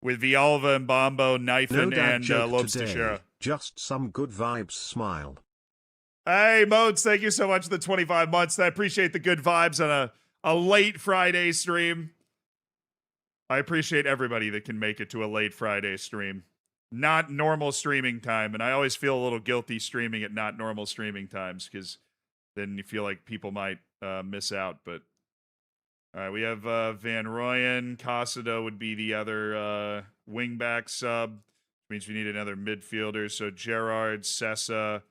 with Villalba, Mbambo, No Knifin, dad and joke Lopes today, Teixeira. just some good vibes smile. Hey, Modes, thank you so much for the 25 months. I appreciate the good vibes on a late Friday stream. I appreciate everybody that can make it to a late Friday stream. Not normal streaming time, and I always feel a little guilty streaming at not normal streaming times because then you feel like people might miss out. But all right, we have Van Rooyen. Casado would be the other wingback sub, which means we need another midfielder. So Gerard, Sessa,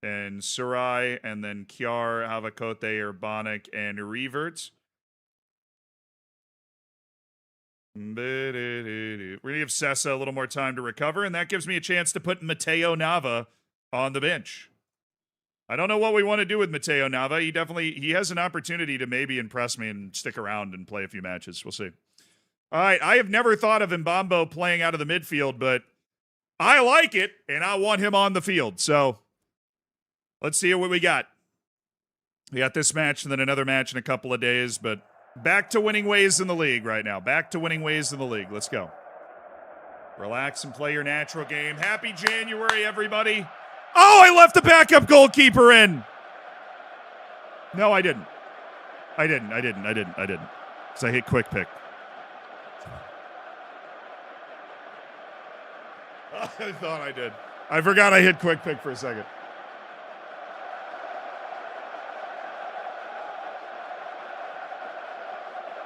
and Surai, and then Kjær, Havakote, Urbanic, and Reverts. We're going to give Sessa a little more time to recover, and that gives me a chance to put Mateo Nava on the bench. I don't know what we want to do with Mateo Nava. He has an opportunity to maybe impress me and stick around and play a few matches. We'll see. All right, I have never thought of Mbambo playing out of the midfield, but I like it, and I want him on the field. So let's see what we got. We got this match and then another match in a couple of days, but back to winning ways in the league right now. Back to winning ways in the league. Let's go. Relax and play your natural game. Happy January, everybody. Oh, I left the backup goalkeeper in. No, I didn't. I didn't. Because I hit quick pick. I thought I did. I forgot I hit quick pick for a second.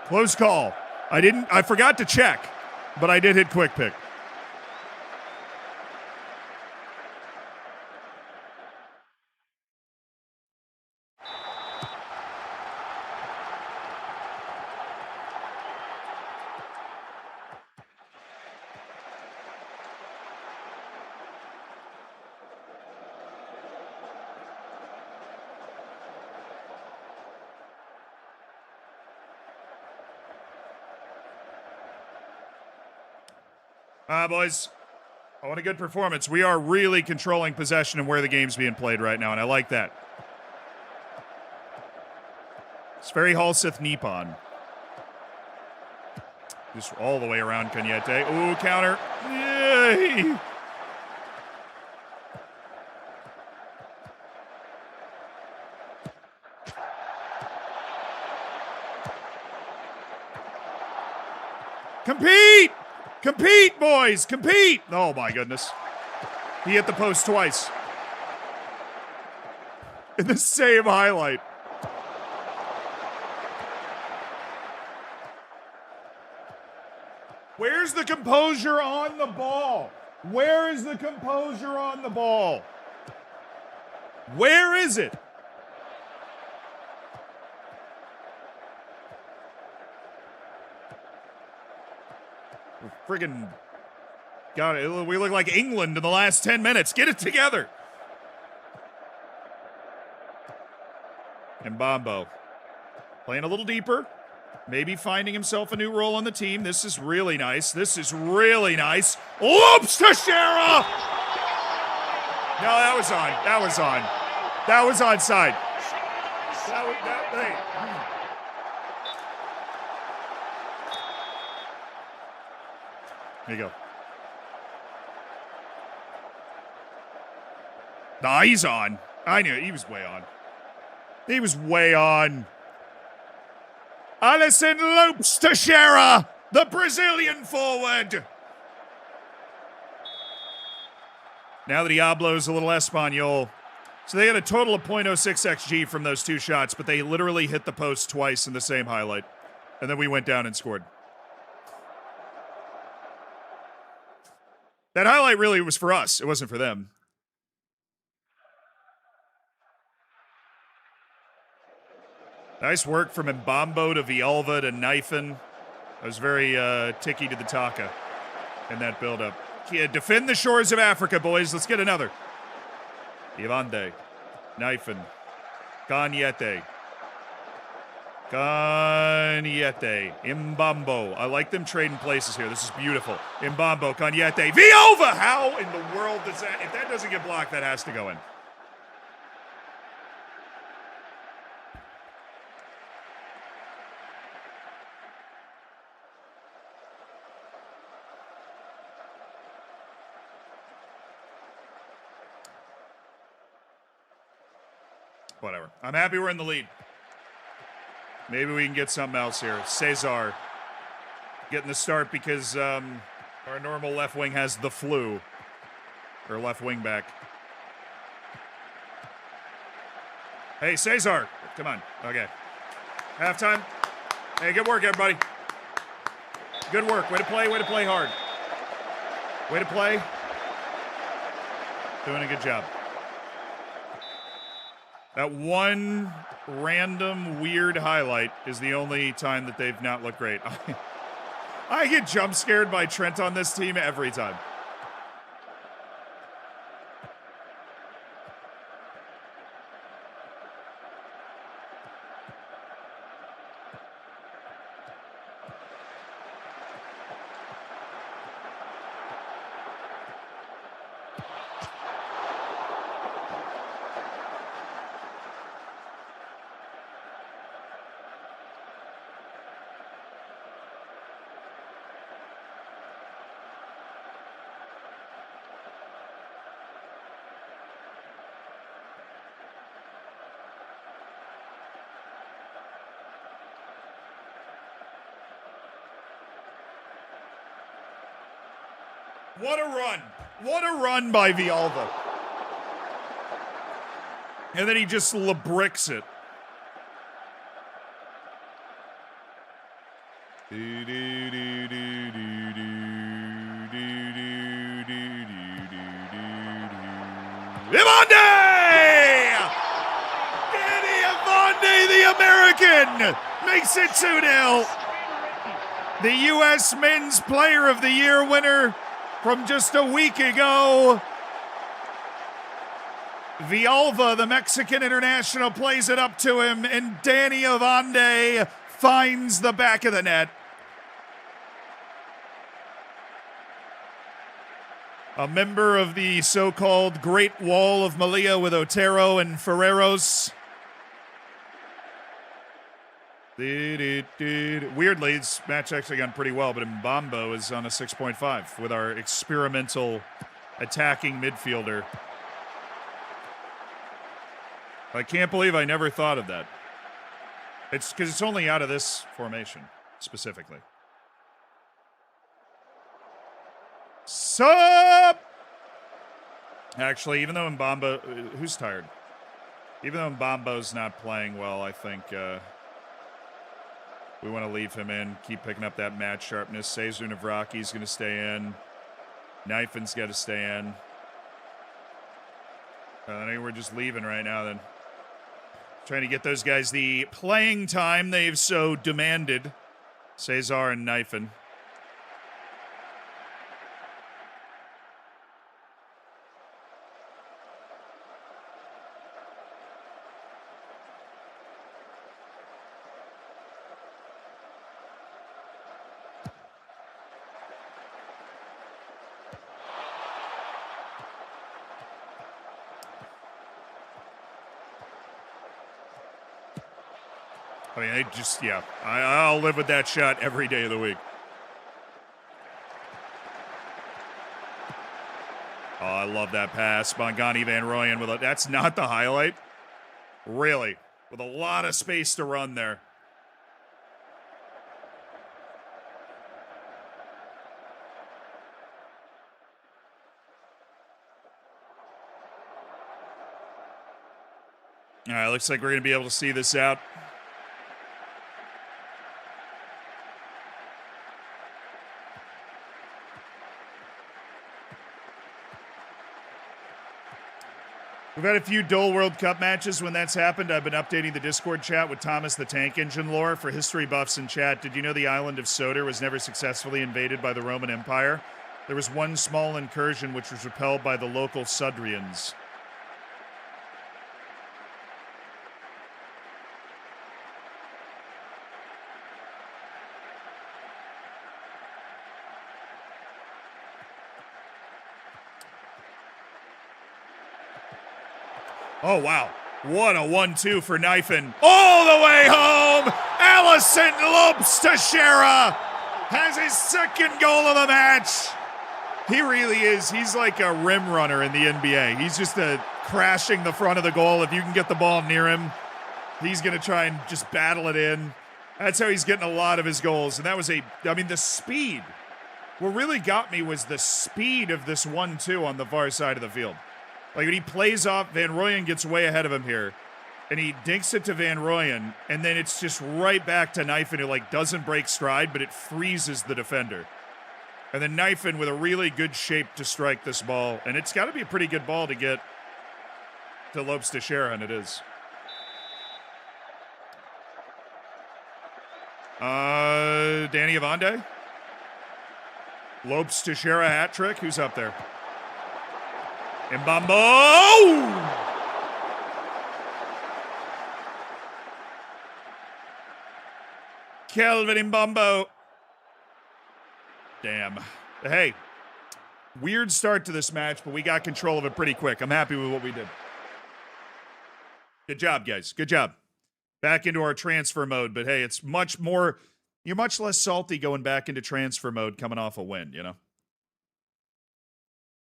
Close call. I forgot to check, but I did hit quick pick. Boys, I want a good performance. We are really controlling possession and where the game's being played right now, and I like that. It's very Halseth Nippon. Just all the way around Cañete. Ooh, counter. Yay! Compete! Compete, boys! Compete! Oh, my goodness. He hit the post twice. In the same highlight. Where's the composure on the ball? Where is the composure on the ball? Where is it? Friggin' got it. We look like England in the last 10 minutes. Get it together. And Mbambo playing a little deeper. Maybe finding himself a new role on the team. This is really nice. This is really nice. Lopes Teixeira! No, that was on. That was on. That was onside. Hey. There you go. Nah, he's on. I knew it. He was way on. He was way on. Alisson Lopes Teixeira, the Brazilian forward. Now that Diablo's a little Espanol. So they had a total of .06 XG from those two shots, but they literally hit the post twice in the same highlight. And then we went down and scored. That highlight really was for us. It wasn't for them. Nice work from Mbambo to Villalba to Knifin. I was very ticky to the Taka in that buildup. Yeah, defend the shores of Africa, boys. Let's get another. Ivande, Knifin, Cañete. Cañete. Imbambo. I like them trading places here. This is beautiful. Imbambo. Cañete. Viova! How in the world does that... If that doesn't get blocked, that has to go in. Whatever. I'm happy we're in the lead. Maybe we can get something else here. Cesar getting the start because our normal left wing has the flu. Or left wing back. Hey, Cesar. Come on. Okay. Halftime. Hey, good work, everybody. Good work. Way to play hard. Way to play. Doing a good job. That one random weird highlight is the only time that they've not looked great. I get jump scared by Trent on this team every time. What a run. What a run by Villalba. And then he just LeBricks it. Ivande! Danny Ivande, the American, makes it 2-0. The U.S. Men's Player of the Year winner from just a week ago. Villalba, the Mexican international, plays it up to him, and Danny Ivande finds the back of the net. A member of the so-called Great Wall of Melilla with Otero and Ferreros. Weirdly, this match actually gone pretty well, but Mbambo is on a 6.5 with our experimental attacking midfielder. I can't believe I never thought of that. It's because it's only out of this formation, specifically. Sup! Actually, even though Mbambo... Who's tired? Even though Mbambo's not playing well, I think... we want to leave him in, keep picking up that match sharpness. Cesar Navraki's going to stay in. Knifen's got to stay in. I think we're just leaving right now then. Trying to get those guys the playing time they've so demanded. Cesar and Knifen. I mean, they just, yeah. I'll live with that shot every day of the week. Oh, I love that pass. Bongani Van Rooyen with a... That's not the highlight. Really. With a lot of space to run there. All right, looks like we're going to be able to see this out. We've had a few Dole World Cup matches when that's happened. I've been updating the Discord chat with Thomas the Tank Engine lore. For history buffs in chat, did you know the island of Sodor was never successfully invaded by the Roman Empire? There was one small incursion which was repelled by the local Sudrians. Oh, wow. What a 1-2 for Knifin. All the way home. Allison Lopes Teixeira has his second goal of the match. He really is. He's like a rim runner in the NBA. He's just crashing the front of the goal. If you can get the ball near him, he's going to try and just battle it in. That's how he's getting a lot of his goals. And that was the speed. What really got me was the speed of this 1-2 on the far side of the field. Like when he plays off, Van Rooyen gets way ahead of him here. And he dinks it to Van Rooyen. And then it's just right back to Knifin, who like doesn't break stride, but it freezes the defender. And then Knifin with a really good shape to strike this ball. And it's got to be a pretty good ball to get to Lopes Teixeira, and it is. Danny Avande. Lopes Teixeira hat trick. Who's up there? Mbambo! Kelvin Mbambo. Damn. Hey, weird start to this match, but we got control of it pretty quick. I'm happy with what we did. Good job, guys. Good job. Back into our transfer mode, but hey, it's much more, you're much less salty going back into transfer mode coming off a win, you know?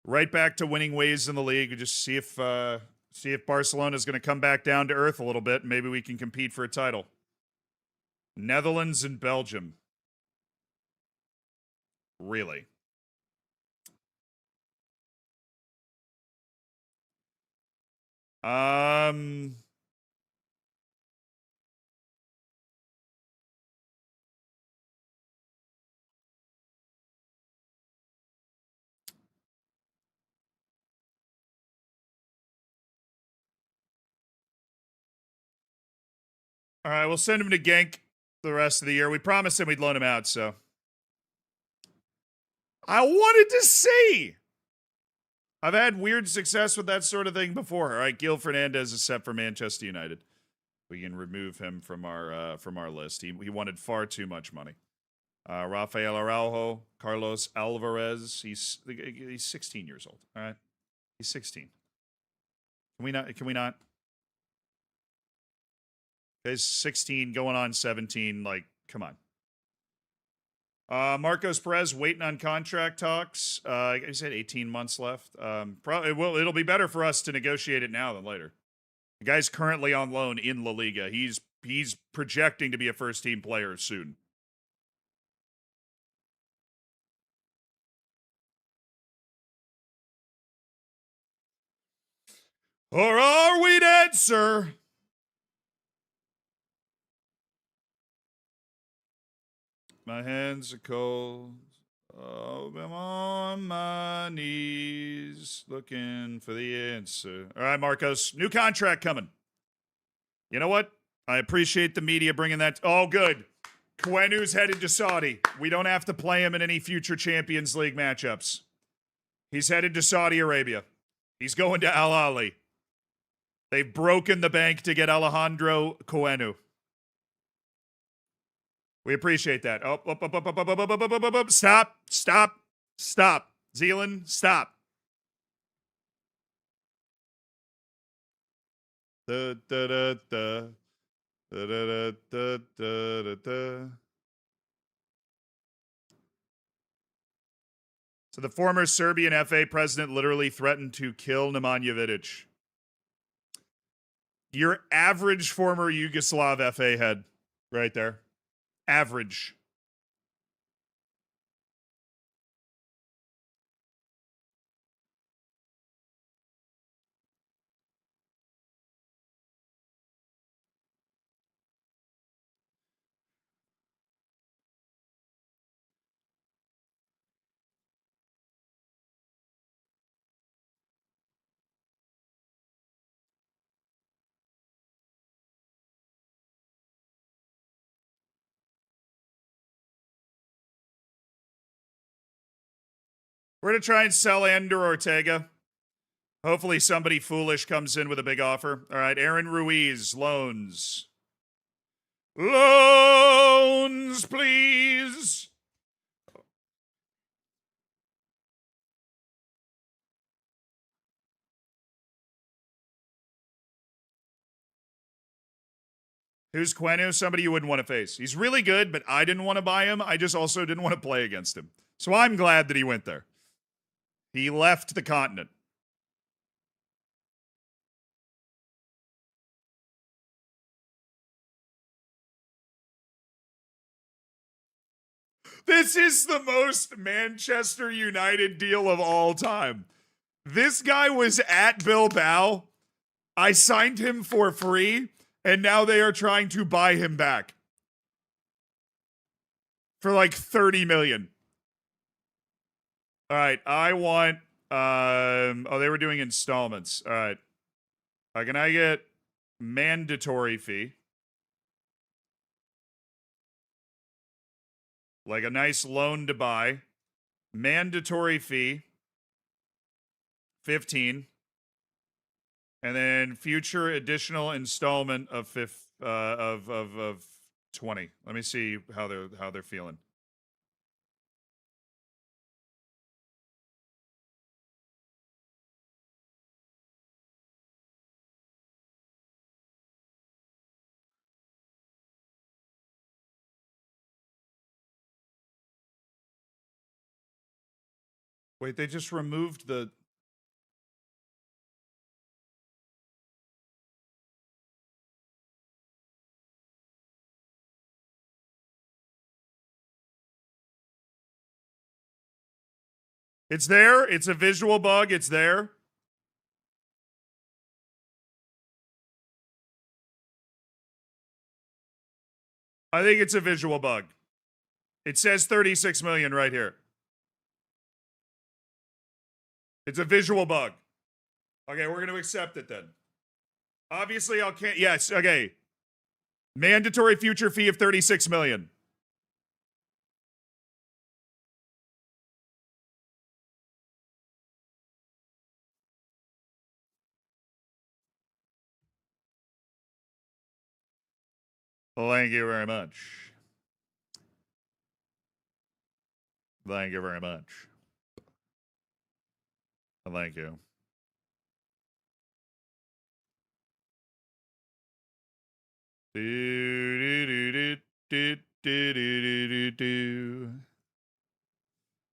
Right back to winning ways in the league. We just see if Barcelona's going to come back down to earth a little bit. Maybe we can compete for a title. Netherlands and Belgium. Really? All right, we'll send him to Genk the rest of the year. We promised him we'd loan him out, so. I wanted to see. I've had weird success with that sort of thing before. All right, Gil Fernandez is set for Manchester United. We can remove him from our list. He wanted far too much money. Rafael Araujo, Carlos Alvarez. He's 16 years old. All right, he's 16. Can we not? He's 16, going on 17. Like, come on. Marcos Perez waiting on contract talks. He said 18 months left. It'll be better for us to negotiate it now than later. The guy's currently on loan in La Liga. He's projecting to be a first team player soon. Or are we dead, sir? My hands are cold. Oh, I'm on my knees looking for the answer. All right, Marcos. New contract coming. You know what? I appreciate the media bringing that. Oh, good. Kwenu's headed to Saudi. We don't have to play him in any future Champions League matchups. He's headed to Saudi Arabia. He's going to Al Ahly. They've broken the bank to get Alejandro Kouenu. We appreciate that. Stop. Zealand, stop. So the former Serbian FA president literally threatened to kill Nemanja Vidic. Your average former Yugoslav FA head right there. Average. We're going to try and sell Ander Ortega. Hopefully somebody foolish comes in with a big offer. All right, Aaron Ruiz, loans. Loans, please. Who's Quenu? Somebody you wouldn't want to face. He's really good, but I didn't want to buy him. I just also didn't want to play against him. So I'm glad that he went there. He left the continent. This is the most Manchester United deal of all time. This guy was at Bilbao. I signed him for free, and now they are trying to buy him back for like 30 million. All right, I want oh, they were doing installments. All right. Can I get mandatory fee? Like a nice loan to buy. Mandatory fee 15. And then future additional installment of of 20. Let me see how they're feeling. Wait, they just removed the It's there. It's a visual bug. It's there. I think it's a visual bug. It says 36 million right here. It's a visual bug. Okay, we're going to accept it then. Obviously, I'll can't. Yes, okay. Mandatory future fee of 36 million. Thank you very much. Thank you very much. Thank you.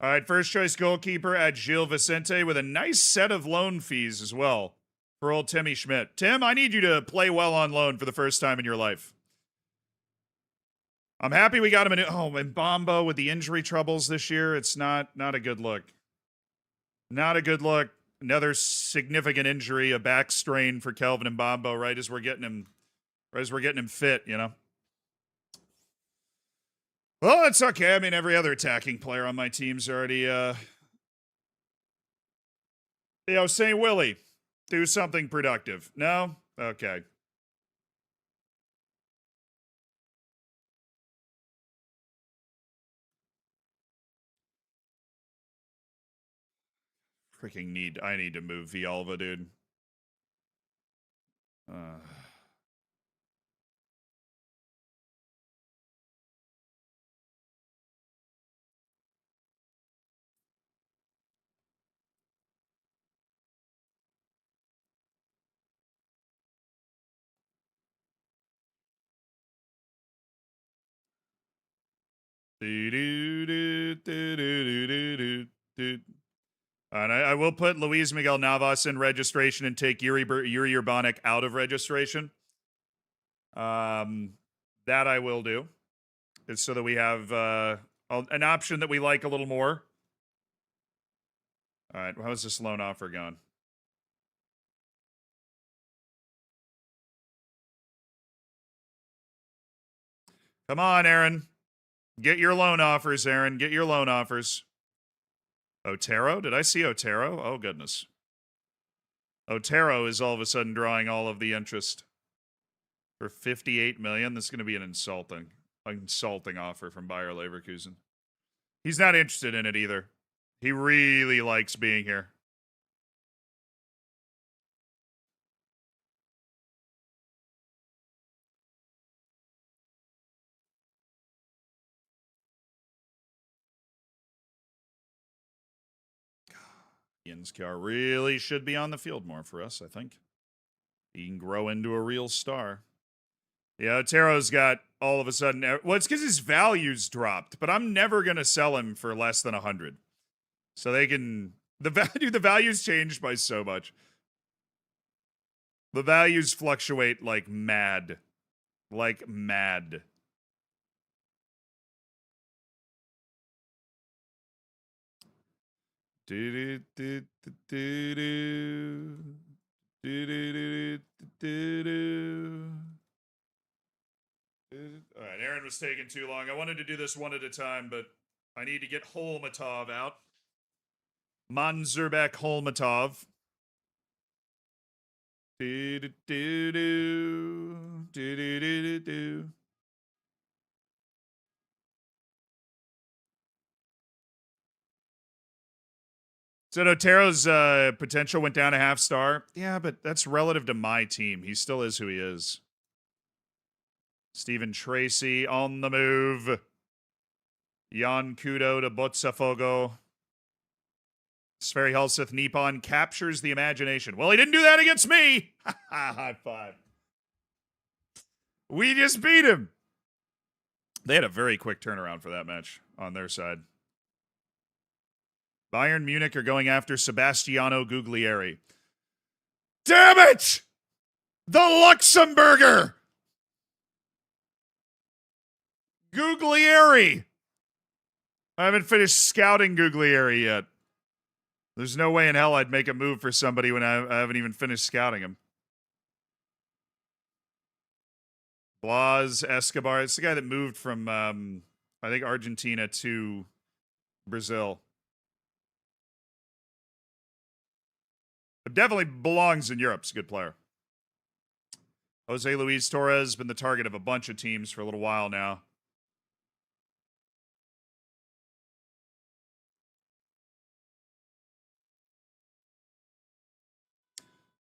All right, first choice goalkeeper at Gil Vicente with a nice set of loan fees as well for old Timmy Schmidt. Tim, I need you to play well on loan for the first time in your life. I'm happy we got him in. Oh, and Bombo with the injury troubles this year. It's not a good look. Not a good look. Another significant injury, a back strain for Kelvin and Bombo, right as we're getting him fit, you know. Well, it's okay. I mean, every other attacking player on my team's already St. Willie, do something productive. No? Okay. I need to move Vialva, dude. And I will put Luis Miguel Navas in registration and take Yuri Urbanic out of registration. That I will do. It's so that we have an option that we like a little more. All right, how's this loan offer going? Come on, Aaron. Get your loan offers, Aaron. Get your loan offers. Otero? Did I see Otero? Oh, goodness. Otero is all of a sudden drawing all of the interest. For 58 million, this is going to be an insulting offer from Bayer Leverkusen. He's not interested in it either. He really likes being here. Yenskar really should be on the field more for us, I think. He can grow into a real star. Yeah, Otero's got all of a sudden. Well, it's because his values dropped, but I'm never gonna sell him for less than 100. So they can the values changed by so much. The values fluctuate like mad, like mad. Do do do do do do do do do. All right, Aaron was taking too long. I wanted to do this one at a time, but I need to get Holmatov out. Manzurbek Holmatov. Do do do do do do do do. So Otero's potential went down a half star. Yeah, but that's relative to my team. He still is who he is. Stephen Tracy on the move. Jan Kudo to Botafogo. Sverre Helseth Nippon captures the imagination. Well, he didn't do that against me. High five. We just beat him. They had a very quick turnaround for that match on their side. Bayern Munich are going after Sebastiano Guglieri. Damn it! The Luxemburger! Guglieri! I haven't finished scouting Guglieri yet. There's no way in hell I'd make a move for somebody when I haven't even finished scouting him. Blas Escobar. It's the guy that moved from, I think, Argentina to Brazil. But definitely belongs in Europe. He's a good player. Jose Luis Torres been the target of a bunch of teams for a little while now.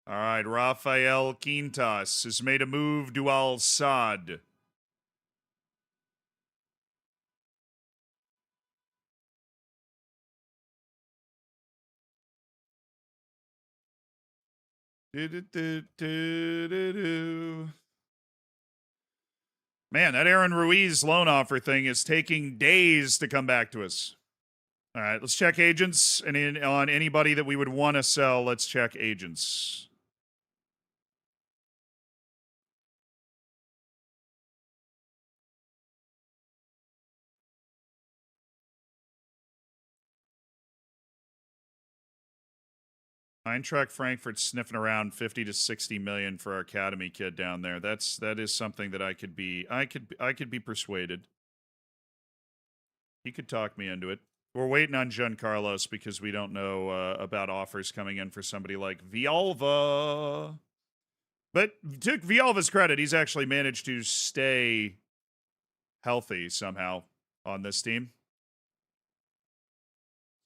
All right, Rafael Quintas has made a move to Al Sadd. Man, that Aaron Ruiz loan offer thing is taking days to come back to us. All right, let's check agents. And on anybody that we would want to sell, let's check agents. Eintracht Frankfurt sniffing around 50 to 60 million for our academy kid down there. That is something that I could be persuaded. He could talk me into it. We're waiting on Giancarlos because we don't know about offers coming in for somebody like Vialva. But to Vialva's credit, he's actually managed to stay healthy somehow on this team.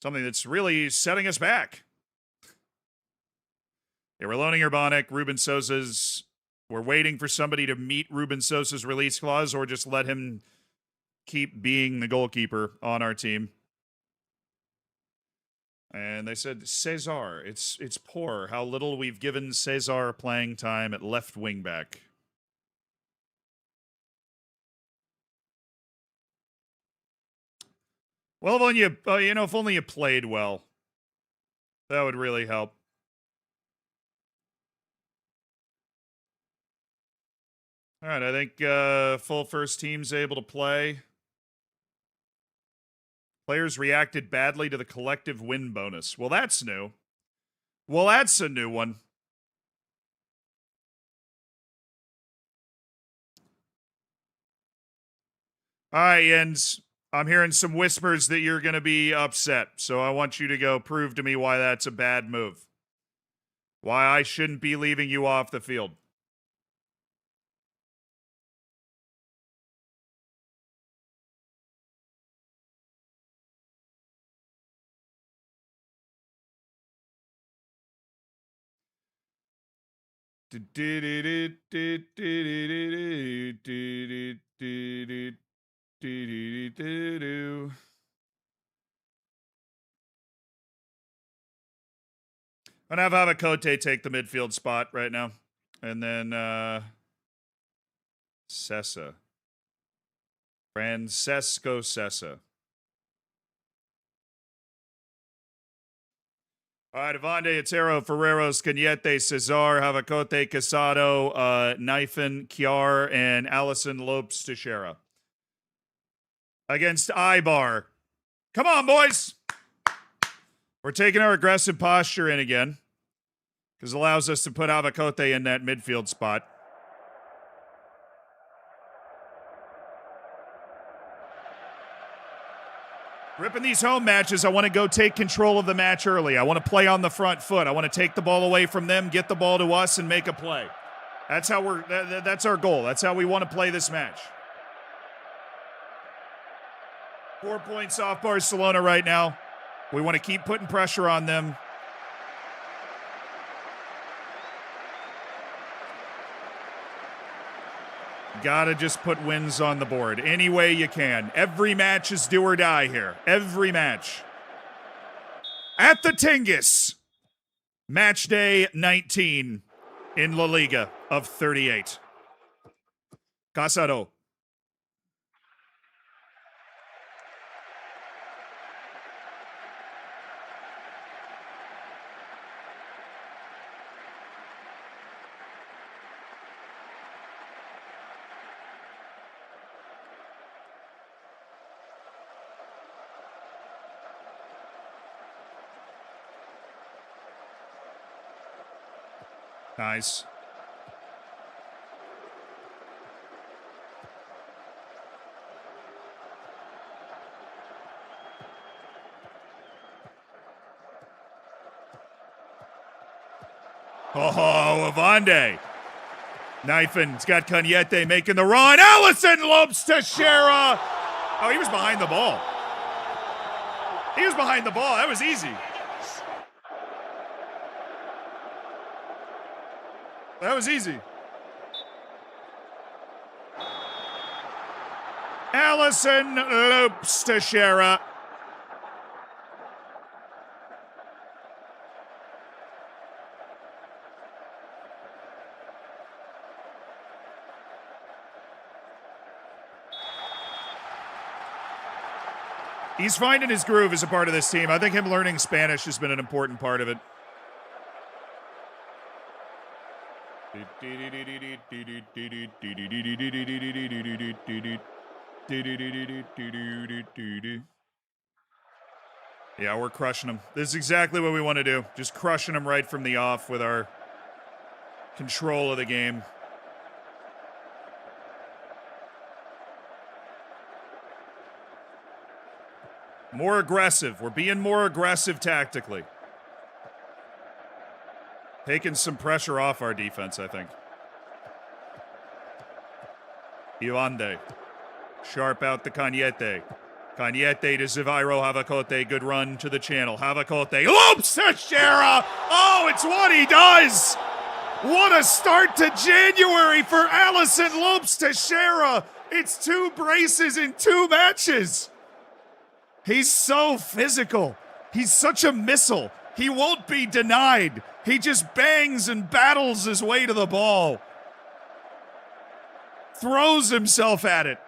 Something that's really setting us back. Yeah, we're loaning Urbanic. Ruben Sosa's. We're waiting for somebody to meet Ruben Sosa's release clause or just let him keep being the goalkeeper on our team. And they said, Cesar, it's poor how little we've given Cesar playing time at left wing back. Well, if only if only you played well, that would really help. All right, I think full first team's able to play. Players reacted badly to the collective win bonus. Well, that's new. Well, that's a new one. All right, Jens. I'm hearing some whispers that you're going to be upset, so I want you to go prove to me why that's a bad move. Why I shouldn't be leaving you off the field. I'm going to have Havakote take the midfield spot right now. And then Sessa. Francesco Sessa. All right, Avande, Otero, Ferreros, Cañete, Cesar, Javacote, Casado, Knifin, Kiar, and Allison Lopes Teixeira. Against Ibar. Come on, boys. We're taking our aggressive posture in again, because it allows us to put Javacote in that midfield spot. Ripping these home matches, I want to go take control of the match early. I want to play on the front foot. I want to take the ball away from them, get the ball to us, and make a play. That's how that's our goal. That's how we want to play this match. 4 points off Barcelona right now. We want to keep putting pressure on them. Gotta just put wins on the board any way you can. Every match is do or die here. Every match. At the Tingus. Match day 19 in La Liga of 38. Casado. Nice. Oh, Avande. Knifin. It's got Cañete making the run. Allison Lopes Teixeira. Oh, he was behind the ball. He was behind the ball. That was easy. That was easy. Allison Lopes Teixeira. He's finding his groove as a part of this team. I think him learning Spanish has been an important part of it. Yeah, we're crushing them. This is exactly what we want to do. Just crushing them right from the off with our control of the game. More aggressive. We're being more aggressive tactically. Taking some pressure off our defense, I think. Ivande. Sharp out the Cañete. Cañete to Zivairo Javacote. Good run to the channel. Javacote. Lopes Teixeira! Oh, it's what he does! What a start to January for Allison Lopes Teixeira! It's 2 braces in 2 matches! He's so physical. He's such a missile. He won't be denied. He just bangs and battles his way to the ball. Throws himself at it.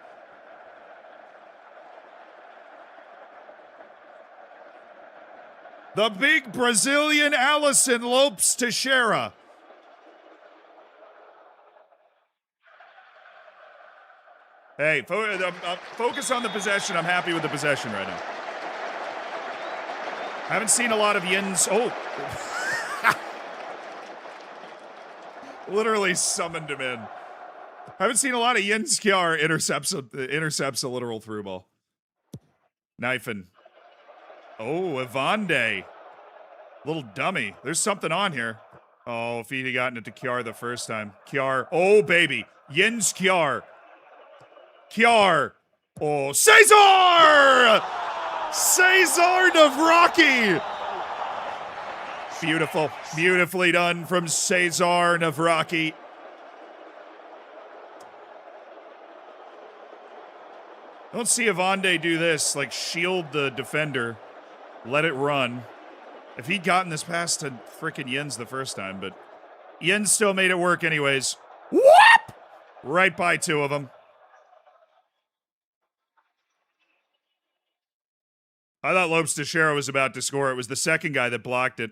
The big Brazilian Allison Lopes Teixeira. Hey, focus on the possession. I'm happy with the possession right now. Haven't seen a lot of Yin's. Oh. Literally summoned him in. Haven't seen a lot of Jens Kjaer intercepts a literal through ball. Knifin. Oh, Ivande. Little dummy. There's something on here. Oh, if he'd gotten it to Kjaer the first time. Kjaer. Oh, baby. Jens Kjaer. Kjaer. Oh, Cesar! Cesar Navraki! Beautiful. Beautifully done from Cesar Navraki. Don't see Ivande do this, like shield the defender, let it run. If he'd gotten this pass to frickin' Jens the first time, but Jens still made it work anyways. Whoop! Right by two of them. I thought Lopes Teixeira was about to score. It was the second guy that blocked it.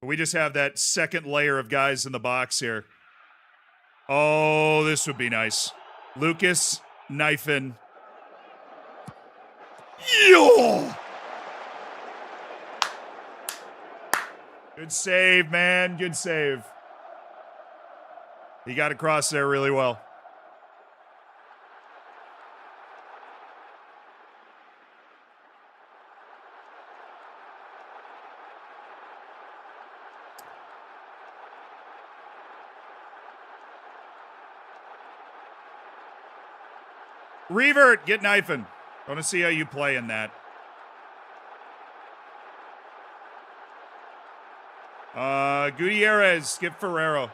But we just have that second layer of guys in the box here. Oh, this would be nice. Lucas, knifing. Yo! Good save, man. Good save. He got across there really well. Revert, get knifing. I want to see how you play in that. Gutierrez, skip Ferrero.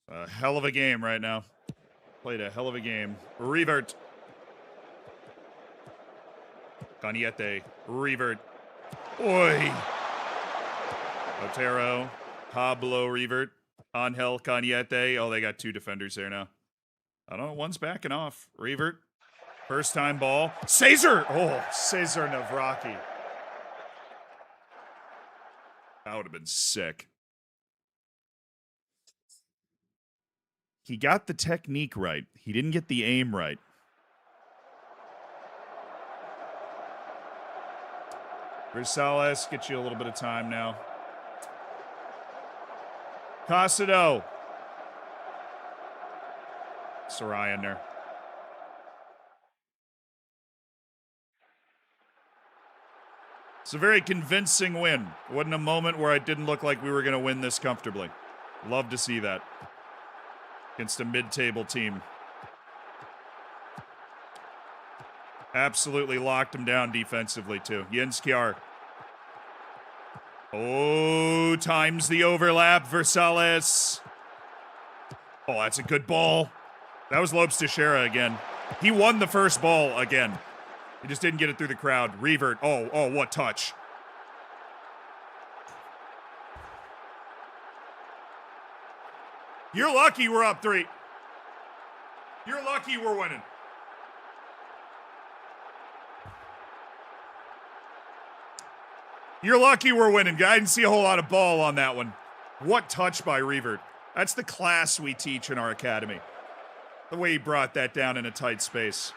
A hell of a game right now. Played a hell of a game. Revert. Cañete. Revert. Oi. Otero. Pablo Revert. Angel Cañete. Oh, they got two defenders there now. I don't know. One's backing off. Revert. First time ball. Cesar. Oh, Cesar Navraki. That would have been sick. He got the technique right. He didn't get the aim right. Rosales, get you a little bit of time now. Casido. Sarai in there. It's a very convincing win. It wasn't a moment where it didn't look like we were going to win this comfortably. Love to see that. Against a mid-table team. Absolutely locked him down defensively, too. Jens Kjær. Oh, times the overlap. Versales. Oh, that's a good ball. That was Lopes Teixeira again. He won the first ball again. He just didn't get it through the crowd. Revert. Oh, what touch. You're lucky we're up 3. You're lucky we're winning. You're lucky we're winning. I didn't see a whole lot of ball on that one. What touch by Revert. That's the class we teach in our academy. The way he brought that down in a tight space.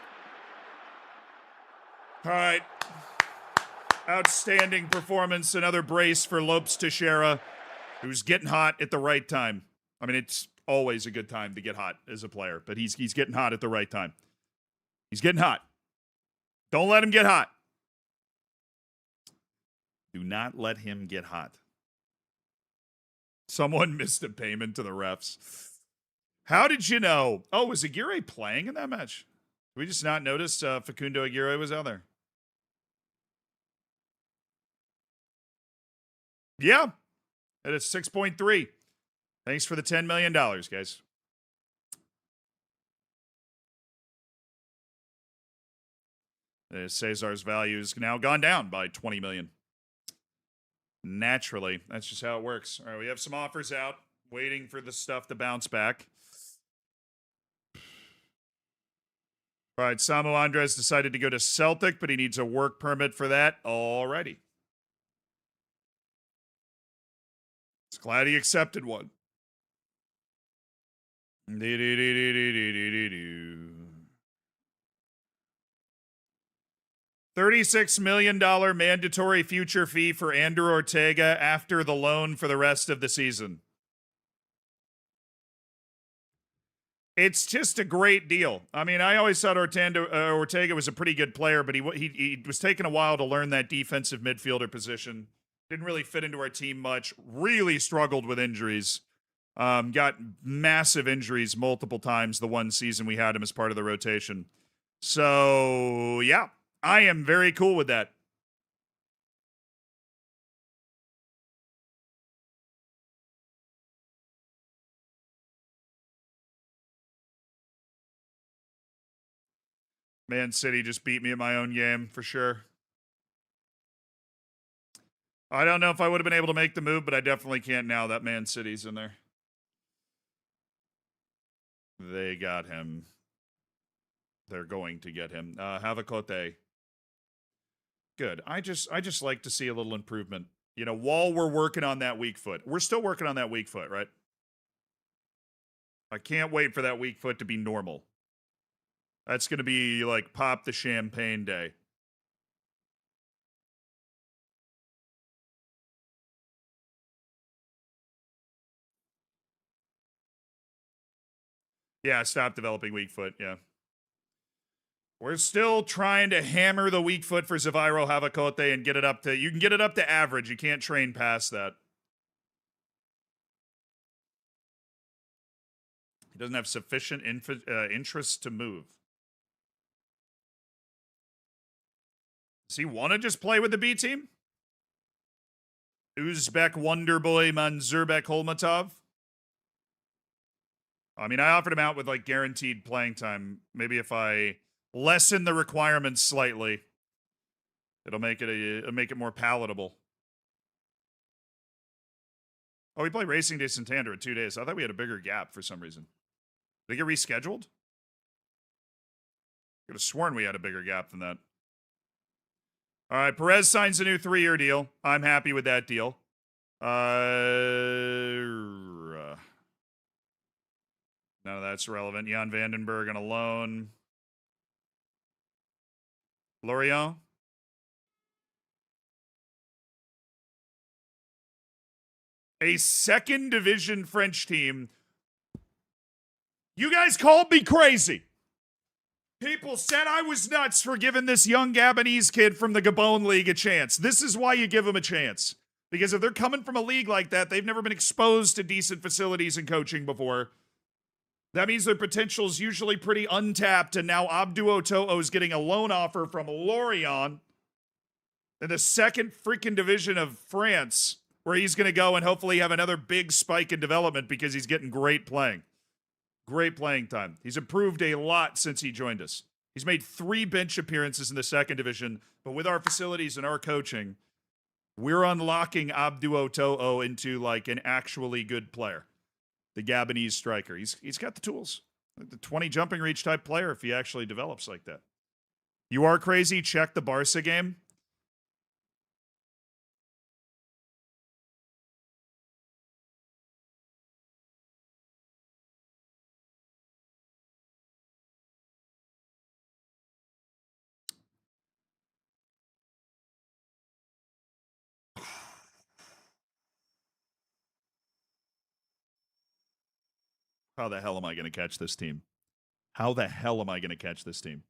All right. Outstanding performance. Another brace for Lopes Teixeira, who's getting hot at the right time. I mean, it's always a good time to get hot as a player, but he's getting hot at the right time. He's getting hot. Don't let him get hot. Do not let him get hot. Someone missed a payment to the refs. How did you know? Oh, was Aguirre playing in that match? Did we just not notice Facundo Aguirre was out there? Yeah. It is 6.3. Thanks for the $10 million, guys. Cesar's value is now gone down by 20 million. Naturally, that's just how it works. All right, we have some offers out, waiting for the stuff to bounce back. All right, Samu Andres decided to go to Celtic, but he needs a work permit for that. Alrighty. It's glad he accepted one. $36 million mandatory future fee for Andrew Ortega after the loan for the rest of the season. It's just a great deal. I mean, I always thought Ortega was a pretty good player, but he was taking a while to learn that defensive midfielder position. Didn't really fit into our team much. Really struggled with injuries. Got massive injuries multiple times the one season we had him as part of the rotation. So, yeah, I am very cool with that. Man City just beat me at my own game, for sure. I don't know if I would have been able to make the move, but I definitely can't now that Man City's in there. They got him. They're going to get him. Havakote. Good. I just like to see a little improvement. You know, while we're working on that weak foot. We're still working on that weak foot, right? I can't wait for that weak foot to be normal. That's going to be like pop the champagne day. Yeah, stop developing weak foot. Yeah. We're still trying to hammer the weak foot for Zaviro Havakote and get it up to, you can get it up to average. You can't train past that. He doesn't have sufficient interest to move. Does he want to just play with the B team? Uzbek Wonderboy Manzurbek Holmatov? I mean, I offered him out with like guaranteed playing time. Maybe if I lessen the requirements slightly, it'll make it more palatable. Oh, we play Racing Day Santander in 2 days. I thought we had a bigger gap for some reason. Did they get rescheduled? Could have sworn we had a bigger gap than that. All right, Perez signs a new 3-year deal. I'm happy with that deal. None of that's relevant. Jan Vandenberg on a loan. Lorient. A second division French team. You guys called me crazy. People said I was nuts for giving this young Gabonese kid from the Gabon League a chance. This is why you give him a chance. Because if they're coming from a league like that, they've never been exposed to decent facilities and coaching before. That means their potential is usually pretty untapped, and now Abdou Oto'o is getting a loan offer from Lorient in the second freaking division of France, where he's going to go and hopefully have another big spike in development because he's getting great playing. Great playing time. He's improved a lot since he joined us. He's made 3 bench appearances in the second division, but with our facilities and our coaching, we're unlocking Abdou Oto'o into like an actually good player. The Gabonese striker. He's got the tools. The 20 jumping reach type player if he actually develops like that. You are crazy. Check the Barca game. How the hell am I going to catch this team? How the hell am I going to catch this team?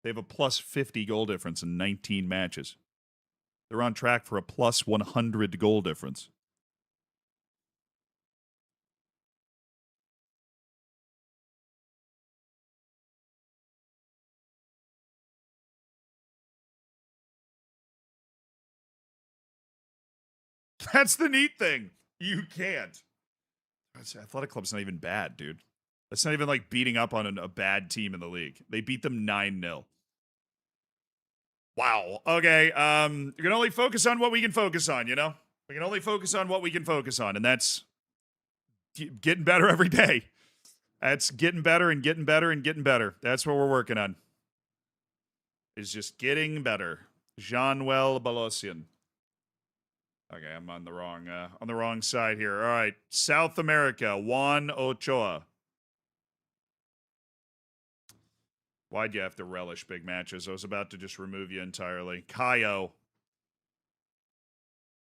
They have a plus 50 goal difference in 19 matches. They're on track for a plus 100 goal difference. That's the neat thing. You can't. Athletic Club's not even bad, dude. That's not even like beating up on a bad team in the league. They beat them 9-0. Wow. Okay. You can only focus on what we can focus on, you know? We can only focus on what we can focus on, and that's getting better every day. That's getting better and getting better and getting better. That's what we're working on. Is just getting better. Jean-Noel Balossian. Okay, I'm on the wrong side here. All right, South America, Juan Ochoa. Why'd you have to relish big matches? I was about to just remove you entirely. Caio.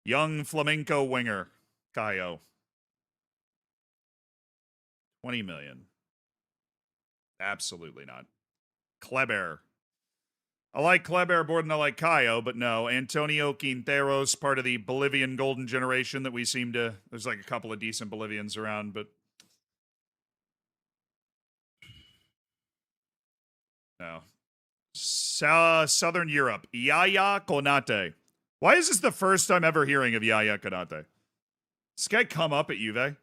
Young flamenco winger. Caio. 20 million. Absolutely not. Kleber. I like Kleber more than I like Caio, but no. Antonio Quinteros, part of the Bolivian golden generation that we seem to... There's like a couple of decent Bolivians around, but... No. Southern Europe. Yaya Konate. Why is this the first time ever hearing of Yaya Konate? Does this guy come up at Juve?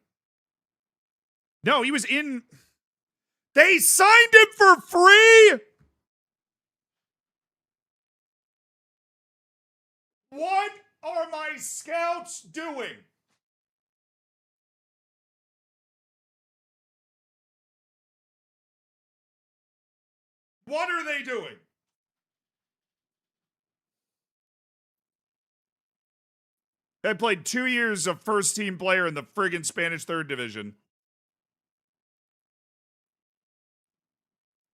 No, he was in... They signed him for free? What are my scouts doing? What are they doing? I played 2 years of first team player in the friggin' Spanish third division.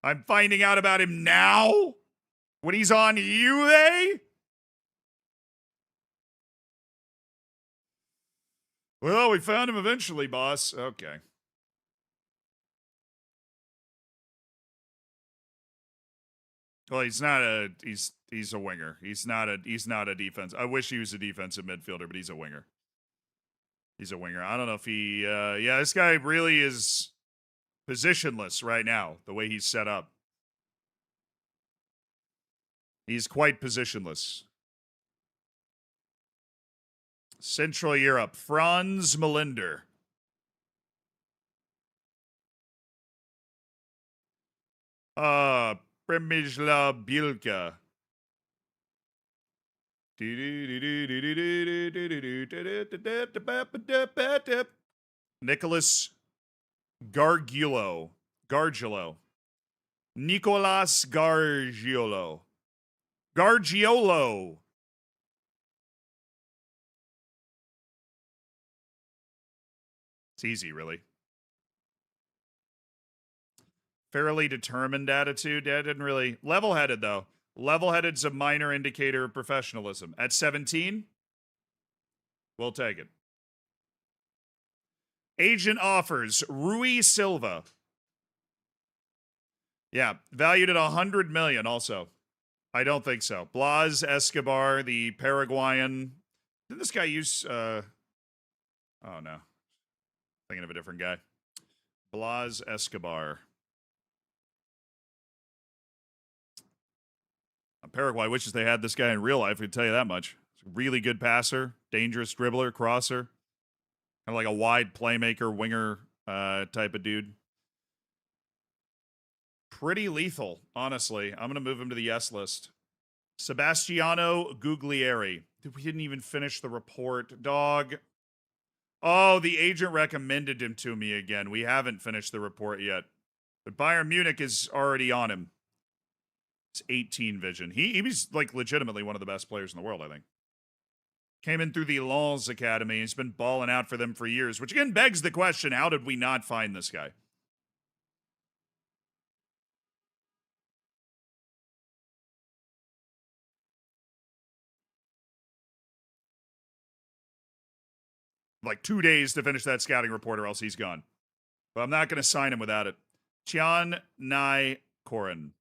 I'm finding out about him now? When he's on UA? Well, we found him eventually, boss. Okay. Well, he's not a he's a winger. He's not a defense. I wish he was a defensive midfielder, but he's a winger. He's a winger. I don't know if he yeah, this guy really is positionless right now, the way he's set up. He's quite positionless. Central Europe, Franz Melinder. Przemysław Bielka. Nicholas Gargiulo. Nicolas Gargiulo. Gargiolo. It's easy, really. Fairly determined attitude. Yeah, didn't really. Level-headed, though. Level-headed's a minor indicator of professionalism. At 17, we'll take it. Agent offers Rui Silva. Yeah, valued at $100 million also. I don't think so. Blas Escobar, the Paraguayan. Didn't this guy use oh no. Thinking of a different guy. Blas Escobar. Paraguay wishes they had this guy in real life, I can tell you that much. He's a really good passer, dangerous dribbler, crosser. Kind of like a wide playmaker, winger type of dude. Pretty lethal, honestly. I'm going to move him to the yes list. Sebastiano Guglieri. We didn't even finish the report. Dog. Oh, the agent recommended him to me again. We haven't finished the report yet. But Bayern Munich is already on him. It's 18 vision. He was like legitimately one of the best players in the world, I think. Came in through the Lens Academy. He's been balling out for them for years, which again begs the question, how did we not find this guy? Like 2 days to finish that scouting report or else he's gone. But I'm not going to sign him without it. Cian Nai Koren.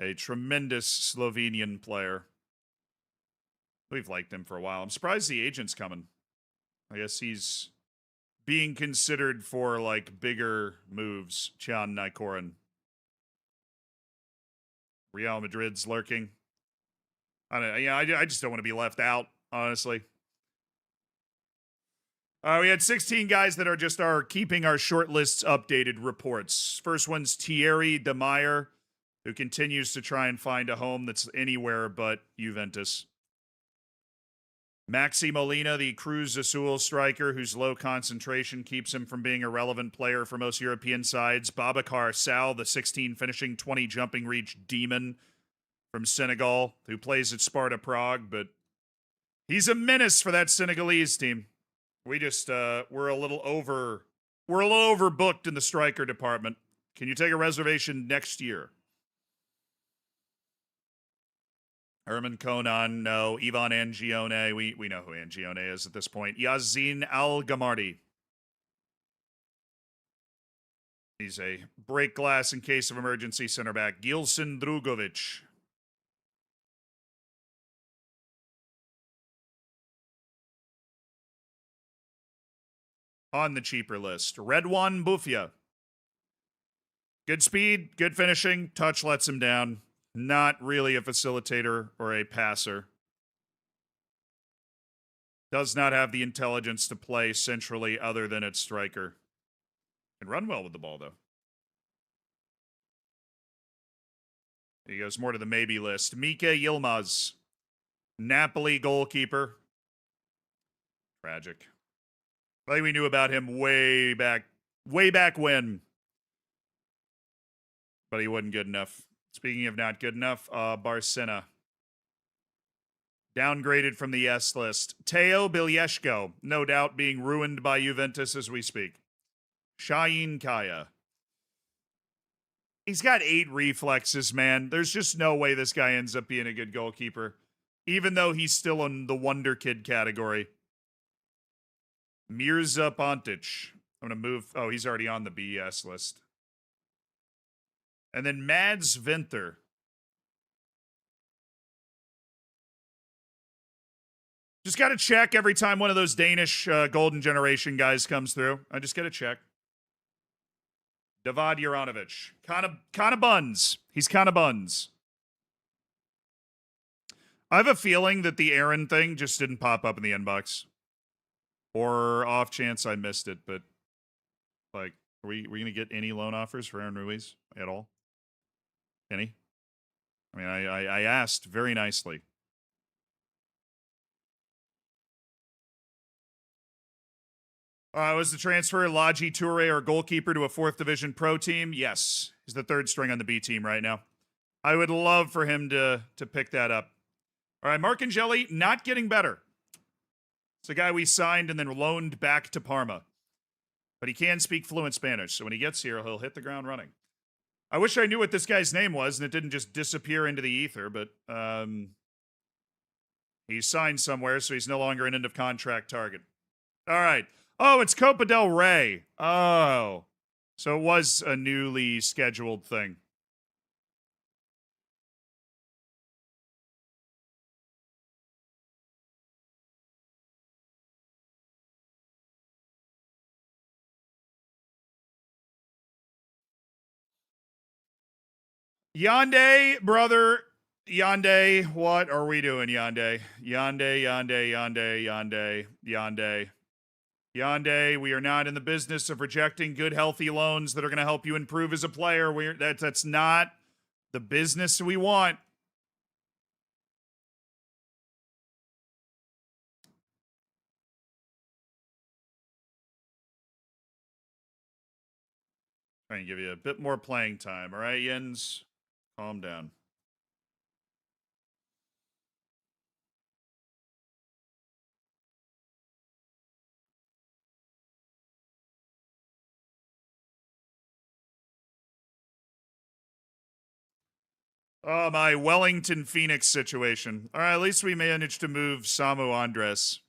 A tremendous Slovenian player. We've liked him for a while. I'm surprised the agent's coming. I guess he's being considered for like bigger moves. Cian Nai Koren. Real Madrid's lurking. I don't know. Yeah, I just don't want to be left out, honestly. We had 16 guys that are just keeping our short lists updated reports. First one's Thierry Demeyer, who continues to try and find a home that's anywhere but Juventus. Maxi Molina, the Cruz Azul striker, whose low concentration keeps him from being a relevant player for most European sides. Babacar Sal, the 16 finishing, 20 jumping reach demon from Senegal, who plays at Sparta Prague, but he's a menace for that Senegalese team. We just we're a little overbooked in the striker department. Can you take a reservation next year? Herman Konan, no. Ivan Angione, we know who Angione is at this point. Yazin Al-Gamardi. He's a break glass in case of emergency center back. Gilson Drugovic. On the cheaper list. Redwan Bufia. Good speed, good finishing. Touch lets him down. Not really a facilitator or a passer. Does not have the intelligence to play centrally other than at striker. Can run well with the ball, though. He goes more to the maybe list. Mika Yilmaz, Napoli goalkeeper. Tragic. I think we knew about him way back when. But he wasn't good enough. Speaking of not good enough, Barcena. Downgraded from the S list. Teo Bilyeshko, no doubt being ruined by Juventus as we speak. Shahin Kaya. He's got 8 reflexes, man. There's just no way this guy ends up being a good goalkeeper. Even though he's still in the Wonder Kid category. Mirza Pontic. I'm going to move. Oh, he's already on the BS list. And then Mads Vinther. Just got to check every time one of those Danish Golden Generation guys comes through. I just got to check. Davad Juranovic. Kind of buns. He's kind of buns. I have a feeling that the Aaron thing just didn't pop up in the inbox. Or off chance I missed it, but like, are we going to get any loan offers for Aaron Ruiz at all? Any? I mean, I asked very nicely. Was the transfer Laji Toure or goalkeeper to a 4th Division Pro team? Yes. He's the 3rd string on the B team right now. I would love for him to pick that up. All right, Mark Angeli, not getting better. It's a guy we signed and then loaned back to Parma. But he can speak fluent Spanish, so when he gets here, he'll hit the ground running. I wish I knew what this guy's name was and it didn't just disappear into the ether, but he's signed somewhere, so he's no longer an end-of-contract target. All right. Oh, it's Copa del Rey. Oh. So it was a newly scheduled thing. Yonde, brother. Yonde, what are we doing, Yonde? Yonde, we are not in the business of rejecting good, healthy loans that are going to help you improve as a player. That's not the business we want. Trying to give you a bit more playing time. All right, Jens? Calm down. Oh, my Wellington Phoenix situation. All right, at least we managed to move Samu Andres.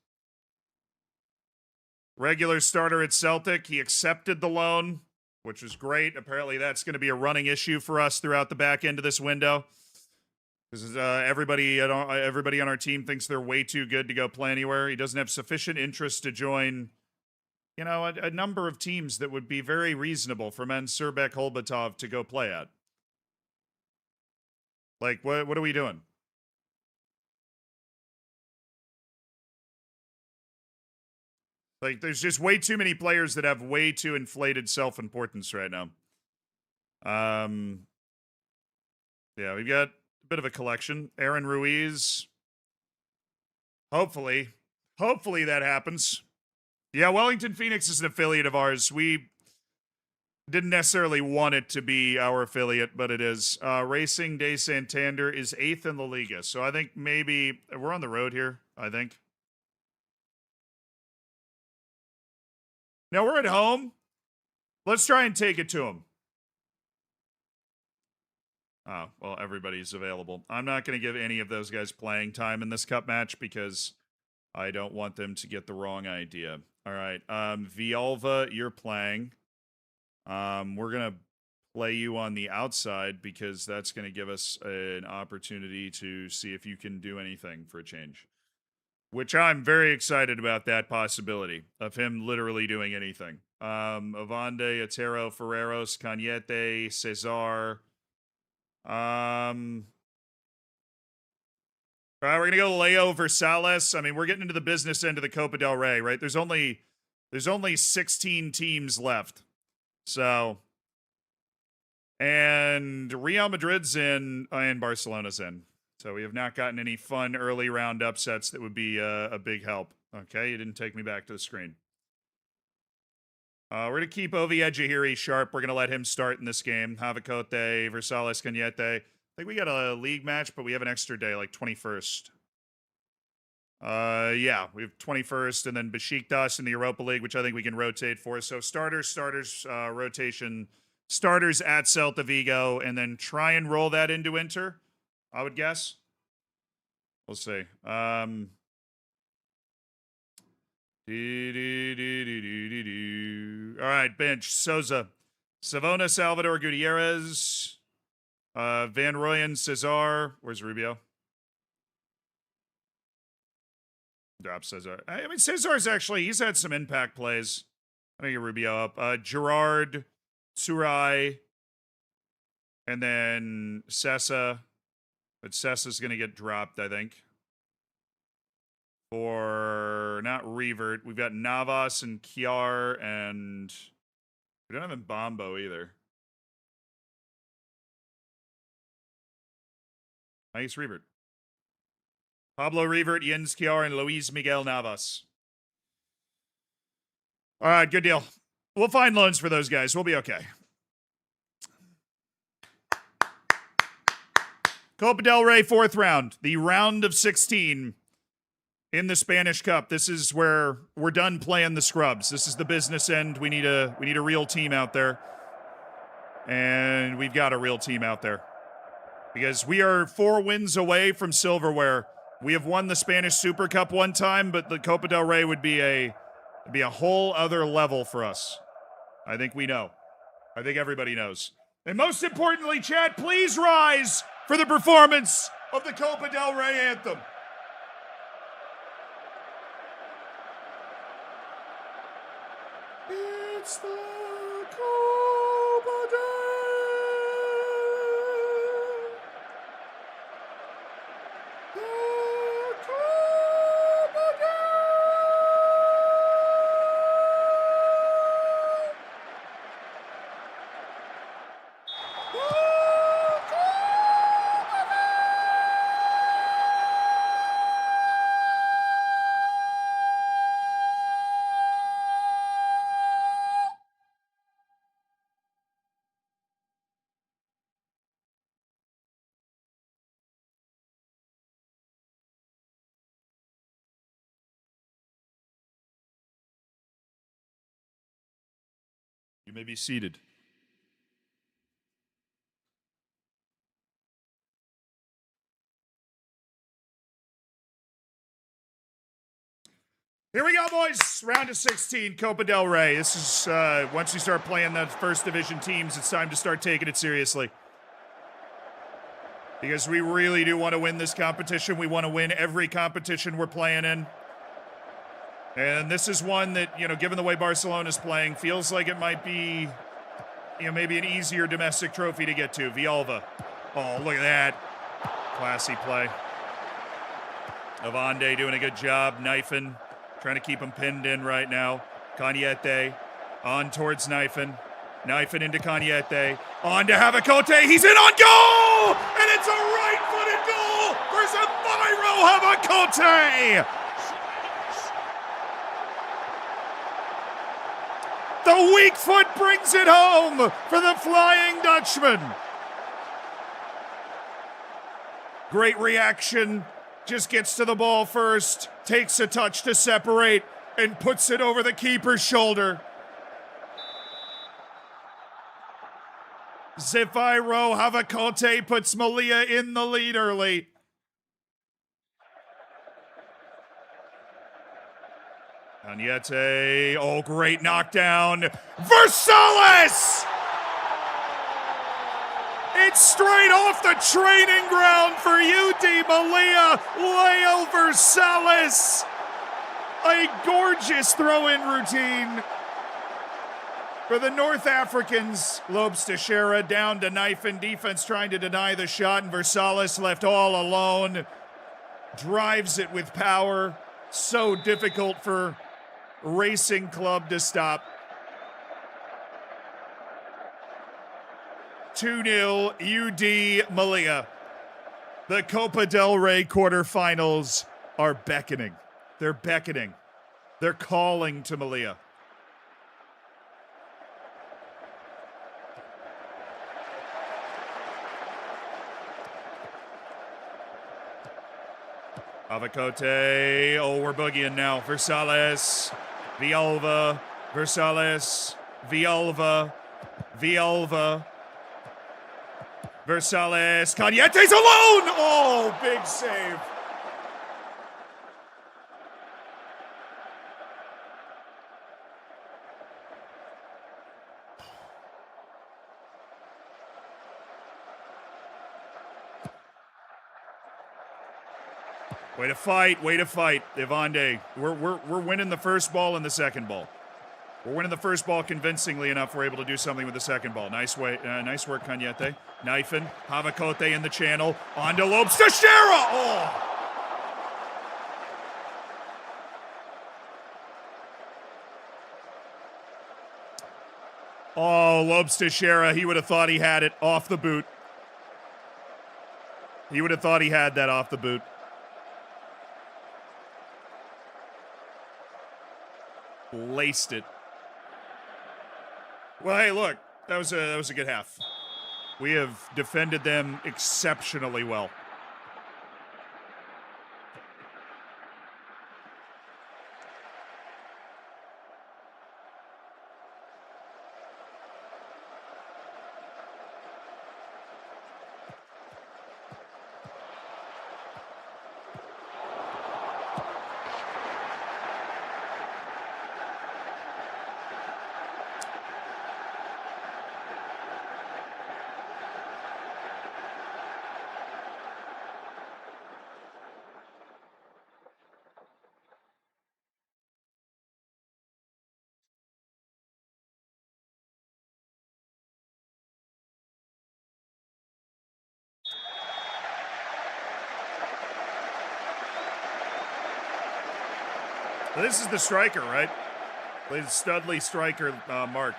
Regular starter at Celtic. He accepted the loan, which was great. Apparently that's going to be a running issue for us throughout the back end of this window. Because everybody on our team thinks they're way too good to go play anywhere. He doesn't have sufficient interest to join, you know, a number of teams that would be very reasonable for Men Surbek Holbatov to go play at. Like, what are we doing? Like, there's just way too many players that have way too inflated self-importance right now. Yeah, we've got a bit of a collection. Aaron Ruiz. Hopefully that happens. Yeah, Wellington Phoenix is an affiliate of ours. We didn't necessarily want it to be our affiliate, but it is. Racing de Santander is 8th in La Liga. So I think maybe we're on the road here, I think. Now we're at home. Let's try and take it to them. Oh, well, everybody's available. I'm not going to give any of those guys playing time in this cup match because I don't want them to get the wrong idea. All right. Vialva, you're playing. We're going to play you on the outside because that's going to give us an opportunity to see if you can do anything for a change. Which I'm very excited about that possibility of him literally doing anything. Avande, Otero, Ferreros, Cañete, Cesar. All right, we're gonna go Leo Versales. I mean, we're getting into the business end of the Copa del Rey, right? There's only 16 teams left. So, And Real Madrid's in and Barcelona's in. So we have not gotten any fun early round upsets that would be a big help. Okay, you didn't take me back to the screen. We're going to keep Ovi Ejahiri sharp. We're going to let him start in this game. Havacote, Versales, Cañete. I think we got a league match, but we have an extra day, like 21st. Yeah, we have 21st, and then Besiktas in the Europa League, which I think we can rotate for. So starters, rotation. Starters at Celta Vigo, and then try and roll that into Inter, I would guess. We'll see. All right, bench. Souza. Savona, Salvador Gutierrez. Van Rooyen, Cesar. Where's Rubio? Drop Cesar. I mean, Cesar's actually, he's had some impact plays. I think Rubio up. Gerard, Tsurai, and then Sessa. But Sessa's going to get dropped, I think. For not Revert. We've got Navas and Kiar, and we don't have Mbambo either. I think it's Revert. Pablo Revert, Jens Kiar, and Luis Miguel Navas. All right, good deal. We'll find loans for those guys. We'll be okay. Copa del Rey, 4th round. The round of 16 in the Spanish Cup. This is where we're done playing the scrubs. This is the business end. We need a real team out there. And we've got a real team out there. Because we are 4 wins away from silverware. We have won the Spanish Super Cup one time, but the Copa del Rey would be a whole other level for us. I think we know. I think everybody knows. And most importantly, chat, please rise for the performance of the Copa del Rey anthem. It's the Copa del You may be seated. Here we go, boys. Round of 16, Copa del Rey. This is, once you start playing the first division teams, it's time to start taking it seriously. Because we really do want to win this competition. We want to win every competition we're playing in. And this is one that, given the way Barcelona's playing, feels like it might be, maybe an easier domestic trophy to get to. Villalba. Oh, look at that. Classy play. Avande doing a good job, knifing, trying to keep him pinned in right now. Cañete on towards knifing. Knifing into Cañete. On to Havacote. He's in on goal! And it's a right-footed goal for Zafiro Havacote! The weak foot brings it home for the Flying Dutchman. Great reaction. Just gets to the ball first. Takes a touch to separate and puts it over the keeper's shoulder. Zafiro Havacote puts Melilla in the lead early. Cañete, oh, great knockdown. Versales! It's straight off the training ground for UD Melilla, Leo Versales. A gorgeous throw-in routine for the North Africans. Lobes Teixeira down to knife and defense trying to deny the shot, and Versales left all alone. Drives it with power. So difficult for Racing Club to stop. 2-0 UD Melilla. The Copa del Rey quarterfinals are beckoning. They're beckoning. They're calling to Melilla. Avacote. Oh, we're boogieing now. Versales. Villalba. Versales. Villalba. Villalba. Versales. Cañetes alone. Oh, big save. Way to fight, Ivande. We're winning the first ball and the second ball. We're winning the first ball convincingly enough. We're able to do something with the second ball. Nice work, Cañete. Knifing, Havacote in the channel. On to Lopes Teixeira. Oh, Lopes Teixeira. He would have thought he had it off the boot. He would have thought he had that off the boot. Laced it. Well, hey, look, that was a good half. We have defended them exceptionally well. Well, this is the striker, right? The Studley striker, Mark.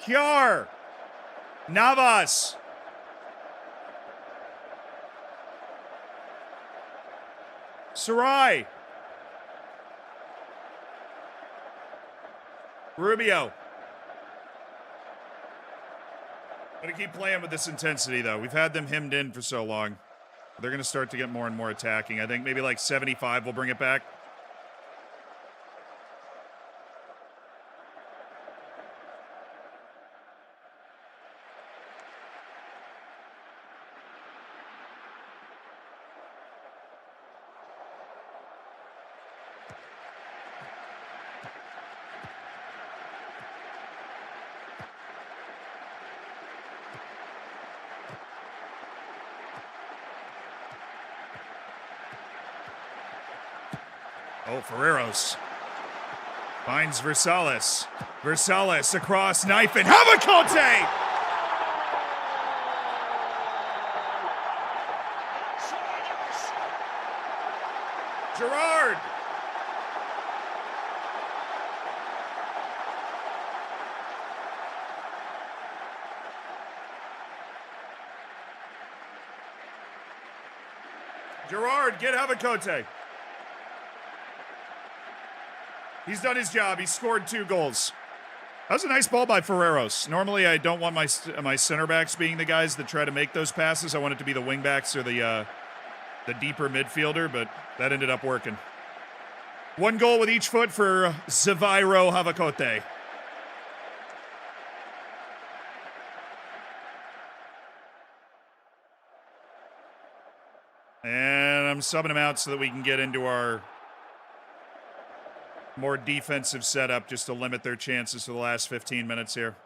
Kiar. Navas. Sarai. Rubio. Going to keep playing with this intensity, though. We've had them hemmed in for so long. They're going to start to get more and more attacking. I think maybe like 75 will bring it back. Oh, Ferreros finds Versales. Versales across, knife and Havacote! Gerard! Gerard, get Havacote. He's done his job. He's scored 2 goals. That was a nice ball by Ferreros. Normally, I don't want my center backs being the guys that try to make those passes. I want it to be the wing backs or the deeper midfielder, but that ended up working. 1 goal with each foot for Zaviro Havacote. And I'm subbing him out so that we can get into our more defensive setup just to limit their chances for the last 15 minutes here.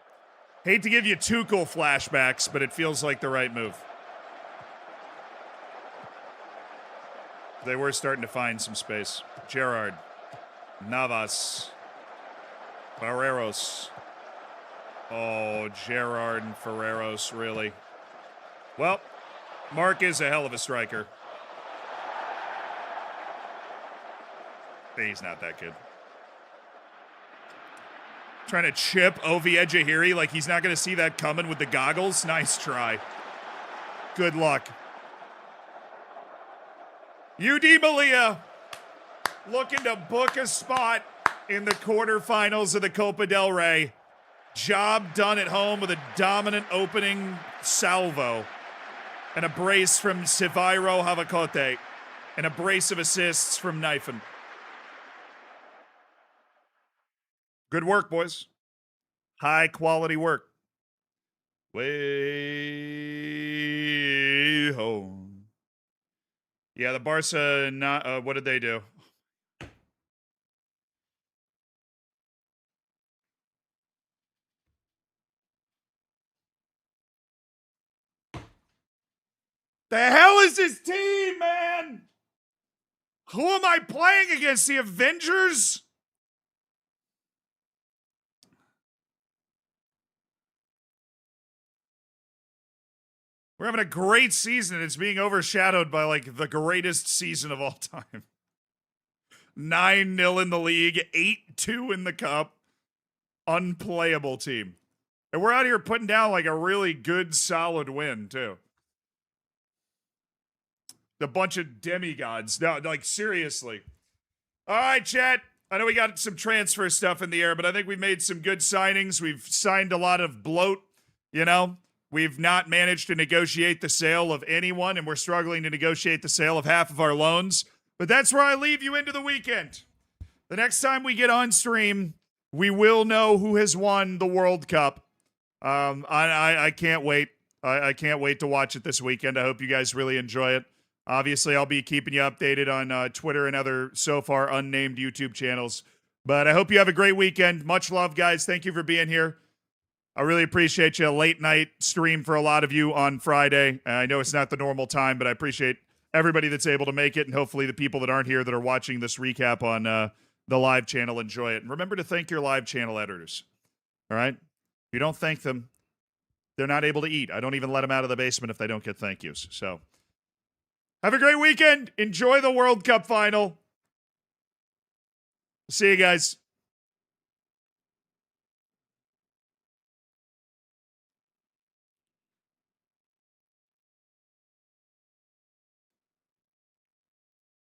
Hate to give you Tuchel flashbacks, but it feels like the right move. They were starting to find some space. Gerard. Navas. Ferreros. Oh, Gerard and Ferreros, really. Well, Mark is a hell of a striker. He's not that good. Trying to chip Ovi Ejahiri like he's not going to see that coming with the goggles. Nice try. Good luck. UD Melilla looking to book a spot in the quarterfinals of the Copa del Rey. Job done at home with a dominant opening salvo and a brace from Sivairo Havakote and a brace of assists from Knifen. Good work, boys. High quality work. Way home. Yeah, the Barca, not, what did they do? The hell is this team, man? Who am I playing against? The Avengers? We're having a great season, and it's being overshadowed by, like, the greatest season of all time. 9-0 in the league, 8-2 in the cup. Unplayable team. And we're out here putting down, like, a really good, solid win, too. A bunch of demigods. No, like, seriously. All right, chat. I know we got some transfer stuff in the air, but I think we've made some good signings. We've signed a lot of bloat, you know. We've not managed to negotiate the sale of anyone, and we're struggling to negotiate the sale of half of our loans. But that's where I leave you into the weekend. The next time we get on stream, we will know who has won the World Cup. I can't wait. I can't wait to watch it this weekend. I hope you guys really enjoy it. Obviously, I'll be keeping you updated on Twitter and other so far unnamed YouTube channels. But I hope you have a great weekend. Much love, guys. Thank you for being here. I really appreciate you. Late night stream for a lot of you on Friday. I know it's not the normal time, but I appreciate everybody that's able to make it, and hopefully the people that aren't here that are watching this recap on the live channel enjoy it. And remember to thank your live channel editors. All right? If you don't thank them, they're not able to eat. I don't even let them out of the basement if they don't get thank yous. So have a great weekend. Enjoy the World Cup final. See you guys.